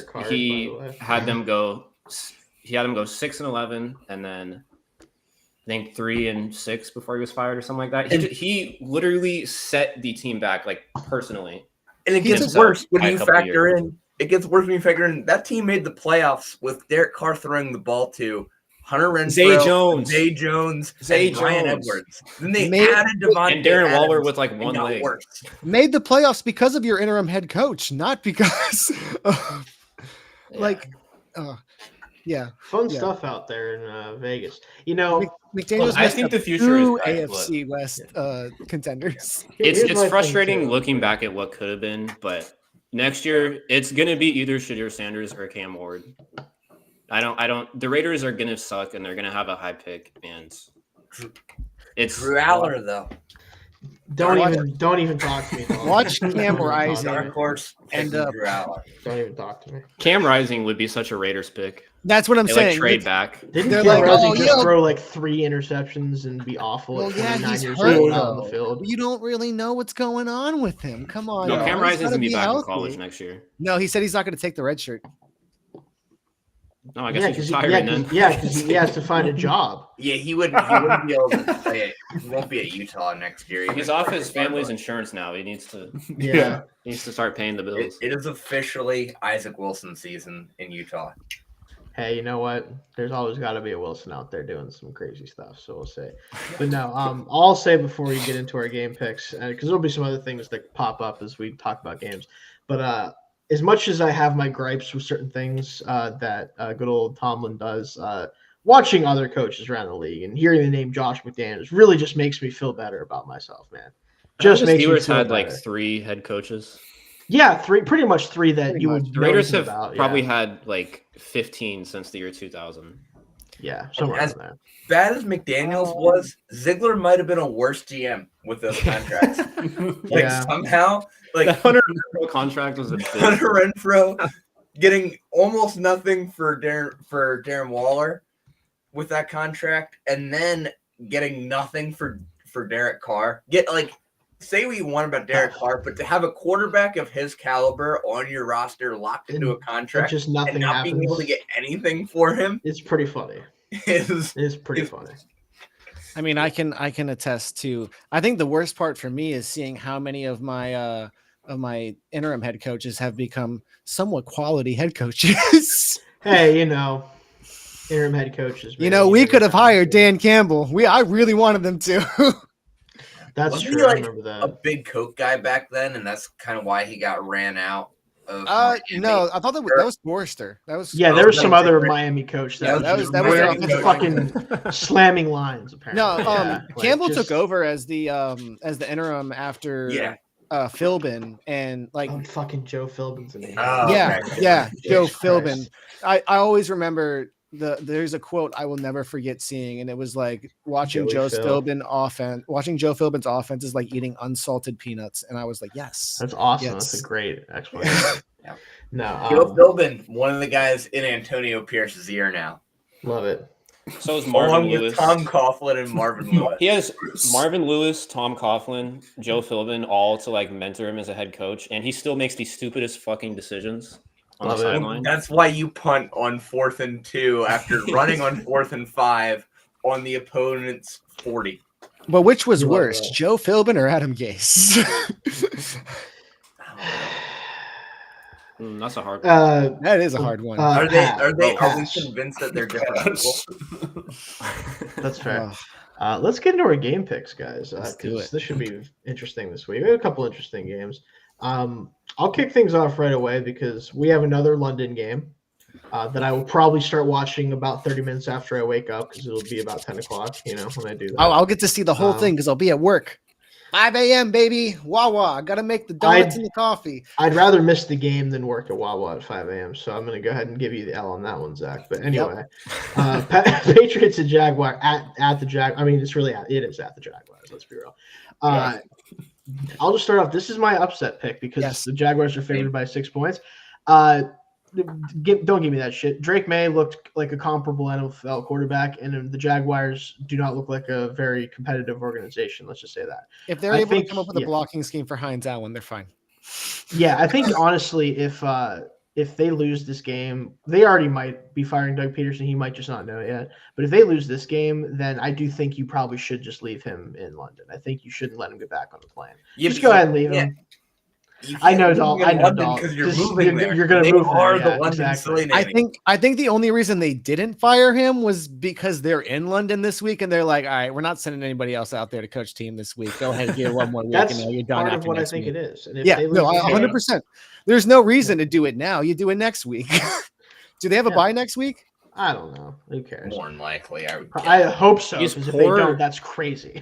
Carr, He by the way. had them go 6-11, and then I think 3-6 before he was fired or something like that. He literally set the team back, like, personally. And it He's gets a- worse when by a you couple factor years. in. It gets worse when you factor in that team made the playoffs with Derek Carr throwing the ball to Hunter Renfrow, Zay Jones, and Ryan Edwards. Then they added Devontae And Darren Waller Adams with like and one got leg. worse. made the playoffs because of your interim head coach, not because of, yeah. Fun Yeah. stuff out there in Vegas. McDaniels. McDaniels I missed think up the future is 2 bright, AFC West contenders. It's Here's my thing, frustrating too. looking back at what could have been, but next year it's gonna be either Shadir Sanders or Cam Ward. The Raiders are gonna suck, and they're gonna have a high pick, and it's Drew Aller, though. Don't even talk to me. Dog. Watch Cam Don't even talk Rising. to me. Dark horse And, and Drew Aller. Don't even talk to me. Cam Rising would be such a Raiders pick. That's what I'm They saying. trade back. Didn't They're Cam like, Rising oh, just yo. throw like 3 interceptions and be awful Well, at yeah, 29 he's years hurt, old out on the though. field? You don't really know what's going on with him. Come on. No, now. Cam He's Rising's gotta gonna be back healthy. in college next year. No, he said he's not going to take the red shirt. No, I guess Yeah, he's because retiring then. he has to find a job. Yeah, he wouldn't be able to play. He won't be at Utah next year. He's off his family's insurance now. He needs to Yeah. start paying the bills. It is officially Isaac Wilson season in Utah. Hey, you know what? There's always got to be a Wilson out there doing some crazy stuff. So we'll see. But no, I'll say before we get into our game picks, because there'll be some other things that pop up as we talk about games. But as much as I have my gripes with certain things that good old Tomlin does, watching other coaches around the league and hearing the name Josh McDaniels really just makes me feel better about myself, man. just The makes you Steelers feel had better. like 3 head coaches. Yeah, pretty much three that Pretty you much. would The know Raiders anything have about. probably Yeah. had like 15 since the year 2000. Yeah, somewhere as around there. bad as McDaniels was, Ziegler might have been a worse GM with those contracts. Like Yeah. somehow, The like Hunter Renfrow contract was a Hunter Renfro getting almost nothing for Darren Waller with that contract, and then getting nothing for Derek Carr. Say what you want about Derek Carr, but to have a quarterback of his caliber on your roster locked into a contract just nothing and not being able to get anything for him It's pretty funny. is It's pretty funny. I mean, I can attest to. I think the worst part for me is seeing how many of my interim head coaches have become somewhat quality head coaches. Hey, interim head coaches. We could have hired Dan Campbell. I really wanted them to. That's Wasn't true. he, I like, remember that. a big Coke guy back then, and that's kind of why he got ran out of. No, I thought that was Forrester. That was Yeah, there was that some was other different. Miami coach Yeah, that was wearing offensive fucking slamming lines. Apparently, No, Yeah, Campbell just- took over as the interim after Philbin, and Oh, fucking Joe Philbin's in the Oh, yeah, okay. yeah, Joe Jesus Philbin. Christ. I always remember there's a quote I will never forget seeing, and it was like watching Joey Phil. watching Joe Philbin's offense is like eating unsalted peanuts, and I was like, yes, That's awesome. Yes. That's a great explanation. Yeah. No, Joe Philbin, one of the guys in Antonio Pierce's ear now, love it. So is Marvin along Lewis. with Tom Coughlin and Marvin Lewis. He has Marvin Lewis, Tom Coughlin, Joe Philbin, all to like mentor him as a head coach, and he still makes the stupidest fucking decisions on Love the it. sideline. That's why you punt on 4th and 2 after running on 4th and 5 on the opponent's 40. But which was You love worse, that. Joe Philbin or Adam Gase? That's a hard one. That is a hard one. Are we pass. convinced that they're different people? That's fair. Oh, Let's get into our game picks, guys. Let's do 'Cause it. this should be interesting this week. We have a couple interesting games. I'll kick things off right away because we have another London game that I will probably start watching about 30 minutes after I wake up because it'll be about 10 o'clock, when I do that. I'll get to see the whole thing because I'll be at work. 5 a.m. baby, Wawa. I gotta make the donuts and the coffee. I'd rather miss the game than work at Wawa at 5 a.m. So I'm going to go ahead and give you the L on that one, Zach. But anyway, Patriots and Jaguar at the Jag. I mean, it is at the Jaguars. Let's be real. I'll just start off. This is my upset pick because the Jaguars are favored by 6 points. Don't give me that shit. Drake May looked like a comparable NFL quarterback, and the Jaguars do not look like a very competitive organization. Let's just say that. If they're able to come up with a blocking scheme for Hines Allen, they're fine. Yeah, I think honestly, if they lose this game, they already might be firing Doug Peterson. He might just not know it yet. But if they lose this game, then I do think you probably should just leave him in London. I think you shouldn't let him get back on the plane. Just go ahead and leave him. I know, Dalton. Because you're moving there. You're going to move are there. the London exactly. I think the only reason they didn't fire him was because they're in London this week and they're like, all right, we're not sending anybody else out there to coach team this week. Go ahead and get one more week. That's and you're done part after of what I next think week. it is. And if Yeah, they lose no, the game- 100%. There's no reason to do it now. You do it next week. Do they have a bye next week? I don't know. Who cares? More than likely, I hope so. These Because if they poor- don't, that's crazy.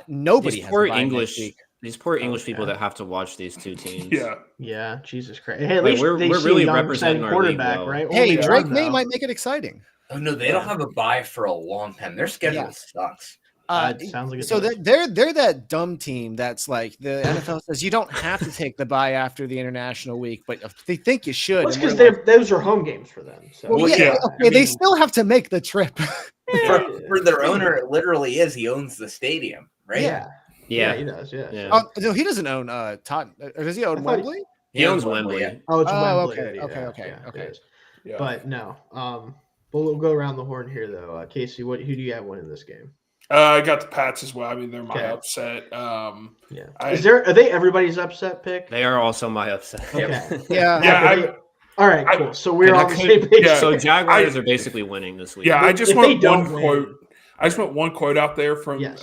Nobody These has poor a bye English, next week. these poor English people Okay. that have to watch these two teams. Yeah. Yeah, Jesus Christ. Hey, at Like, least we're they see really a young, representing exciting our league quarterback, well. right? Hey, Only Drake young, May though. might make it exciting. Oh no, they don't have a bye for a long time. Their schedule sucks. It sounds like it So does. they're that dumb team that's like the NFL says you don't have to take the bye after the international week, but if they think you should. Well, it's and because we're like, those are home games for them. So. well, Well, yeah, yeah, okay, they still have to make the trip. For their owner, it literally is. He owns the stadium, right? Yeah. Yeah. he does. Yeah. Yeah. Oh, no, he doesn't own Tottenham. Or does he own I thought he- Wembley? He owns Wembley. Oh, it's Oh, Wembley. okay, Yeah, okay. it is. Yeah. But no. We'll go around the horn here though. Casey, who do you have winning this game? I got the Pats as well. I mean, they're my Okay. upset. Yeah. Are they everybody's upset pick? They are also my upset. Okay. Yeah. Yeah, Okay, all right, I- cool. So we're I on the couldn't- same page. yeah. So Jaguars are basically winning this week. I just If want they don't one win- quote. I just want one quote out there from Yes.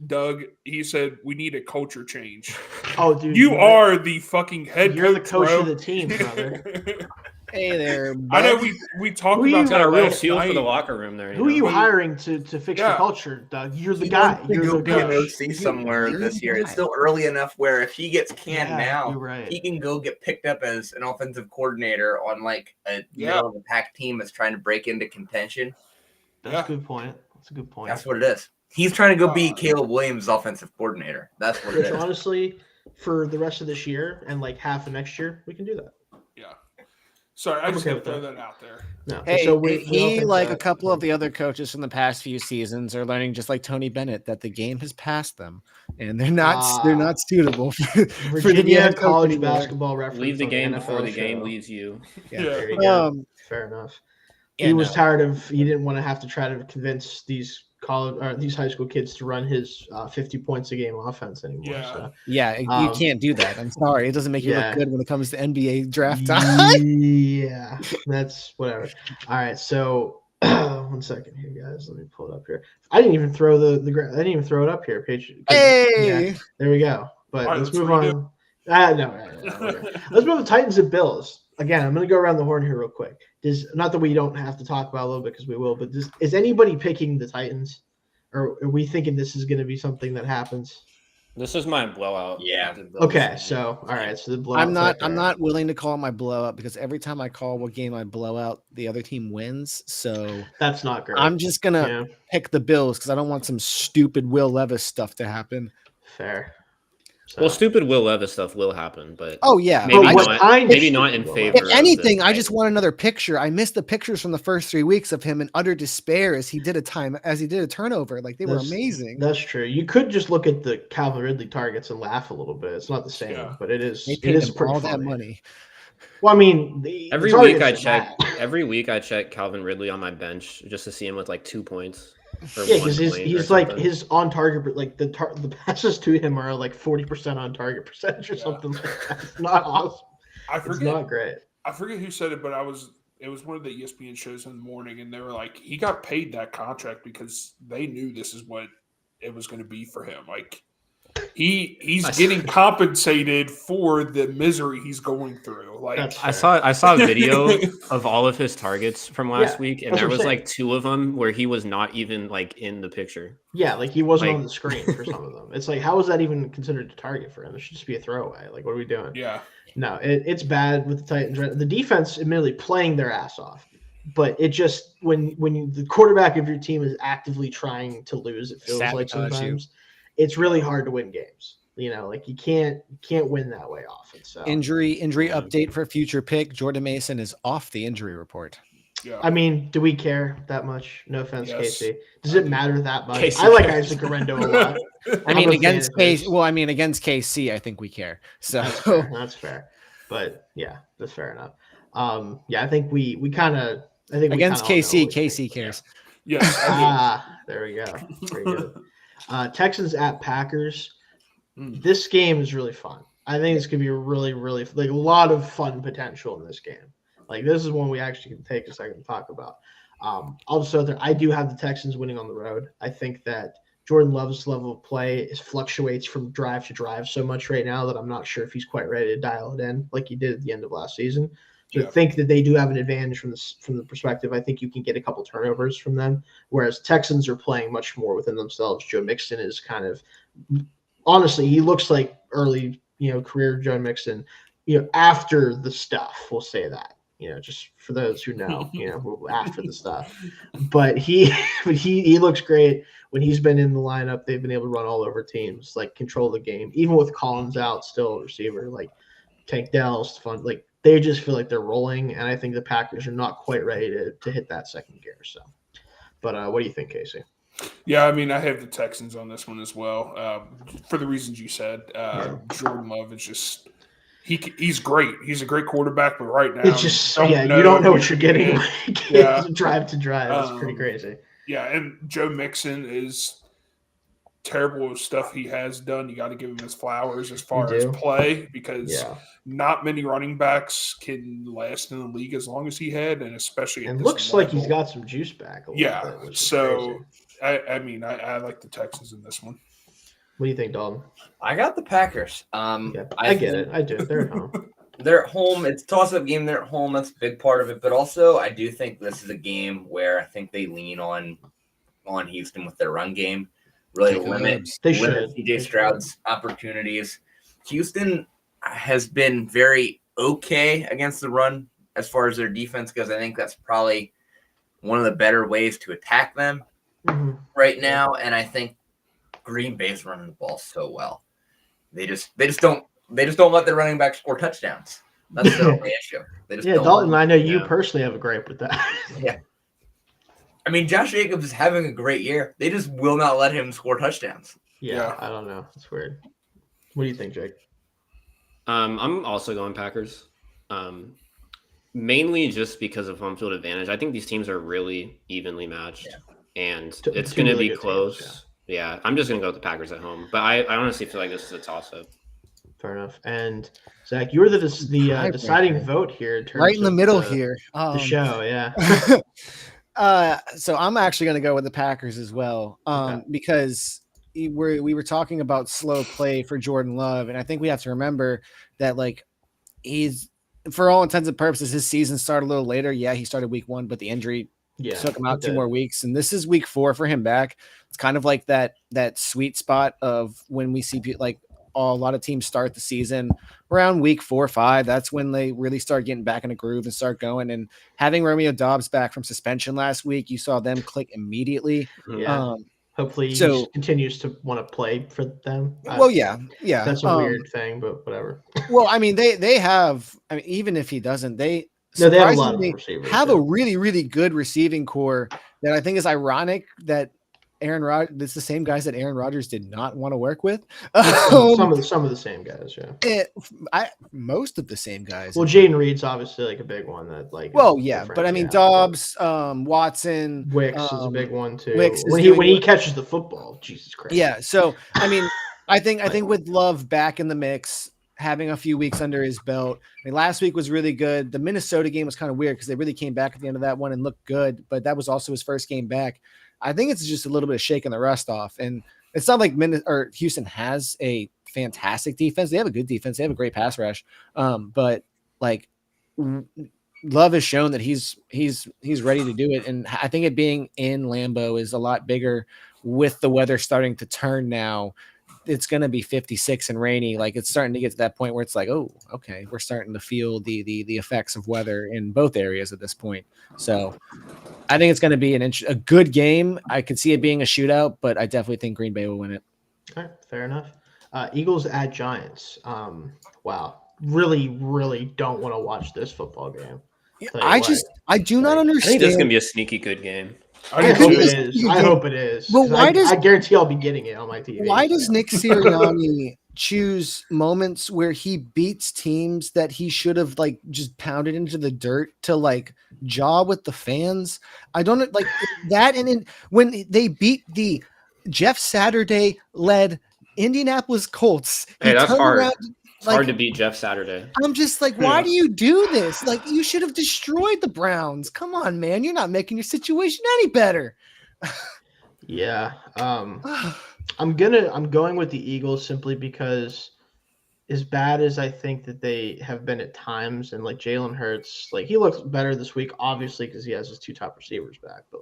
Doug. He said, "We need a culture change." Oh, dude, You you're are the fucking head You're the coach, coach bro. of the team, brother. Hey there, I know bud. we talked Who about you- He's got that a real last feel for the night. locker room there. Who are you But- hiring to fix Yeah. the culture, Doug? You're the He guy. wants to You're go the be an coach. OC somewhere you're this the year. It's guy. still early enough where if he gets canned Yeah, now, you're right. he can go get picked up as an offensive coordinator on like a Yeah. middle of the pack team that's trying to break into contention. That's Yeah. a good point. That's a good point. That's what it is. He's trying to go be Uh, Caleb Williams' offensive coordinator. That's what it Which is. honestly, for the rest of this year and like half of next year, we can do that. Yeah. Sorry, I I'm just okay got to with throw that. that out there. No. Hey, so we all he, think like that- a couple of the other coaches from the past few seasons, are learning, just like Tony Bennett, that the game has passed them, and they're not suitable for the Virginia head coach college anymore. basketball reference. Leave the on game NFL before the game show. leaves you. Yeah. There you go. Fair enough. He was no. tired of. He didn't want to have to try to convince these college or these high school kids to run his 50 points a game offense anymore. Yeah. So. Yeah, you Um, can't do that. I'm sorry, it doesn't make you yeah. look good when it comes to NBA draft time. Yeah, that's whatever. All right, so 1 second here, guys. Let me pull it up here. I didn't even throw I didn't even throw it up here, Paige. Hey, Yeah, there we go. But All right, let's let's move redo on. No, whatever. Let's move to Titans and Bills. Again, I'm going to go around the horn here real quick. Not that we don't have to talk about it a little bit because we will, but is anybody picking the Titans, or are we thinking this is going to be something that happens? This is my blowout. Yeah. of the Bills. Okay, so all right, so the blowout. I'm not. pick, I'm all right. not willing to call my blowout because every time I call what game I blow out, the other team wins. So That's not great. I'm just gonna Yeah, pick the Bills because I don't want some stupid Will Levis stuff to happen. fair. So, Well, stupid Will Levis stuff will happen, but Oh yeah, maybe But what not. kind of Maybe not stupid in Will favor. Levis? if anything, of the I just Titans. want another picture. I missed the pictures from the first 3 weeks of him in utter despair as he did a turnover. Like they were That's- amazing. That's true. You could just look at the Calvin Ridley targets and laugh a little bit. It's not the same, Yeah. but it is. They It paid is him pretty all funny. that money. Well, I mean, Every the week I targets are check. bad. Every week I check Calvin Ridley on my bench just to see him with like 2 points. Or Yeah, 1 because point or he's like something. his on target, like the passes to him are like 40% on target percentage or Yeah. something like that. It's not awesome. I It's forget. not great. I forget who said it, but it was one of the ESPN shows in the morning, and they were like, he got paid that contract because they knew this is what it was going to be for him. Like he's getting compensated for the misery he's going through. Like That's I fair. saw a video of all of his targets from last Yeah, week, and that's there what I'm was saying. like 2 of them where he was not even like in the picture. Yeah, like he wasn't Like- on the screen for some of them. It's like, how is that even considered a target for him? It should just be a throwaway. Like, what are we doing? yeah, No, it's bad with the Titans. The defense, admittedly, playing their ass off, but it just when the quarterback of your team is actively trying to lose, it feels like Sabotage you. sometimes it's really hard to win games. You know, like you can't win that way often. So Injury Yeah. update for future pick. Jordan Mason is off the injury report. yeah. I mean, do we care that much? No offense, Yes, Casey. Does I it do. matter that much? Casey I like cares. Isaac Arendo a lot. I I'm mean, a fan against of his. KC. Well, I mean, against KC, I think we care. So That's fair. That's fair. But yeah, that's fair enough. Yeah, I think we kind of. I think we against kinda all know KC, what we KC think. cares. Yes, There we go. Very good. Texans at Packers. Mm. This game is really fun. I think it's gonna be really, really like a lot of fun potential in this game. Like this is one we actually can take a second to talk about. I'll just throw there. I do have the Texans winning on the road. I think that Jordan Love's level of play fluctuates from drive to drive so much right now that I'm not sure if he's quite ready to dial it in like he did at the end of last season. So Yeah. I think that they do have an advantage from the perspective. I think you can get a couple turnovers from them, whereas Texans are playing much more within themselves. Joe Mixon is kind of honestly, he looks like early, career Joe Mixon, after the stuff. We'll say that, just for those who know, after the stuff. But he looks great when he's been in the lineup. They've been able to run all over teams, like control the game, even with Collins out, still a receiver like Tank Dell's fun. Like they just feel like they're rolling, and I think the Packers are not quite ready to hit that second gear. So, but what do you think, Casey? Yeah, I mean, I have the Texans on this one as well for the reasons you said. Jordan Love is just he's great. He's a great quarterback, but right now It's just you don't know what you're getting. Yeah. Drive to drive. It's pretty crazy. Yeah, and Joe Mixon is terrible with stuff he has done. You got to give him his flowers as far as do. play because Yeah, not many running backs can last in the league as long as he had, and especially at and this looks like he's level. got some juice back. A little Yeah, bit, which is so crazy. I mean, I like the Texans in this one. What do you think, Dalton? I got the Packers. Yeah, I get it. I do. They're at home. They're at home. It's a toss-up game. They're at home. That's a big part of it. But also, I do think this is a game where I think they lean on Houston with their run game, really Jacob limit Gibbs. They limit should. CJ Stroud's opportunities. Houston has been very okay against the run as far as their defense goes. I think that's probably one of the better ways to attack them right now. And I think Green Bay's running the ball so well. They just don't let their running back score touchdowns. That's the only issue. They just don't Dalton, I know you personally have a gripe with that. Yeah. I mean, Josh Jacobs is having a great year. They just will not let him score touchdowns. Yeah, I don't know. It's weird. What do you think, Jake? I'm also going Packers. Mainly just because of home field advantage. I think these teams are really evenly matched, and it's going to be close. Teams, yeah, I'm just going to go with the Packers at home. But I honestly feel like this is a toss-up. Fair enough. And Zach, you're the deciding vote here in terms right in the middle of here. The show, yeah. So I'm actually going to go with the Packers as well, because we were talking about slow play for Jordan Love, and I think we have to remember that he's, for all intents and purposes, his season started a little later. Yeah, he started week 1, but the injury took him out 2 more weeks, and this is week 4 for him back. It's kind of like that sweet spot of when we see a lot of teams start the season around week 4 or 5. That's when they really start getting back in a groove and start going. And having Romeo Doubs back from suspension last week, you saw them click immediately. Yeah. Hopefully he continues to want to play for them. Yeah. That's a weird thing, but whatever. Well, I mean, they have. I mean, even if he doesn't, they have a lot of receivers. Have a really, really good receiving core that I think is ironic that Aaron Rodgers. It's the same guys that Aaron Rodgers did not want to work with. Some of the same guys, yeah. Most of the same guys. Well, Jaden Reed's obviously a big one that Well, yeah, but I mean, Dobbs, Watson, Wicks is a big one too. When he catches the football, Jesus Christ. Yeah, so I mean, I think with Love back in the mix, having a few weeks under his belt. I mean, last week was really good. The Minnesota game was kind of weird because they really came back at the end of that one and looked good, but that was also his first game back. I think it's just a little bit of shaking the rust off. And it's not like Houston has a fantastic defense. They have a good defense. They have a great pass rush. But Love has shown that he's ready to do it. And I think it being in Lambeau is a lot bigger with the weather starting to turn now. It's going to be 56 and rainy. It's starting to get to that point where it's oh, okay, we're starting to feel the effects of weather in both areas at this point. So I think it's going to be a good game. I could see it being a shootout, but I definitely think Green Bay will win it. All right, fair enough. Eagles at Giants. Wow, really, really don't want to watch this football game. I do not understand. I think this is going to be a sneaky good game. I hope it is. But I guarantee I'll be getting it on my TV. Why does Nick Sirianni choose moments where he beats teams that he should have just pounded into the dirt to jaw with the fans? I don't like that. And when they beat the Jeff Saturday led Indianapolis Colts, hey, that's hard. It's hard to beat Jeff Saturday. I'm just why do you do this? You should have destroyed the Browns. Come on, man. You're not making your situation any better. Yeah. I'm going with the Eagles simply because as bad as I think that they have been at times, and Jalen Hurts, he looks better this week, obviously, because he has his 2 top receivers back. But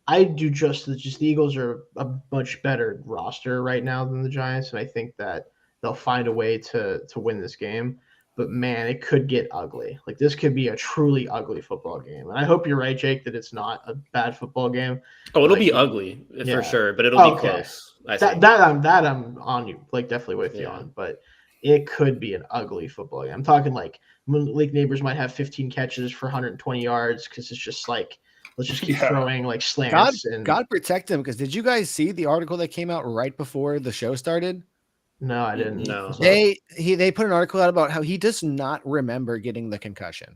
I do just the Eagles are a much better roster right now than the Giants, and I think that they'll find a way to win this game. But man, it could get ugly. This could be a truly ugly football game. And I hope you're right, Jake, that it's not a bad football game. Oh, it'll be ugly for sure, but it'll be close. I think. That I'm on you, definitely with you on. But it could be an ugly football game. I'm talking Malik Neighbors might have 15 catches for 120 yards because it's just let's just keep throwing slants. God protect him, because did you guys see the article that came out right before the show started? No, I didn't. No. They put an article out about how he does not remember getting the concussion.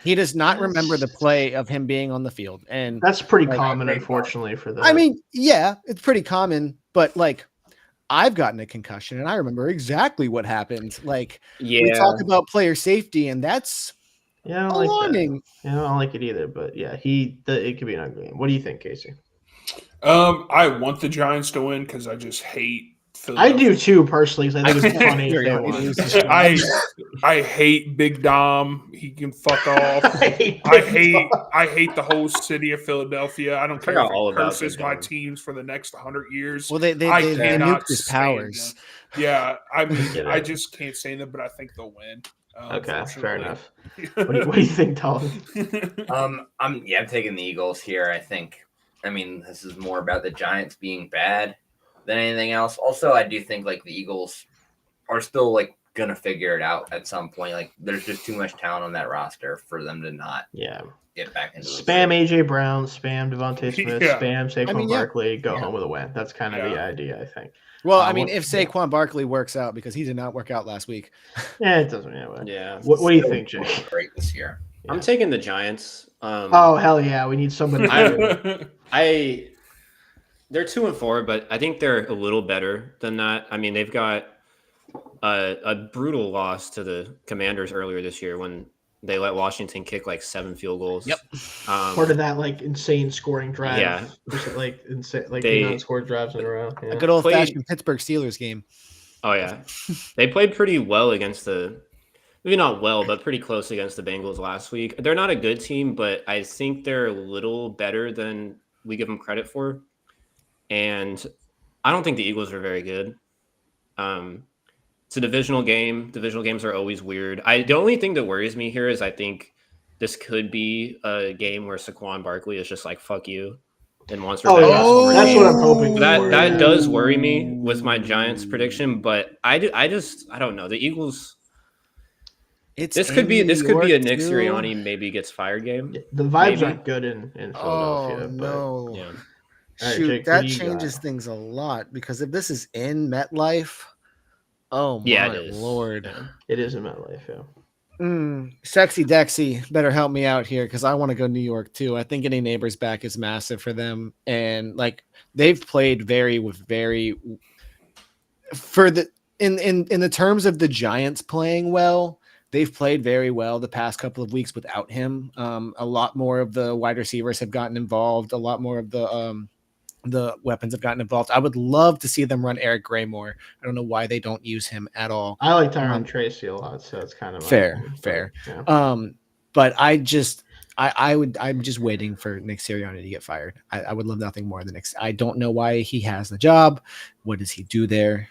He does not remember the play of him being on the field. And that's pretty common, unfortunately, for them. I mean, yeah, it's pretty common, but I've gotten a concussion and I remember exactly what happened. We talk about player safety, and that's alarming. I don't like it either, but yeah, it could be an ugly game. What do you think, Casey? I want the Giants to win because I just hate I do Philadelphia. too, personally, because I think it's funny if they Sirianni won. loses. I hate Big Dom. He can fuck off. I hate I hate the whole city of Philadelphia. I don't care forgot if all it about curses Big my Dom. teams for the next 100 years. Well, they I nuked cannot his stand powers. them. Yeah, I mean, Get I it. just can't stand them, but I think they'll win. Okay, fair unfortunately. enough. What do you think, Dalton? I'm taking the Eagles here. I think. I mean, this is more about the Giants being bad than anything else. Also, I do think like the Eagles are still like gonna figure it out at some point. Like, there's just too much talent on that roster for them to not Yeah. get back into the Spam group. AJ Brown, spam Devontae Smith, Yeah. spam Saquon yeah. Barkley, go Yeah. home with a win. That's kind of the idea, I think. Well, I mean, what- if Saquon Barkley works out, because he did not work out last week. Yeah, it doesn't. Yeah, but Yeah. what do you Still think, Jake? great this year. I'm taking the Giants. Oh hell yeah, we need somebody. They're 2-4, but I think they're a little better than that. I mean, they've got a brutal loss to the Commanders earlier this year when they let Washington kick like 7 field goals. Yep. Part of that like insane scoring drive. Yeah. Just like insane, like They- non-scored drives in a row. A Yeah. good old fashioned Pittsburgh Steelers game. Oh yeah, they played pretty well against maybe not well, but pretty close against the Bengals last week. They're not a good team, but I think they're a little better than we give them credit for. And I don't think the Eagles are very good. It's a divisional game. Divisional games are always weird. The only thing that worries me here is I think this could be a game where Saquon Barkley is just like, fuck you, and wants revenge. That's what I'm hoping for. That yeah. does worry me with my Giants prediction, but I don't know. The Eagles. This could be a Nick Sirianni maybe gets fired game. The vibes Maybe. aren't good in Philadelphia. Oh no! Yeah. All right, Shoot, Jake, what that do you changes got? things a lot because if this is in MetLife, oh my Yeah, it is. lord! It is in MetLife, yeah. Sexy Dexy, better help me out here because I want to go New York too. I think getting neighbors back is massive for them, and like they've played in the terms of the Giants playing well. They've played very well the past couple of weeks without him. A lot more of the wide receivers have gotten involved. A lot more of the weapons have gotten involved. I would love to see them run Eric Gray more. I don't know why they don't use him at all. I like Tyron Tracy a lot, so it's kind of fair. Yeah. But I'm just waiting for Nick Sirianni to get fired. I would love nothing more than I don't know why he has the job. What does he do there?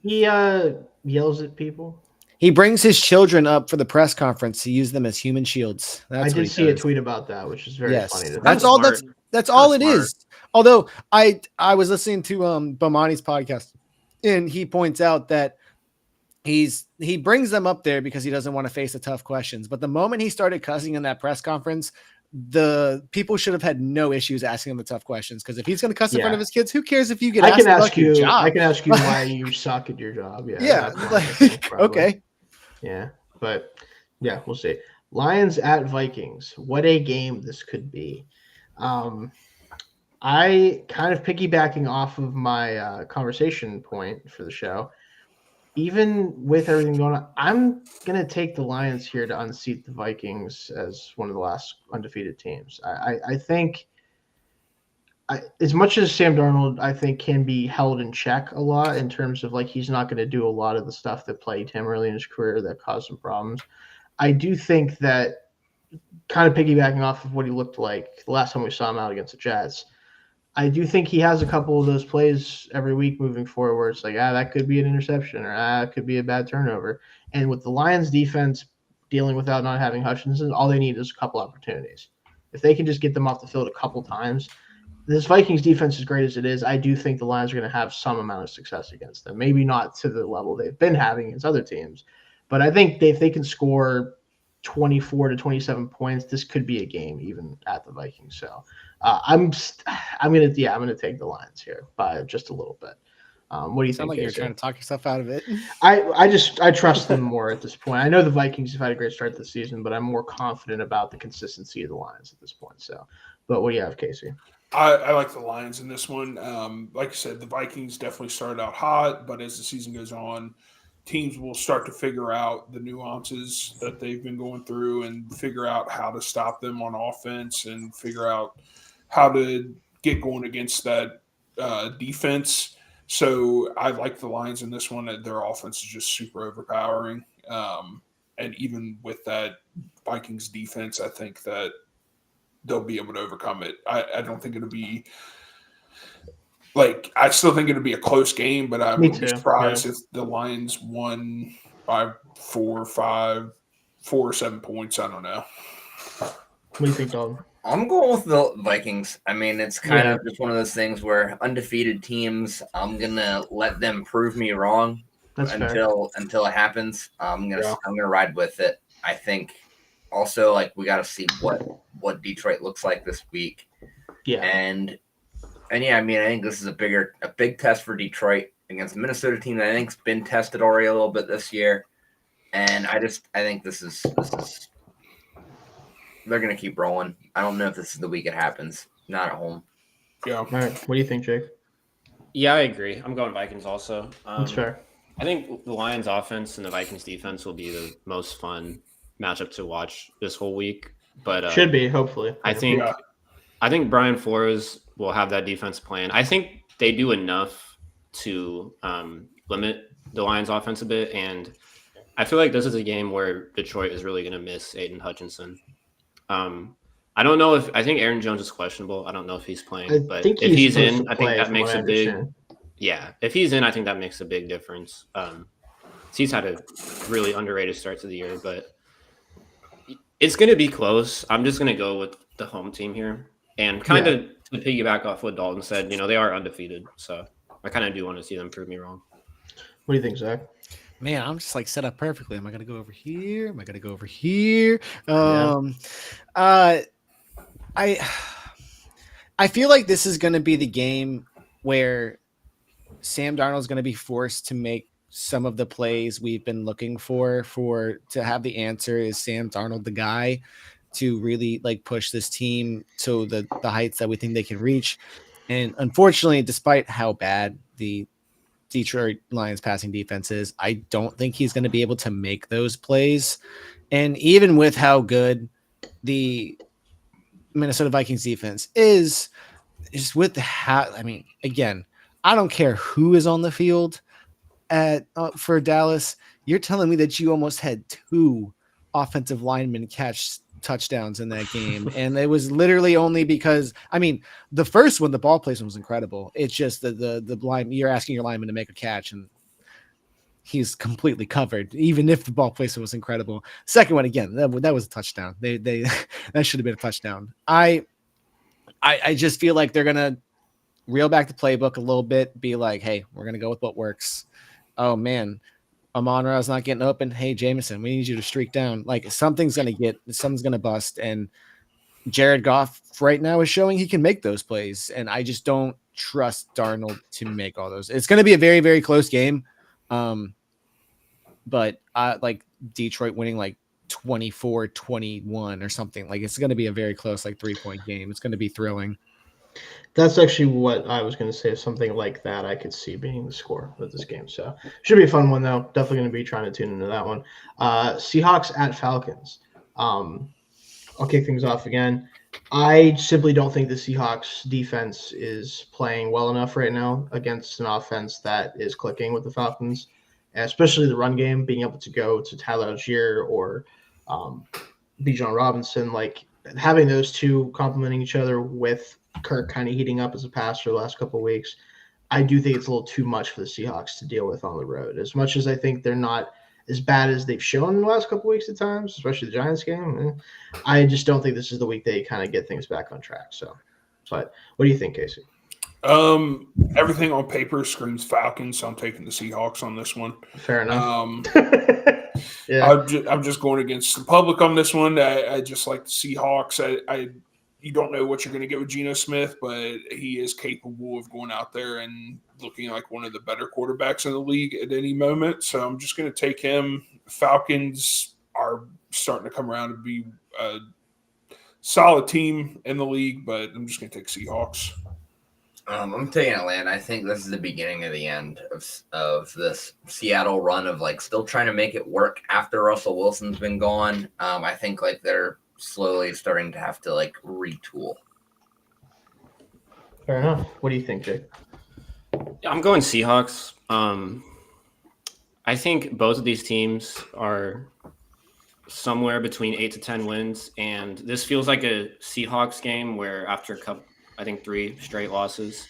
He yells at people. He brings his children up for the press conference to use them as human shields. I did see a tweet about that, which is very funny. That's all. That's all it is. Although I was listening to Bomani's podcast, and he points out that he brings them up there because he doesn't want to face the tough questions. But the moment he started cussing in that press conference, the people should have had no issues asking him the tough questions. Because if he's going to cuss in front of his kids, who cares if you get asked about your job? I can ask you why you suck at your job. Yeah. Yeah. Like, okay. Yeah. But yeah, we'll see. Lions at Vikings. What a game this could be. I kind of piggybacking off of my conversation point for the show. Even with everything going on, I'm going to take the Lions here to unseat the Vikings as one of the last undefeated teams. I think as much as Sam Darnold, I think, can be held in check a lot in terms of like he's not going to do a lot of the stuff that plagued him early in his career that caused some problems. I do think that kind of piggybacking off of what he looked like the last time we saw him out against the Jets, I do think he has a couple of those plays every week moving forward where it's like, that could be an interception or that could be a bad turnover. And with the Lions defense dealing without not having Hutchinson, all they need is a couple opportunities. If they can just get them off the field a couple times, this Vikings defense, as great as it is, I do think the Lions are going to have some amount of success against them. Maybe not to the level they've been having against other teams, but I think if they can score 24 to 27 points, this could be a game even at the Vikings. So I'm gonna take the Lions here by just a little bit. What do you think? Like you're trying to talk yourself out of it. I trust them more at this point. I know the Vikings have had a great start this season, but I'm more confident about the consistency of the Lions at this point. So, but what do you have, Casey? I like the Lions in this one. Like I said, the Vikings definitely started out hot, but as the season goes on, teams will start to figure out the nuances that they've been going through and figure out how to stop them on offense and figure out how to get going against that defense. So I like the Lions in this one. Their offense is just super overpowering. And even with that Vikings defense, I think that they'll be able to overcome it. I don't think it'll be I still think it'll be a close game, but I wouldn't be surprised if the Lions won by 4 or 7 points. I don't know. What do you think, Dalton? I'm going with the Vikings. I mean, it's kind of just one of those things where undefeated teams, I'm gonna let them prove me wrong until it happens. I'm gonna ride with it. I think also we got to see what Detroit looks like this week. Yeah, and yeah, I mean, I think this is a big test for Detroit against a Minnesota team that I think's been tested already a little bit this year. And I think this is they're going to keep rolling. I don't know if this is the week it happens. Not at home. Yeah. All right. What do you think, Jake? Yeah, I agree. I'm going Vikings also. That's fair. I think the Lions offense and the Vikings defense will be the most fun matchup to watch this whole week. But should be, hopefully. I think Brian Flores will have that defense plan. I think they do enough to limit the Lions offense a bit. And I feel like this is a game where Detroit is really going to miss Aiden Hutchinson. I don't know I think Aaron Jones is questionable. I don't know if he's playing, but if he's in, I think that makes a big. Yeah, if he's in, I think that makes a big difference. He's had a really underrated start to the year, but it's going to be close. I'm just going to go with the home team here, and kind of to piggyback off what Dalton said. They are undefeated, so I kind of do want to see them prove me wrong. What do you think, Zach? Man, I'm just set up perfectly. Am I gonna go over here? Am I gonna go over here? I feel like this is gonna be the game where Sam Darnold's gonna be forced to make some of the plays we've been looking for to have the answer. Is Sam Darnold the guy to really push this team to the heights that we think they can reach? And unfortunately, despite how bad the Detroit Lions passing defense is, I don't think he's going to be able to make those plays. And even with how good the Minnesota Vikings defense is, just with again, I don't care who is on the field for Dallas. You're telling me that you almost had 2 offensive linemen catch touchdowns in that game, and it was literally only because the first one, the ball placement was incredible. It's just the line, you're asking your lineman to make a catch and he's completely covered, even if the ball placement was incredible. Second one, again, that was a touchdown. They that should have been a touchdown. I just feel like they're gonna reel back the playbook a little bit, be like, hey, we're gonna go with what works. Oh man, Amon-Ra's not getting open. Hey, Jameson, we need you to streak down. Something's going to bust. And Jared Goff right now is showing he can make those plays. And I just don't trust Darnold to make all those. It's going to be a very, very close game. But I Detroit winning 24-21 or something. It's going to be a very close 3-point game. It's going to be thrilling. That's actually what I was going to say. Something like that I could see being the score of this game. So should be a fun one, though. Definitely going to be trying to tune into that one. Seahawks at Falcons. I'll kick things off again. I simply don't think the Seahawks defense is playing well enough right now against an offense that is clicking with the Falcons, especially the run game, being able to go to Tyler Algier or Bijan Robinson. Having those two complementing each other with Kirk kind of heating up as a passer the last couple of weeks, I do think it's a little too much for the Seahawks to deal with on the road. As much as I think they're not as bad as they've shown in the last couple of weeks at times, especially the Giants game, I just don't think this is the week they kind of get things back on track. So, but what do you think, Casey? Everything on paper screams Falcons, so I'm taking the Seahawks on this one. Fair enough. Yeah. I'm just going against the public on this one. I just like the Seahawks. You don't know what you're going to get with Geno Smith, but he is capable of going out there and looking like one of the better quarterbacks in the league at any moment. So I'm just going to take him. Falcons are starting to come around to be a solid team in the league, but I'm just going to take Seahawks. I'm taking Atlanta. I think this is the beginning of the end of this Seattle run of still trying to make it work after Russell Wilson's been gone. I think they're slowly starting to have to retool. Fair enough. What do you think, Jake? I'm going Seahawks. I think both of these teams are somewhere between 8 to 10 wins, and this feels like a Seahawks game where after I think 3 straight losses,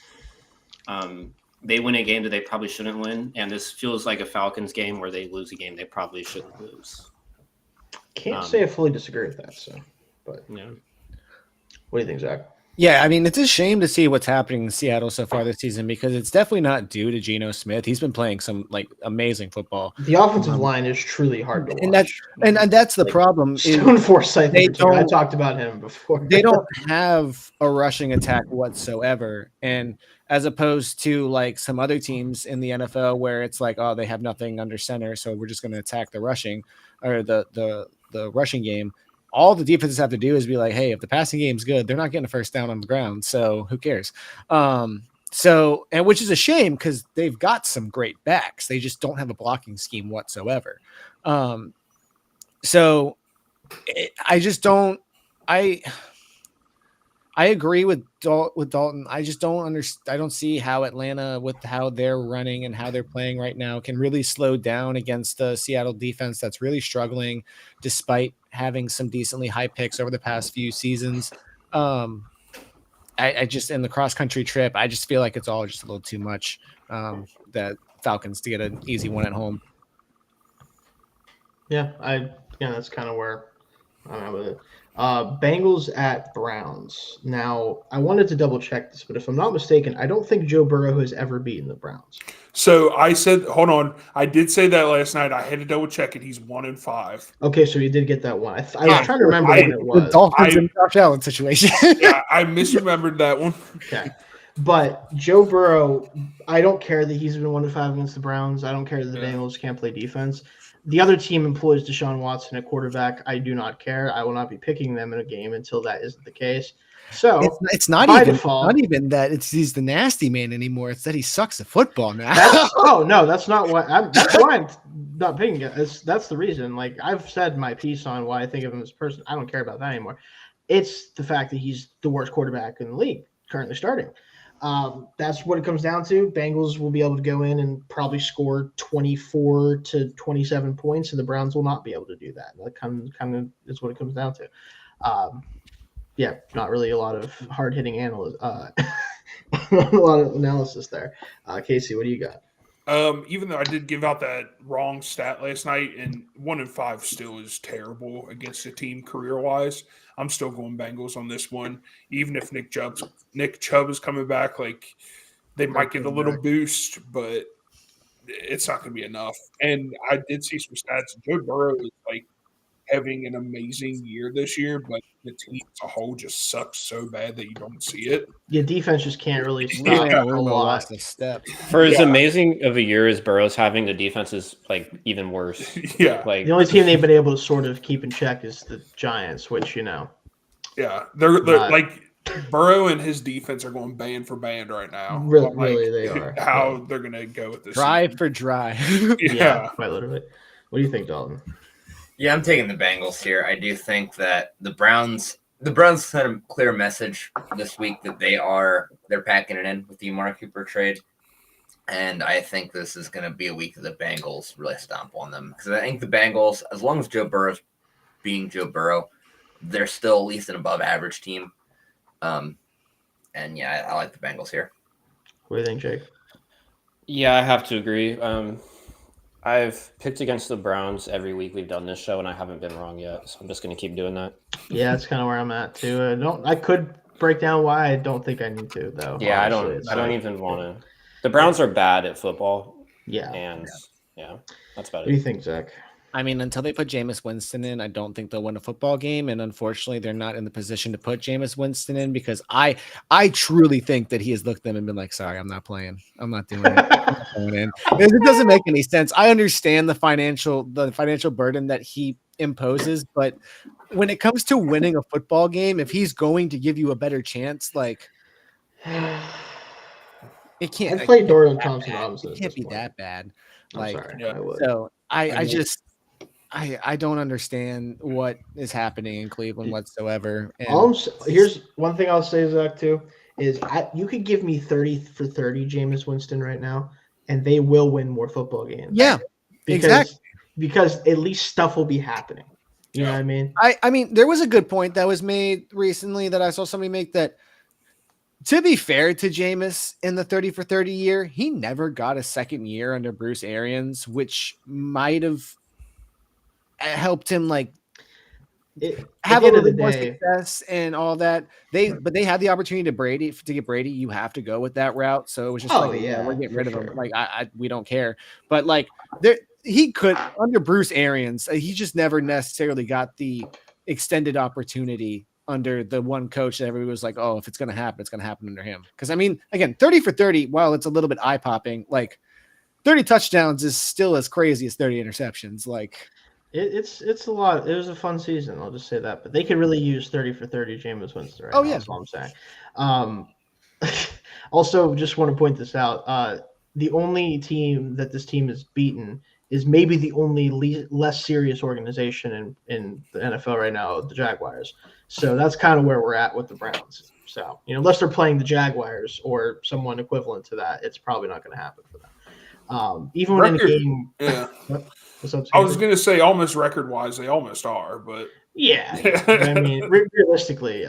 they win a game that they probably shouldn't win, and this feels like a Falcons game where they lose a game they probably shouldn't lose. Can't say I fully disagree with that. So, but Yeah. what do you think, Zach? Yeah, I mean, it's a shame to see what's happening in Seattle so far this season because it's definitely not due to Geno Smith. He's been playing some like amazing football. The offensive line is truly hard to And watch. that's the Like, problem. Stone Forsythe, they in particular, I don't- talked about him before. They don't have a rushing attack whatsoever. And as opposed to like some other teams in the NFL where it's like, oh, they have nothing under center, so we're just going to attack the rushing or the rushing game. All the defenses have to do is be like, hey, if the passing game's good, they're not getting a first down on the ground, so who cares? So, and which is a shame because they've got some great backs. They just don't have a blocking scheme whatsoever. So I just don't. I agree with Dalton. I just don't understand. I don't see how Atlanta, with how they're running and how they're playing right now, can really slow down against the Seattle defense that's really struggling, despite having some decently high picks over the past few seasons. I just in the cross country trip, I just feel like it's all just a little too much. That Falcons to get an easy one at home. Yeah, that's kind of where I'm at with it. Bengals at Browns. Now, I wanted to double check this, but if I'm not mistaken, I don't think Joe Burrow has ever beaten the Browns. So I said, hold on. I did say that last night. I had to double check it. He's 1-5. Okay, so you did get that one. I was trying to remember when it The was. Dolphins and Josh Allen situation. Yeah, I misremembered that one. Okay. But Joe Burrow, I don't care that he's been 1-5 against the Browns. I don't care that the Bengals can't play defense. The other team employs Deshaun Watson at quarterback. I do not care. I will not be picking them in a game until that isn't the case. So it's not by even default- not even that he's the nasty man anymore. It's that he sucks at football now. That's not what that's why I'm not picking it. That's the reason. Like I've said my piece on why I think of him as a person. I don't care about that anymore. It's the fact that he's the worst quarterback in the league currently starting. That's what it comes down to. Bengals will be able to go in and probably score 24 to 27 points, and the Browns will not be able to do that. That kind of is what it comes down to. Not really a lot of hard-hitting a lot of analysis there. Casey, what do you got? Even though I did give out that wrong stat last night, and 1-5 still is terrible against a team career-wise, I'm still going Bengals on this one. Even if Nick Chubb is coming back, like they might get a little boost, but it's not going to be enough. And I did see some stats. Joe Burrow is like having an amazing year this year, but the team as a whole just sucks so bad that you don't see it. Your defense just can't really stop Yeah. a lot. Lost a step. For as amazing of a year as Burrow's having, the defense is like even worse. Yeah. Like The only team they've been able to sort of keep in check is the Giants, which Yeah. They're like Burrow and his defense are going band for band right now. really they are. How they're going to go with this. Drive for drive. Yeah. Quite literally. What do you think, Dalton? Yeah, I'm taking the Bengals here. I do think that the Browns sent a clear message this week that they're packing it in with the Amari Cooper trade. And I think this is going to be a week that the Bengals really stomp on them. Because I think the Bengals, as long as Joe Burrow's being Joe Burrow, they're still at least an above average team. And yeah, I like the Bengals here. What do you think, Jake? Yeah, I have to agree. I've picked against the Browns every week we've done this show, and I haven't been wrong yet. So I'm just going to keep doing that. Yeah, that's kind of where I'm at too. I could break down why. I don't think I need to though. Yeah, honestly. I don't even want to. The Browns are bad at football. Yeah. And that's about What do you it. think, Zach? I mean, until they put Jameis Winston in, I don't think they'll win a football game. And unfortunately, they're not in the position to put Jameis Winston in because I truly think that he has looked at them and been like, sorry, I'm not playing. I'm not doing it. I'm not going in. It doesn't make any sense. I understand the financial burden that he imposes, but when it comes to winning a football game, if he's going to give you a better chance, like it can't. I played Dorian Thompson Robinson. It can't be that bad. I'm sorry. Yeah. I would. So I don't understand what is happening in Cleveland whatsoever. And Here's one thing I'll say, Zach, too. is you could give me 30 for 30 Jameis Winston right now, and they will win more football games. Yeah, exactly. Because at least stuff will be happening. You know what I mean? I mean, there was a good point that was made recently that I saw somebody make that, to be fair to Jameis in the 30 for 30 year, he never got a second year under Bruce Arians, which might have helped him like have a little bit more success and all that. But they had the opportunity to get Brady. You have to go with that route. So it was just we're getting rid of him. Like we don't care. But like he could under Bruce Arians, he just never necessarily got the extended opportunity under the one coach that everybody was like, oh, if it's going to happen, it's going to happen under him. Because I mean, again, 30 for 30, while it's a little bit eye popping, like 30 touchdowns is still as crazy as 30 interceptions. Like it's a lot. It was a fun season. I'll just say that, but they could really use 30 for 30 Jameis Winston right now. Yeah. That's all I'm saying. Also, just want to point this out. The only team that this team has beaten is maybe the only less serious organization in the NFL right now, the Jaguars. So that's kind of where we're at with the Browns. So, unless they're playing the Jaguars or someone equivalent to that, it's probably not going to happen for them. Even when in a game. Yeah. What's up, I was going to say almost record-wise, they almost are, but. Yeah. I mean, realistically,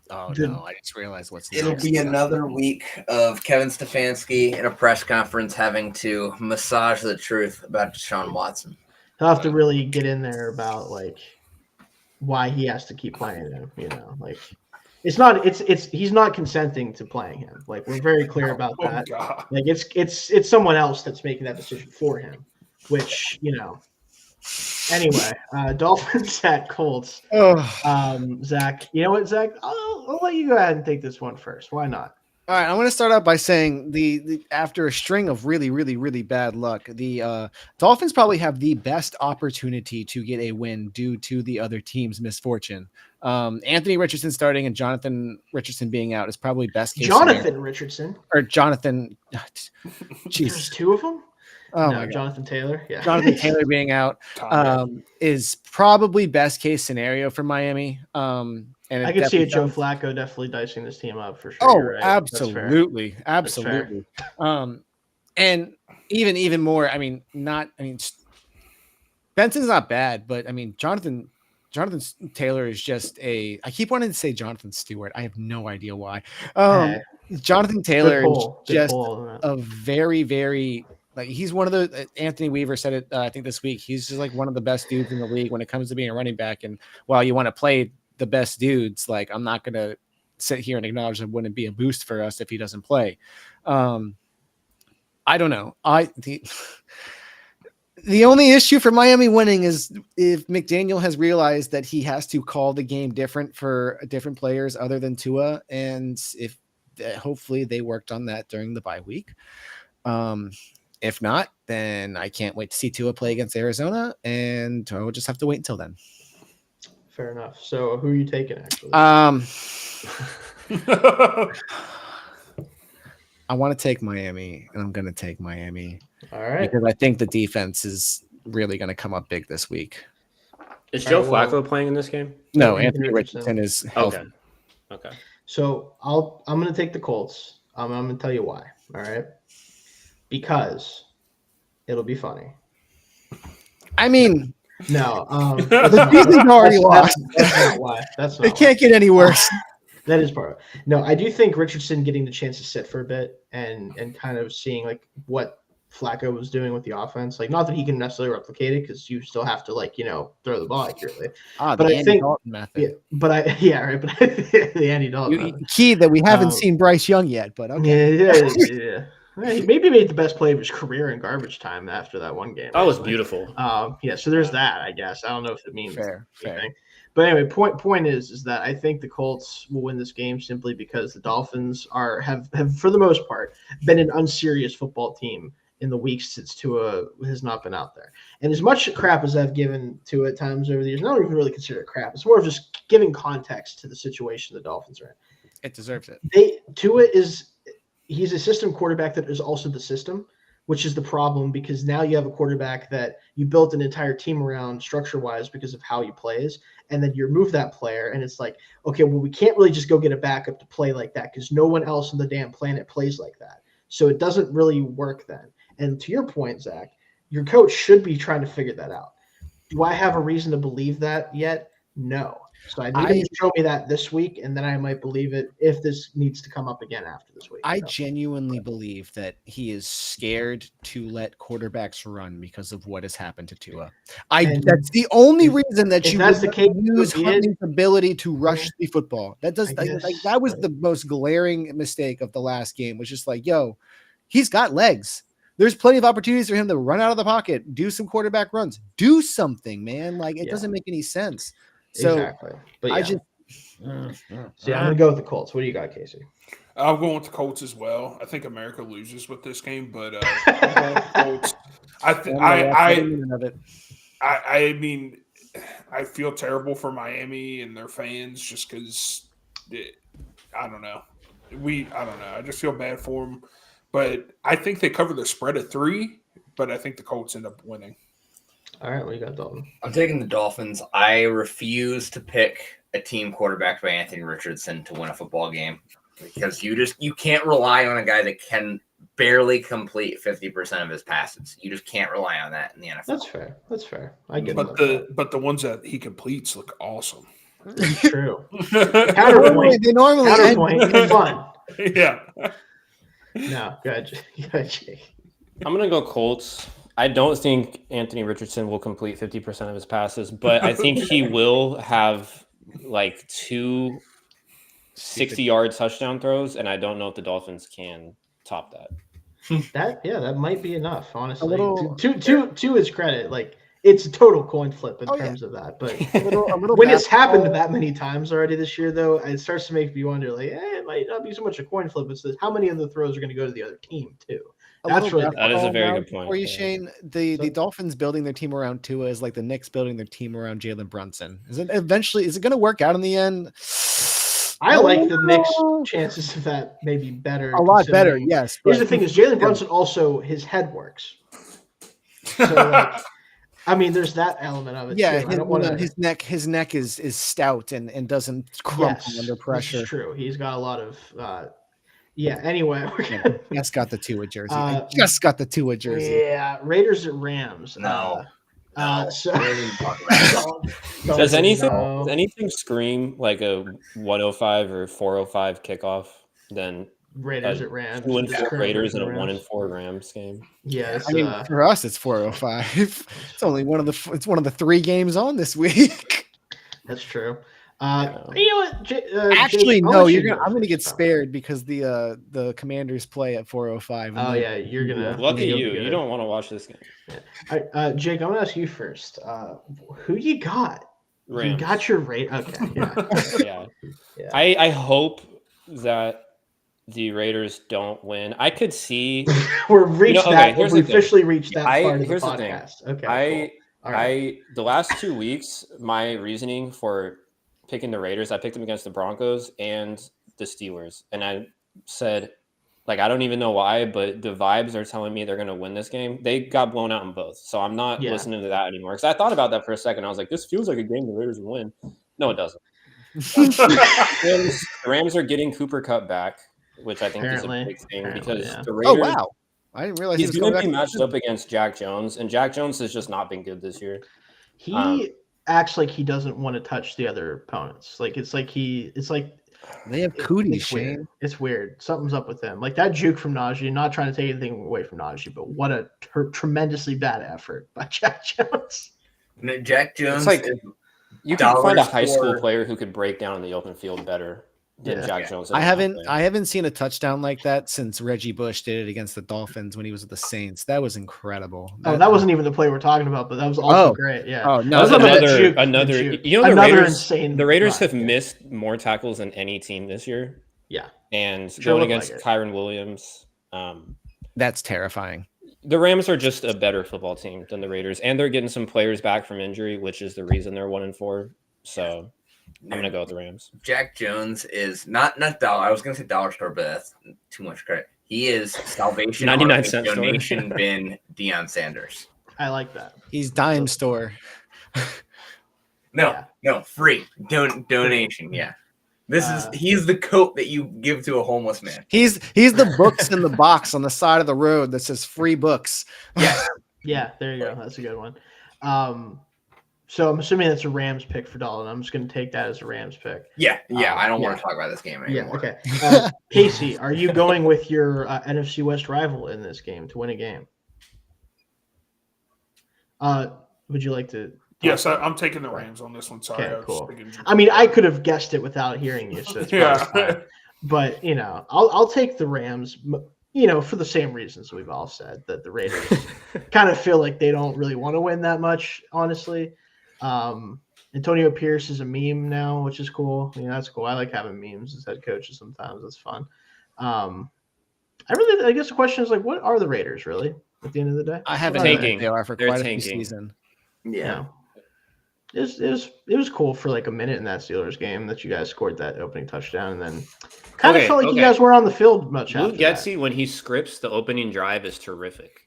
Oh, no, I just realized what's It'll be another week of Kevin Stefanski in a press conference having to massage the truth about Deshaun Watson. He'll have to really get in there about, like, why he has to keep playing him, like he's not consenting to playing him. Like, we're very clear about that. God. Like, it's someone else that's making that decision for him, which, Anyway, Dolphins at Colts. Zach, you know what, Zach? I'll let you go ahead and take this one first. Why not? All right, I'm going to start out by saying the after a string of really, really, really bad luck, the Dolphins probably have the best opportunity to get a win due to the other team's misfortune. Anthony Richardson starting and Jonathan Richardson being out is probably best case Jonathan scenario. Richardson Or Jonathan. There's two of them? Oh, no, Jonathan Taylor. Yeah. Jonathan Taylor being out is probably best case scenario for Miami. And I can see Joe Flacco definitely dicing this team up for sure. Oh, right? absolutely. Absolutely. And even more, Benson's not bad, but I mean, Jonathan Taylor is just I keep wanting to say Jonathan Stewart. I have no idea why. Jonathan Taylor is just a very, very, like, he's one of the, Anthony Weaver said it, I think this week, he's just like one of the best dudes in the league when it comes to being a running back. And while you want to play the best dudes, like, I'm not going to sit here and acknowledge it wouldn't be a boost for us if he doesn't play. I don't know. The only issue for Miami winning is if McDaniel has realized that he has to call the game different for different players other than Tua. And if hopefully they worked on that during the bye week. If not, then I can't wait to see Tua play against Arizona, and I will just have to wait until then. Fair enough. So who are you taking, actually? I want to take Miami, and I'm going to take Miami. All right. Because I think the defense is really going to come up big this week. Is Joe Flacco playing in this game? No, Anthony Richardson is healthy. Okay. So I'm going to take the Colts. I'm going to tell you why. All right. Because it'll be funny. I mean, no, the season's already lost. That's not why. That's not. It can't get any worse. That is part of it. No, I do think Richardson getting the chance to sit for a bit and kind of seeing like what Flacco was doing with the offense. Like, not that he can necessarily replicate it because you still have to throw the ball accurately. But the Andy Dalton method. Yeah, but the Andy Dalton key that we haven't seen Bryce Young yet. But okay. Yeah. He maybe made the best play of his career in garbage time after that one game. That was beautiful. So there's that, I guess. I don't know if it means fair. But anyway, point is that I think the Colts will win this game simply because the Dolphins have for the most part been an unserious football team in the weeks since Tua has not been out there. And as much crap as I've given Tua at times over the years, I don't even really consider it crap. It's more of just giving context to the situation the Dolphins are in. It deserves it. Tua he's a system quarterback that is also the system, which is the problem because now you have a quarterback that you built an entire team around structure-wise because of how he plays, and then you remove that player, and it's like, okay, well, we can't really just go get a backup to play like that because no one else on the damn planet plays like that. So it doesn't really work then. And to your point, Zach, your coach should be trying to figure that out. Do I have a reason to believe that yet? No. So I need him to show me that this week, and then I might believe it if this needs to come up again after this week. I genuinely believe that he is scared to let quarterbacks run because of what has happened to Tua. That's the only reason that you that's the case, use Huntley's ability to rush the football. That does I guess, like that was the most glaring mistake of the last game, was just like, yo, he's got legs. There's plenty of opportunities for him to run out of the pocket, do some quarterback runs, do something, man. Like it doesn't make any sense. So exactly. But I just I'm gonna go with the Colts. What do you got, Casey? I'm going with the Colts as well. I think America loses with this game, but I'm going with the Colts. I mean, I feel terrible for Miami and their fans just because I don't know. I just feel bad for them. But I think they cover the spread of 3, but I think the Colts end up winning. All right, what do you got, Dalton? I'm taking the Dolphins. I refuse to pick a team quarterbacked by Anthony Richardson to win a football game because you can't rely on a guy that can barely complete 50% of his passes. You just can't rely on that in the NFL. That's fair. I get it. But the ones that he completes look awesome. That's true. Counterpoint. They normally end fun. Yeah. No, good, Jake. I'm gonna go Colts. I don't think Anthony Richardson will complete 50% of his passes, but I think he will have like 2 60-yard touchdown throws, and I don't know if the Dolphins can top that. That might be enough, honestly. To his credit, like it's a total coin flip in terms of that. But when it's happened that many times already this year, though, it starts to make me wonder, like, it might not be so much a coin flip. It's how many of the throws are going to go to the other team too. That is a very good point for you, Shane. The Dolphins building their team around Tua is like the Knicks building their team around Jalen Brunson. Is it going to work out in the end? I like the Knicks' chances of that maybe better. A lot better, yes. Here's the thing: is Jalen Brunson also his head works. So, I mean, there's that element of it. Yeah, too. his neck is stout and doesn't crumple under pressure. That's true. He's got a lot of. Anyway, just got the Tua jersey. Just got the Tua jersey. Yeah, Raiders at Rams. No. So does anything scream like a 105 or 405 kickoff than Raiders at Rams? 2-4 Raiders and a 1-4 Rams game. Yeah, I mean, for us it's 405. It's only one of the 3 games on this week. That's true. You know what? Actually, no. I'm going to get spared because the Commanders play at 4:05. Oh yeah, you're gonna. Lucky you. You don't want to watch this game. Yeah. Jake, I'm gonna ask you first. Who you got? Rams. You got your rate. Okay. Yeah. Yeah. I hope that the Raiders don't win. I could see we officially reached that part of the podcast. Okay. The last 2 weeks, my reasoning for picking the Raiders, I picked them against the Broncos and the Steelers. And I said, like, I don't even know why, but the vibes are telling me they're going to win this game. They got blown out in both. So I'm not listening to that anymore. Because I thought about that for a second. I was like, this feels like a game the Raiders will win. No, it doesn't. The Rams are getting Cooper Kupp back, which I think is a big thing because the Raiders. Oh, wow. I didn't realize he's going to be matched up against Jack Jones. And Jack Jones has just not been good this year. He acts like he doesn't want to touch the other opponents. Like it's like they have cooties, Shane. It's weird. Something's up with them. Like that juke from Najee, not trying to take anything away from Najee, but what a tremendously bad effort by Jack Jones. Jack Jones, it's like you can find a high school player who could break down in the open field better than Jack Jones. I haven't seen a touchdown like that since Reggie Bush did it against the Dolphins when he was with the Saints. That was incredible. That wasn't even the play we're talking about, but that was also great. Yeah. Oh no, another. You know, the Raiders have missed missed more tackles than any team this year. Yeah. And going against Kyron Williams, that's terrifying. The Rams are just a better football team than the Raiders, and they're getting some players back from injury, which is the reason they're 1-4. So I'm gonna go with the Rams. Jack Jones is not dollar. I was gonna say dollar store, but that's too much credit. He is Salvation 99 Army cent store. donation bin Deion Sanders. I like that. He's dime store. No, free donation. Yeah, he's the coat that you give to a homeless man. He's the books in the box on the side of the road that says free books. Yeah, there you go. That's a good one. So I'm assuming that's a Rams pick for Dalton. I'm just going to take that as a Rams pick. Yeah. I don't want to talk about this game anymore. Yeah, okay. Casey, are you going with your NFC West rival in this game to win a game? Would you like to? Yes, I'm taking the Rams on this one. Sorry. Okay, cool. I mean, I could have guessed it without hearing you, so it's fine. But I'll take the Rams. For the same reasons we've all said, that the Raiders kind of feel like they don't really want to win that much, honestly. Antonio Pierce is a meme now, which is cool. That's cool. I like having memes as head coaches sometimes. That's fun. I guess the question is, like, what are the Raiders really at the end of the day? I haven't tanking. They are for quite a few tanking. season. Yeah. It was cool for like a minute in that Steelers game that you guys scored that opening touchdown, and then kind of felt like you guys weren't on the field much. Luke Getsy, when he scripts the opening drive, is terrific,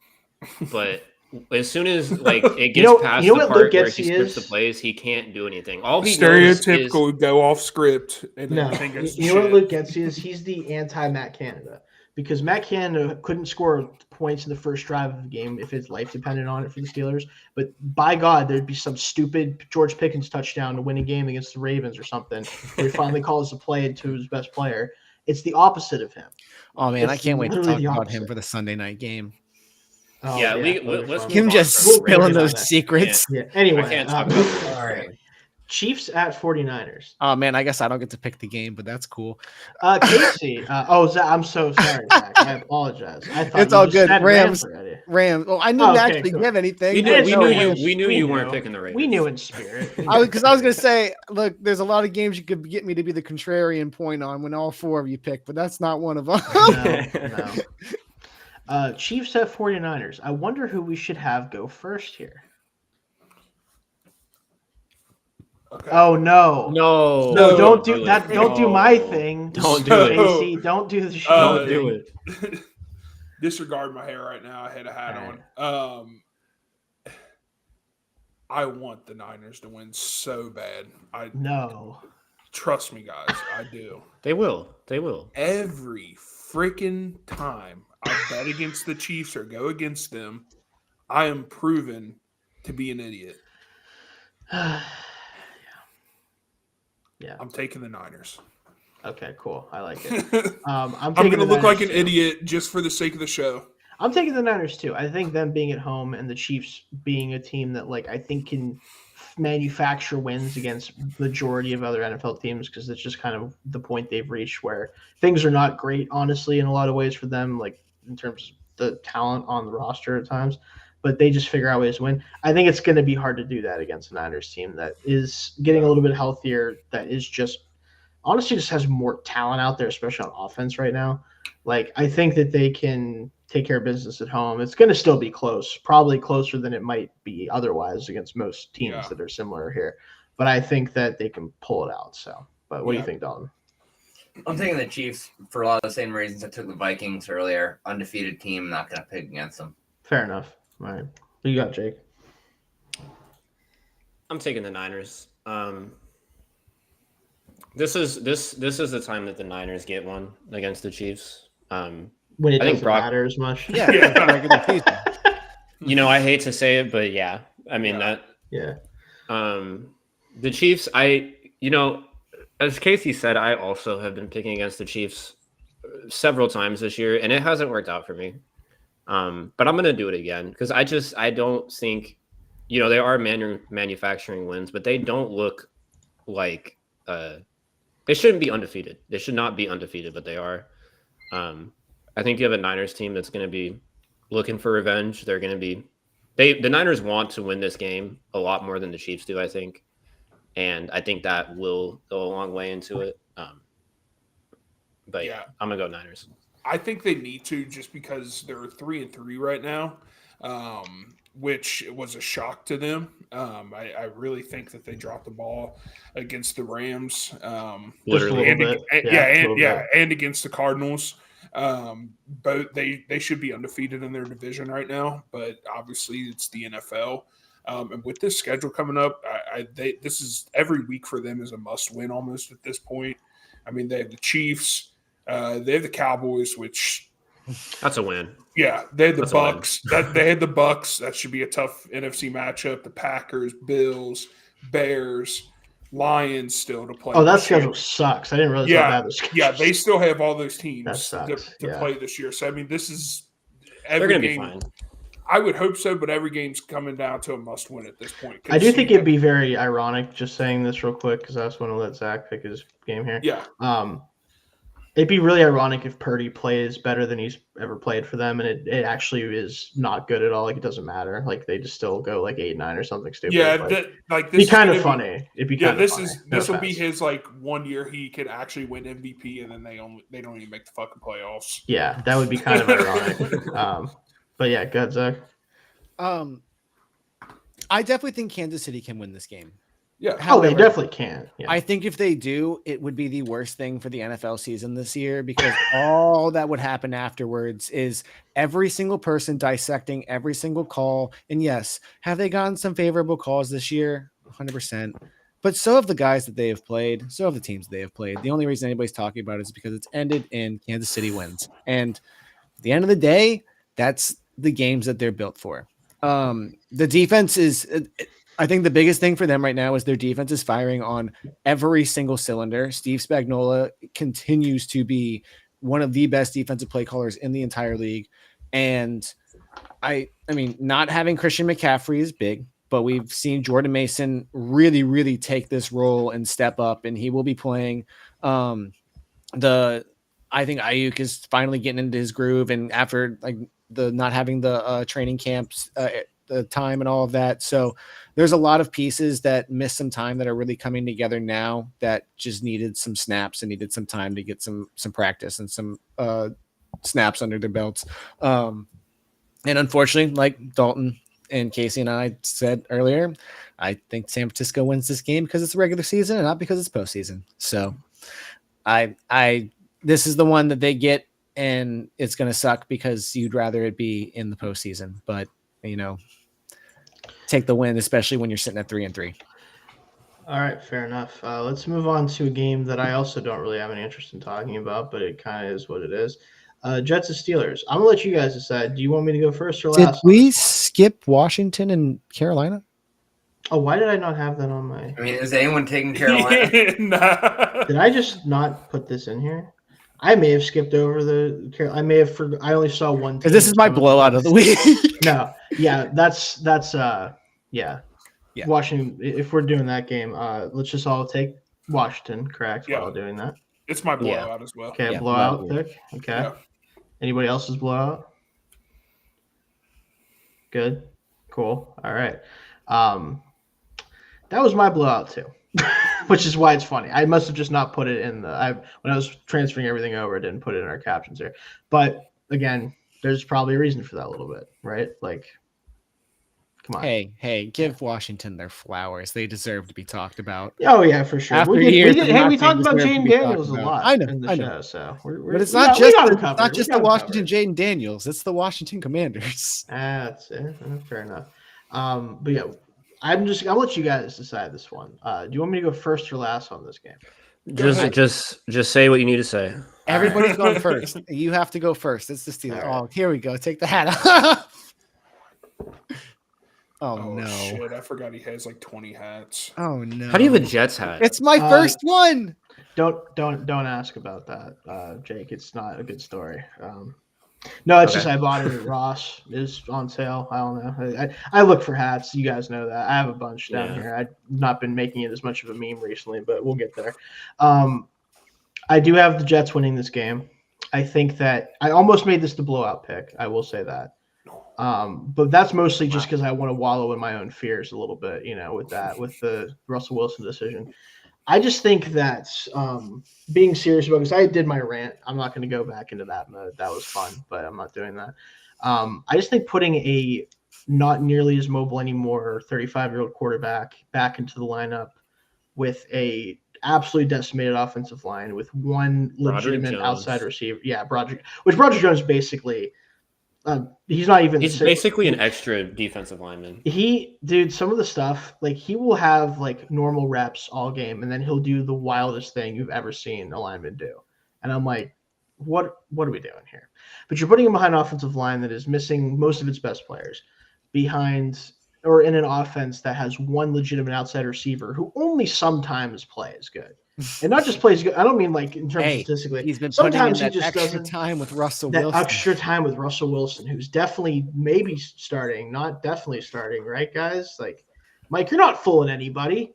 but as soon as it gets past the part where he scripts the plays, he can't do anything. All he stereotypical go off script. And what Luke Getsy is? He's the anti-Matt Canada, because Matt Canada couldn't score points in the first drive of the game if his life depended on it for the Steelers. But by God, there'd be some stupid George Pickens touchdown to win a game against the Ravens or something, where he finally calls the play to his best player. It's the opposite of him. Oh man, I can't wait to talk about him for the Sunday night game. Oh, yeah, let's him just spilling those secrets. Yeah. Anyway, I can't talk about all right. Chiefs at 49ers. Oh man, I guess I don't get to pick the game, but that's cool. Casey. I'm so sorry, Zach. I apologize. I thought it's all good. Rams. Well, I didn't actually give anything. We knew you weren't picking the Raiders. We knew in spirit. Because I was going to say, look, there's a lot of games you could get me to be the contrarian point on when all four of you pick, but that's not one of them. No. Chiefs at 49ers. I wonder who we should have go first here. Okay. Oh no! Don't do that. Don't do my thing. Don't do it, Casey. Don't do the shit. Don't do it. Disregard my hair right now. I had a hat on. I want the Niners to win so bad. Trust me, guys. I do. They will. Every freaking time I bet against the Chiefs or go against them, I am proven to be an idiot. Yeah. I'm taking the Niners. Okay, cool. I like it. I'm going to look like an idiot just for the sake of the show. I'm taking the Niners too. I think them being at home and the Chiefs being a team that I think can manufacture wins against majority of other NFL teams, because it's just kind of the point they've reached where things are not great, honestly, in a lot of ways for them, like in terms of the talent on the roster at times. But they just figure out ways to win. I think it's going to be hard to do that against a Niners team that is getting a little bit healthier, that is just honestly just has more talent out there, especially on offense right now. I think that they can take care of business at home. It's going to still be close, probably closer than it might be otherwise against most teams that are similar here. But I think that they can pull it out. But what do you think, Dalton? I'm taking the Chiefs for a lot of the same reasons I took the Vikings earlier. Undefeated team, not going to pick against them. Fair enough. All right. What you got, Jake? I'm taking the Niners. This is the time that the Niners get one against the Chiefs. When it doesn't matter as much. Yeah. I hate to say it, but yeah. I mean that. Yeah. The Chiefs. As Casey said, I also have been picking against the Chiefs several times this year, and it hasn't worked out for me. But I'm going to do it again because I don't think, they are manufacturing wins, but they don't look like they shouldn't be undefeated. They should not be undefeated, but they are. I think you have a Niners team that's going to be looking for revenge. They're going to be the Niners want to win this game a lot more than the Chiefs do, I think. And I think that will go a long way into it. But yeah, I'm going to go Niners. I think they need to, just because they're 3-3 right now, which was a shock to them. I really think that they dropped the ball against the Rams, literally, and against the Cardinals. Both they should be undefeated in their division right now, but obviously it's the NFL. And with this schedule coming up, this is every week for them is a must win almost at this point. I mean, they have the Chiefs, they have the Cowboys, which That's a win. yeah, they had the That's a win. Bucks. They had the Bucks. That should be a tough NFC matchup. The Packers, Bills, Bears, Lions still to play. Oh, that this year. schedule sucks. I didn't realize how Yeah, bad the schedule. yeah, they still have all those That teams sucks, to yeah. play this year. So I mean, this is They're every going to be game. fine. I would hope so, but every game's coming down to a must-win at this point. I do think it'd be very ironic, just saying this real quick, because I just want to let Zach pick his game here. Yeah, It'd be really ironic if Purdy plays better than he's ever played for them, and it actually is not good at all. Like, it doesn't matter. Like, they just still go like 8-9 or something stupid. yeah. Like, This it'd be is kind gonna of funny. It'd be Yeah, kind of funny. this will be offense. his like 1 year he could actually win MVP, and then they don't even make the fucking playoffs. Yeah, that would be kind of ironic. But yeah, go ahead, Zach. I definitely think Kansas City can win this game. Yeah. Oh, they However, definitely can. Yeah. I think if they do, it would be the worst thing for the NFL season this year, because all that would happen afterwards is every single person dissecting every single call. And yes, have they gotten some favorable calls this year? 100%. But so have the guys that they have played. So have the teams they have played. The only reason anybody's talking about it is because it's ended in Kansas City wins. And at the end of the day, that's the games that they're built for. The defense is, I think the biggest thing for them right now is their defense is firing on every single cylinder. Steve Spagnuolo continues to be one of the best defensive play callers in the entire league. And I mean, not having Christian McCaffrey is big, but we've seen Jordan Mason really, really take this role and step up, and he will be playing. I think Ayuk is finally getting into his groove, and after like the not having the training camps, the time and all of that. So there's a lot of pieces that missed some time that are really coming together now that just needed some snaps and needed some time to get some practice and some snaps under their belts. And unfortunately, like Dalton and Casey and I said earlier, I think San Francisco wins this game because it's regular season and not because it's postseason. So this is the one that they get, and it's going to suck because you'd rather it be in the postseason, but take the win, especially when you're sitting at 3-3. All right, fair enough. Let's move on to a game that I also don't really have any interest in talking about, but it kind of is what it is. Jets and Steelers. I'm going to let you guys decide. Do you want me to go first or last? Did we skip Washington and Carolina? Oh, why did I not have that on my... I mean, is anyone taking Carolina? Nah. Did I just not put this in here? I may have skipped over I may have I only saw one team. Because this is my blowout of the week. No. Yeah, that's Yeah. Washington. If we're doing that game, let's just all take Washington, correct? Yeah. While doing that. It's my blowout as well. Okay, Yeah, blowout blowout. pick. Okay. Yeah. Anybody else's blowout? Good. Cool. All right. That was my blowout too, which is why it's funny. I must have just not put it in when I was transferring everything over, I didn't put it in our captions here. But again, there's probably a reason for that a little bit, right? Like, come on. Hey, give Washington their flowers. They deserve to be talked about. Oh yeah, for sure. After We years of hey, we nothing talked about deserve to Jaden be Daniels talked a about. lot I know, in the I know. show, so But it's not just the Washington Jay. Jaden Daniels. It's the Washington Commanders. That's it. Fair enough. But yeah, I'll let you guys decide this one. Do you want me to go first or last on this game? Just say what you need to say. Everybody's going first. You have to go first. It's the Steelers. All right. Oh, here we go. Take the hat off. Oh, no. Shit, I forgot he has like 20 hats. Oh no. How do you have a Jets hat? It's my first one. Don't ask about that, Jake. It's not a good story. No, it's just I bought it at Ross. It's on sale. I don't know. I look for hats. You guys know that. I have a bunch down here. I've not been making it as much of a meme recently, but we'll get there. I do have the Jets winning this game. I think that I almost made this the blowout pick. I will say that. But that's mostly just because I want to wallow in my own fears a little bit, with the Russell Wilson decision. I just think that being serious about, because I did my rant, I'm not going to go back into that mode. That was fun, but I'm not doing that. I just think putting a not nearly as mobile anymore 35-year-old quarterback back into the lineup with a absolutely decimated offensive line with one legitimate Jones. outside receiver. Yeah, Broderick Jones basically. He's not even. He's basically an extra defensive lineman. Dude, some of the stuff, like he will have like normal reps all game, and then he'll do the wildest thing you've ever seen a lineman do. And I'm like, what are we doing here? But you're putting him behind an offensive line that is missing most of its best players, behind or in an offense that has one legitimate outside receiver who only sometimes plays good. And not just plays good. I don't mean like in terms of statistically. He's been Sometimes putting in he that just extra doesn't time with Russell that Wilson. extra time with Russell Wilson, who's definitely maybe starting, not definitely starting, right, guys? Like, Mike, you're not fooling anybody.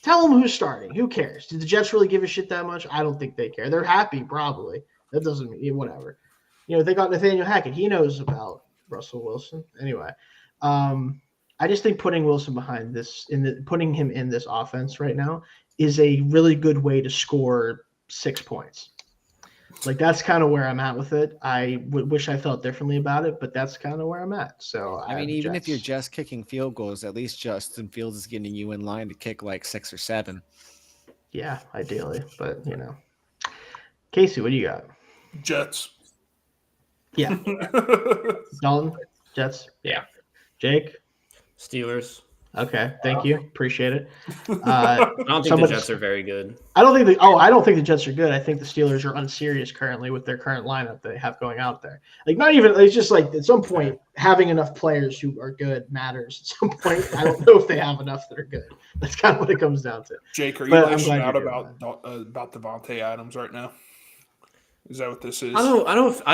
Tell them who's starting. Who cares? Do the Jets really give a shit that much? I don't think they care. They're happy, probably. That doesn't mean whatever. They got Nathaniel Hackett. He knows about Russell Wilson. Anyway, I just think putting Wilson behind this, putting him in this offense right now is a really good way to score 6 points. Like, that's kind of where I'm at with it. I wish I felt differently about it, but that's kind of where I'm at. So I mean, even if you're just kicking field goals, at least Justin Fields is getting you in line to kick like 6 or 7. Yeah, ideally, but Casey, what do you got? Jets. Yeah. Dalton, Jets. Yeah. Jake. Steelers. Okay, thank you. Appreciate it. I don't think the Jets are very good. I don't think the Jets are good. I think the Steelers are unserious currently with their current lineup they have going out there. Like, not even, it's just like at some point having enough players who are good matters. At some point, I don't know if they have enough that are good. That's kind of what it comes down to. Jake, are you lashing out about Devontae Adams right now? Is that what this is? I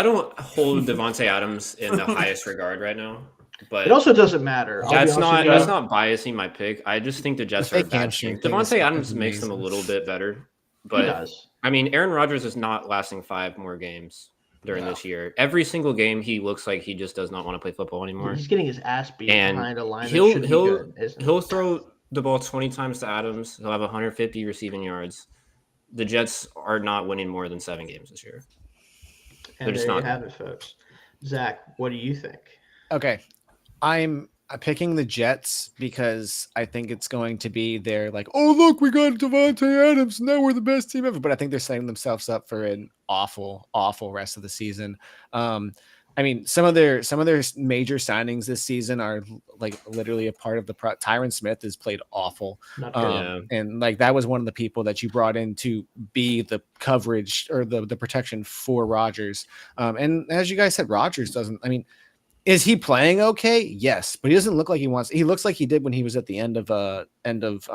don't hold Devontae Adams in the highest regard right now. But it also doesn't matter. That's not biasing my pick. I just think the Jets are a bad team. Devontae Adams makes them a little bit better. But he does. I mean, Aaron Rodgers is not lasting 5 more games during this year. Every single game, he looks like he just does not want to play football anymore. He's getting his ass beat behind a line. He'll throw the ball 20 times to Adams. He'll have 150 receiving yards. The Jets are not winning more than 7 games this year. And there you have it, folks. Zach, what do you think? Okay. I'm picking the Jets because I think it's going to be their like, oh, look, we got Devontae Adams. Now we're the best team ever. But I think they're setting themselves up for an awful, awful rest of the season. I mean, some of their major signings this season are like literally a part of the Tyron Smith has played awful. And like that was one of the people that you brought in to be the coverage or the protection for Rodgers. And as you guys said, Rodgers doesn't, I mean, is he playing okay? Yes, but he doesn't look like he wants. He looks like he did when he was at the end of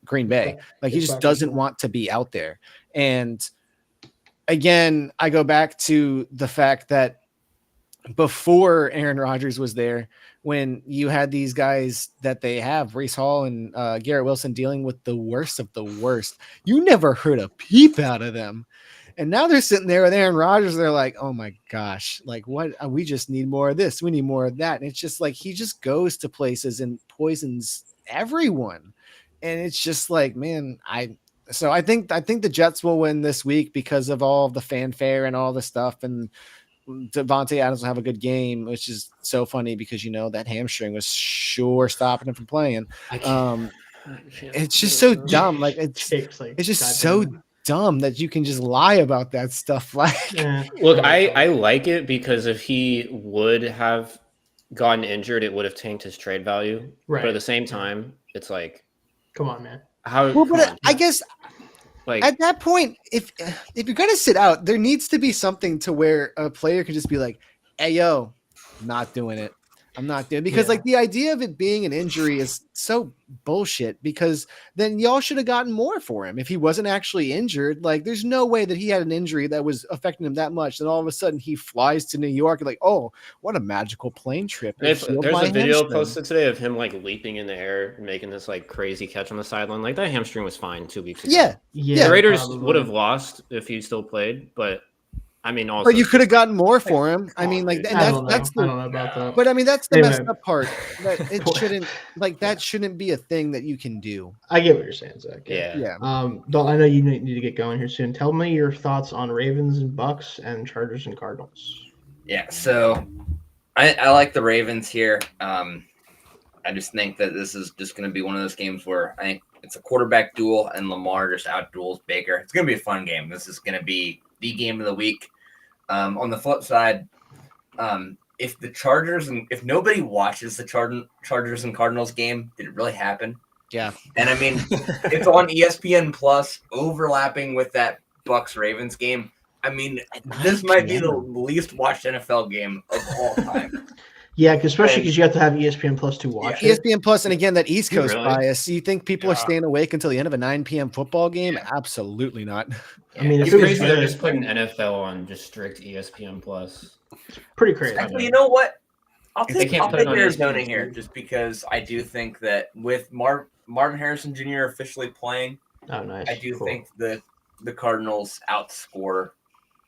Green Bay. Like he just doesn't want to be out there. And again, I go back to the fact that before Aaron Rodgers was there, when you had these guys that they have, Breece Hall and Garrett Wilson dealing with the worst of the worst, you never heard a peep out of them. And now they're sitting there with Aaron Rodgers. They're like, oh my gosh, like what? We just need more of this. We need more of that. And it's just like, he just goes to places and poisons everyone. And it's just like, man, I think the Jets will win this week because of all the fanfare and all the stuff. And Devontae Adams will have a good game, which is so funny because, that hamstring was sure stopping him from playing. It's just so dumb. Like it's just so dumb that you can just lie about that stuff. Like, look, I like it because if he would have gotten injured, it would have tanked his trade value. Right. But at the same time, it's like, come on, man. I guess like at that point, if you're gonna sit out, there needs to be something to where a player can just be like, "Hey, yo, not doing it. I'm not doing it." Because like the idea of it being an injury is so bullshit, because then y'all should have gotten more for him if he wasn't actually injured. Like there's no way that he had an injury that was affecting him that much. Then all of a sudden he flies to New York and like, oh, what a magical plane trip. There's a video posted today of him like leaping in the air, making this like crazy catch on the sideline. Like that hamstring was fine 2 weeks ago. Yeah. The Raiders would have lost if he still played, but I mean, also, but you could have gotten more for him. I mean, like, and I don't know about that. But I mean, that's the messed up part. That it shouldn't, like, that shouldn't be a thing that you can do. I get what you're saying, Zach. Yeah. Dalton, I know you need to get going here soon. Tell me your thoughts on Ravens and Bucks and Chargers and Cardinals. Yeah, so I like the Ravens here. I just think that this is just going to be one of those games where I think It's a quarterback duel, and Lamar just out duels Baker. It's going to be a fun game. This is going to be the game of the week. On the flip side, if the Chargers and if nobody watches the Chargers and Cardinals game, did it really happen? Yeah. And I mean, it's on ESPN Plus, overlapping with that Bucks Ravens game. I mean, this might be the least watched NFL game of all time. Yeah, especially because you have to have ESPN Plus to watch it. ESPN Plus, and again, that East Coast Really? bias. You think people are staying awake until the end of a 9 p.m. football game? Absolutely not. I mean, It's if it was crazy they're the- just putting NFL on just strict ESPN Plus. Pretty crazy. Actually, you know what? I'll They take can't put it on Arizona ESPN. here just because I do think that with Marvin Harrison Jr. officially playing, Oh, nice. I do Cool. think the Cardinals outscore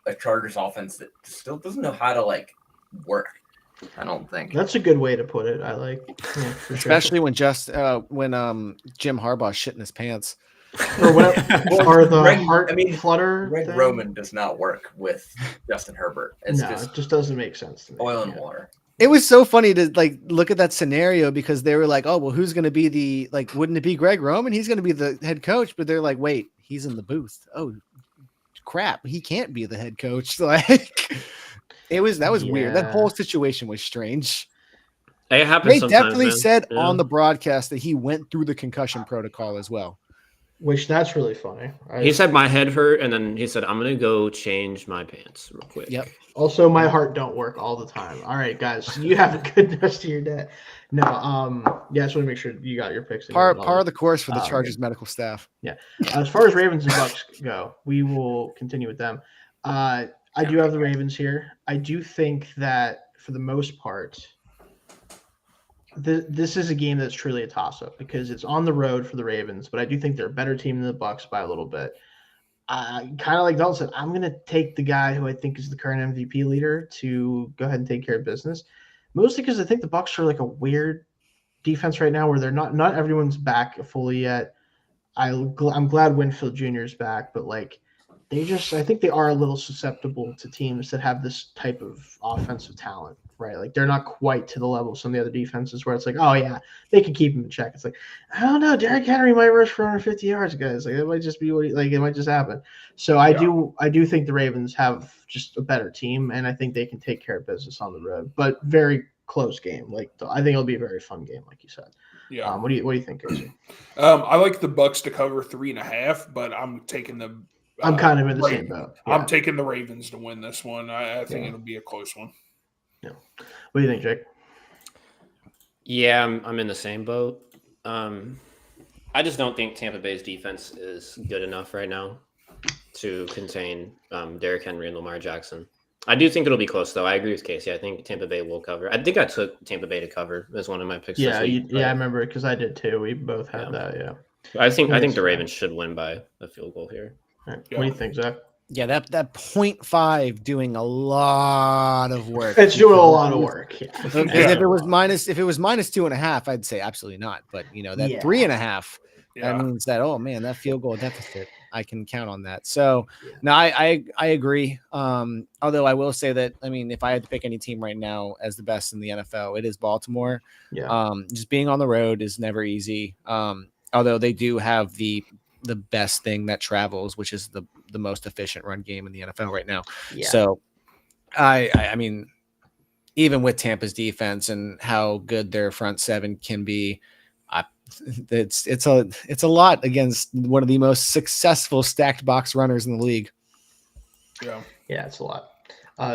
a Chargers offense that still doesn't know how to like work. I don't think. That's a good way to put it. I like, yeah, for Especially when when Jim Harbaugh shit in his pants. sure. Or what? Or the heart flutter. Greg thing? Roman does not work with Justin Herbert. It's No, just it just doesn't make sense to me. oil and Yeah. water. It was so funny to like look at that scenario because they were like, "Oh, well, who's going to be the like? Wouldn't it be Greg Roman? He's going to be the head coach." But they're like, "Wait, he's in the booth. Oh, crap, he can't be the head coach." Like, that was weird. That Yeah. whole situation was strange. It happens They sometimes, definitely man. said Yeah. on the broadcast that he went through the concussion protocol as well. Which that's really funny. He said my head hurt, and then he said I'm gonna go change my pants real quick. Yep. Also, my heart don't work all the time. All right, guys, you have a good rest of your day. No, yeah, I just want to make sure you got your picks. Par of the course for the Oh, Chargers medical staff. As far as Ravens and Bucks go, we will continue with them. I do have the Ravens here. I do think that for the most part, this is a game that's truly a toss-up because it's on the road for the Ravens, but I do think they're a better team than the Bucks by a little bit. Kind of like Dalton said, I'm going to take the guy who I think is the current MVP leader to go ahead and take care of business, mostly because I think the Bucks are like a weird defense right now where they're not everyone's back fully yet. I'm glad Winfield Jr. is back, but like I think they are a little susceptible to teams that have this type of offensive talent, right? Like they're not quite to the level of some of the other defenses where it's like, oh yeah, they can keep him in check. It's like, I don't know, Derrick Henry might rush for 150 yards, guys. Like it might just be it might just happen. So I do think the Ravens have just a better team, and I think they can take care of business on the road. But very close game. Like I think it'll be a very fun game, like you said. Yeah. What do you think, Casey? I like the Bucks to cover 3.5, but I'm taking the. I'm kind of in the same boat. Yeah. I'm taking the Ravens to win this one. I think it'll be a close one. Yeah. What do you think, Jake? Yeah, I'm in the same boat. I just don't think Tampa Bay's defense is good enough right now to contain Derrick Henry and Lamar Jackson. I do think it'll be close, though. I agree with Casey. I think Tampa Bay will cover. I think I took Tampa Bay to cover as one of my picks. Yeah, this week, I remember because I did too. We both had that. Yeah. I think the Ravens should win by a field goal here. All right. What do you think, Zach? Yeah, that 0.5 doing a lot of work. It's doing a lot of work. Yeah. Because if it was minus 2.5, I'd say absolutely not. But that 3.5, that means that that field goal deficit, I can count on that. So no, I agree. Although I will say that if I had to pick any team right now as the best in the NFL, it is Baltimore. Yeah. Just being on the road is never easy. Although they do have the best thing that travels, which is the most efficient run game in the NFL right now. Yeah. So I mean, even with Tampa's defense and how good their front seven can be, it's a lot against one of the most successful stacked box runners in the league. Yeah. Yeah, it's a lot.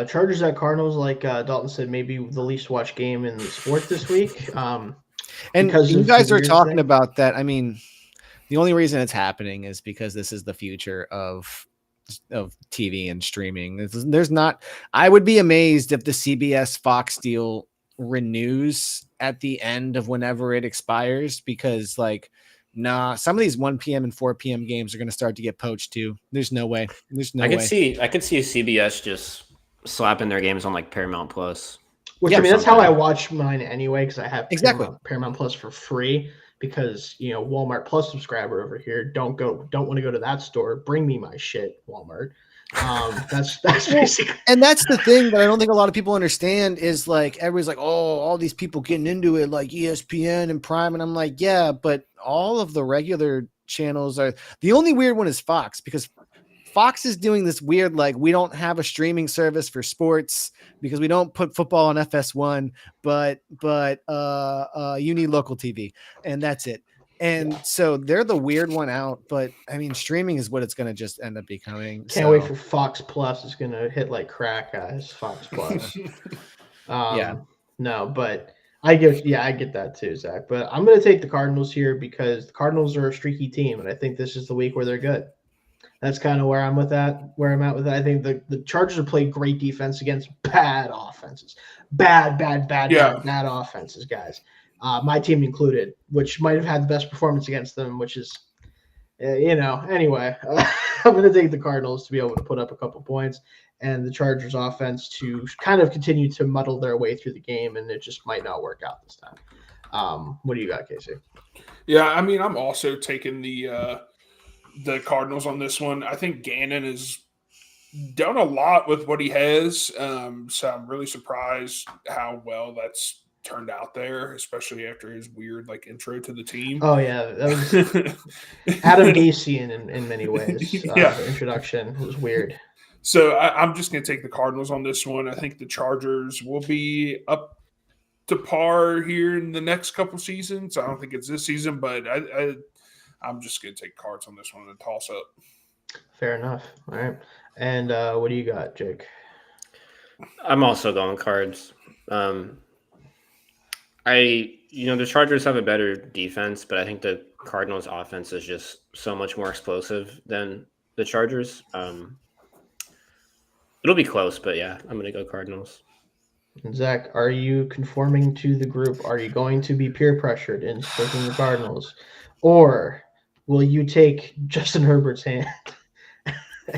Chargers at Cardinals, like Dalton said, maybe the least watched game in the sport this week. And because you of guys the are weird talking thing. about that. The only reason it's happening is because this is the future of TV and streaming. There's not. I would be amazed if the CBS Fox deal renews at the end of whenever it expires, because some of these 1 p.m. and 4 p.m. games are going to start to get poached too. There's no way. I could see CBS just slapping their games on Paramount Plus. Which that's how I watch mine anyway, because I have Paramount Plus for free. Because Walmart Plus subscriber over here don't want to go to that store. Bring me my shit, Walmart. That's basically. And that's the thing that I don't think a lot of people understand is like everybody's like, oh, all these people getting into it, like ESPN and Prime, and I'm like, yeah, but all of the regular channels are. The only weird one is Fox, because Fox is doing this weird, like, we don't have a streaming service for sports because we don't put football on FS1, but you need local TV, and that's it. And so they're the weird one out, but I mean, streaming is what it's going to just end up becoming. Can't wait for Fox Plus. It's going to hit like crack, guys. Fox Plus. Yeah. No, but I get that too, Zach. But I'm going to take the Cardinals here because the Cardinals are a streaky team, and I think this is the week where they're good. That's kind of where I'm at with that. I think the Chargers have played great defense against bad offenses. Bad offenses, guys. My team included, which might have had the best performance against them, which is, anyway. I'm going to take the Cardinals to be able to put up a couple points and the Chargers offense to kind of continue to muddle their way through the game, and it just might not work out this time. What do you got, Casey? Yeah, I mean, I'm also taking the Cardinals on this one. I think Gannon has done a lot with what he has, so I'm really surprised how well that's turned out there, especially after his weird intro to the team. Oh yeah, that was Adam Gasian in many ways. The introduction was weird. So I'm just going to take the Cardinals on this one. I think the Chargers will be up to par here in the next couple seasons. I don't think it's this season, but I'm just going to take Cards on this one and toss up. Fair enough. All right. And what do you got, Jake? I'm also going Cards. The Chargers have a better defense, but I think the Cardinals offense is just so much more explosive than the Chargers. It'll be close, but yeah, I'm going to go Cardinals. Zach, are you conforming to the group? Are you going to be peer pressured into taking the Cardinals? Or will you take Justin Herbert's hand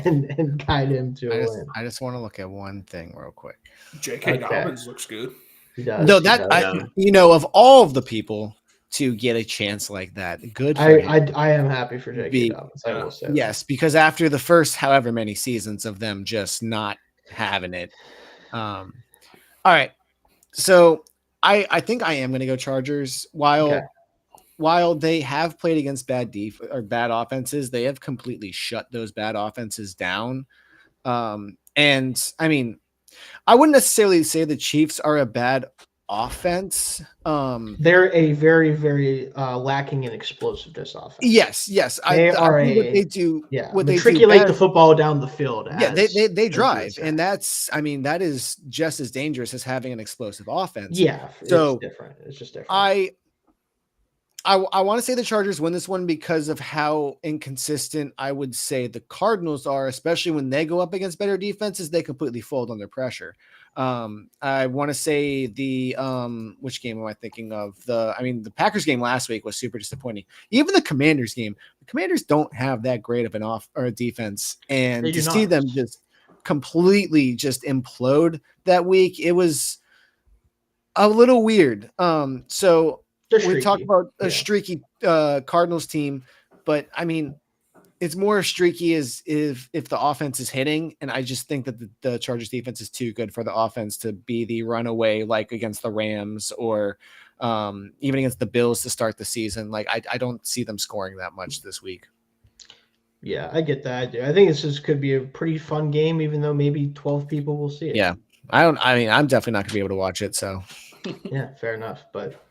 and guide him to a win? I just want to look at one thing real quick. J.K. Dobbins looks good. He does. No, of all of the people to get a chance like that, good for him. I am happy for J.K. Dobbins. I will say yes, because after the first however many seasons of them just not having it. All right. So I think I am going to go Chargers. While they have played against bad offenses, they have completely shut those bad offenses down. And I mean, I wouldn't necessarily say the Chiefs are a bad offense. They're a very, very lacking in explosive offense. Yes. What they do. Matriculate the football down the field. They drive, and that is just as dangerous as having an explosive offense. Yeah, so it's just different. I want to say the Chargers win this one because of how inconsistent I would say the Cardinals are, especially when they go up against better defenses, they completely fold under pressure. I want to say which game am I thinking of? The Packers game last week was super disappointing. Even the Commanders game, the Commanders don't have that great of a defense, and to see them just completely just implode that week, it was a little weird. So we talk about a streaky Cardinals team, but I mean, it's more streaky as if the offense is hitting, and I just think that the Chargers defense is too good for the offense to be the runaway like against the Rams or even against the Bills to start the season. Like I don't see them scoring that much this week. Yeah, I get that. I think this could be a pretty fun game, even though maybe 12 people will see it. Yeah, I'm definitely not gonna be able to watch it. So yeah, fair enough. But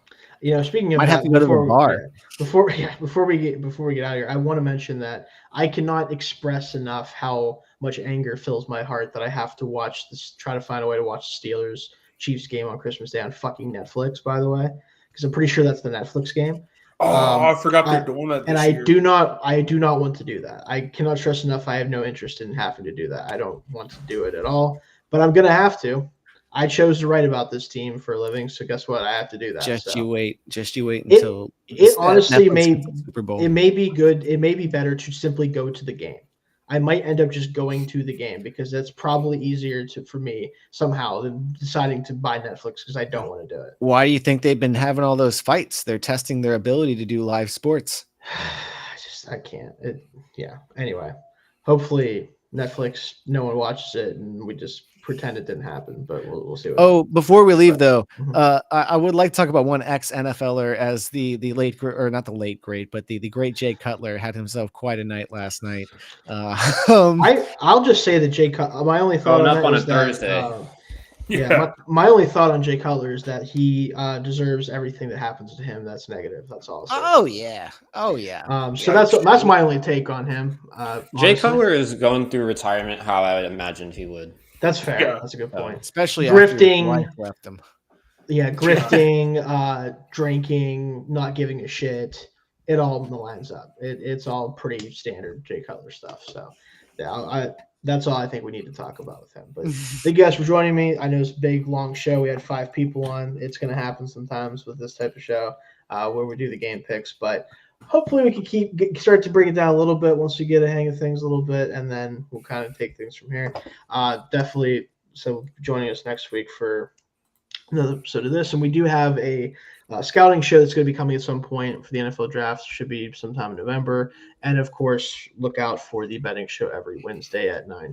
speaking of, might have to go to the bar before we get out of here. I want to mention that I cannot express enough how much anger fills my heart that I have to try to find a way to watch the Steelers Chiefs game on Christmas Day on fucking Netflix. By the way, because I'm pretty sure that's the Netflix game. I forgot they're doing that. And I do not want to do that. I cannot stress enough. I have no interest in having to do that. I don't want to do it at all. But I'm gonna have to. I chose to write about this team for a living, so guess what? I have to do that. Just you wait until it honestly Super Bowl. It may be good. It may be better to simply go to the game. I might end up just going to the game because that's probably easier for me somehow than deciding to buy Netflix because I don't want to do it. Why do you think they've been having all those fights? They're testing their ability to do live sports. I can't. Anyway, hopefully Netflix, no one watches it, and we just pretend it didn't happen. But we'll see. What before we leave, though, Mhm. I would like to talk about one ex-NFLer as the late, or not the late great, but the great Jay Cutler had himself quite a night last night. I'll just say that Jay Cutler. My only thought Growing on up that on a is that. Thursday. Yeah, my only thought on Jay Cutler is that he deserves everything that happens to him that's negative. That's all. Oh yeah. So that's my only take on him. Jay Honestly. Cutler is going through retirement how I would imagined he would. That's fair. Yeah. That's a good point. Especially after his Grifting, wife left him. Yeah, grifting, drinking, not giving a shit. It all lines up. It's all pretty standard Jay Cutler stuff. So, yeah, that's all I think we need to talk about with him. But thank you guys for joining me. I know it's a big, long show. We had 5 people on. It's going to happen sometimes with this type of show where we do the game picks. But hopefully we can start to bring it down a little bit once we get a hang of things a little bit, and then we'll kind of take things from here. Definitely. So joining us next week for another episode of this, and we do have a scouting show that's going to be coming at some point for the NFL draft. Should be sometime in November, and of course, look out for the betting show every Wednesday at 9.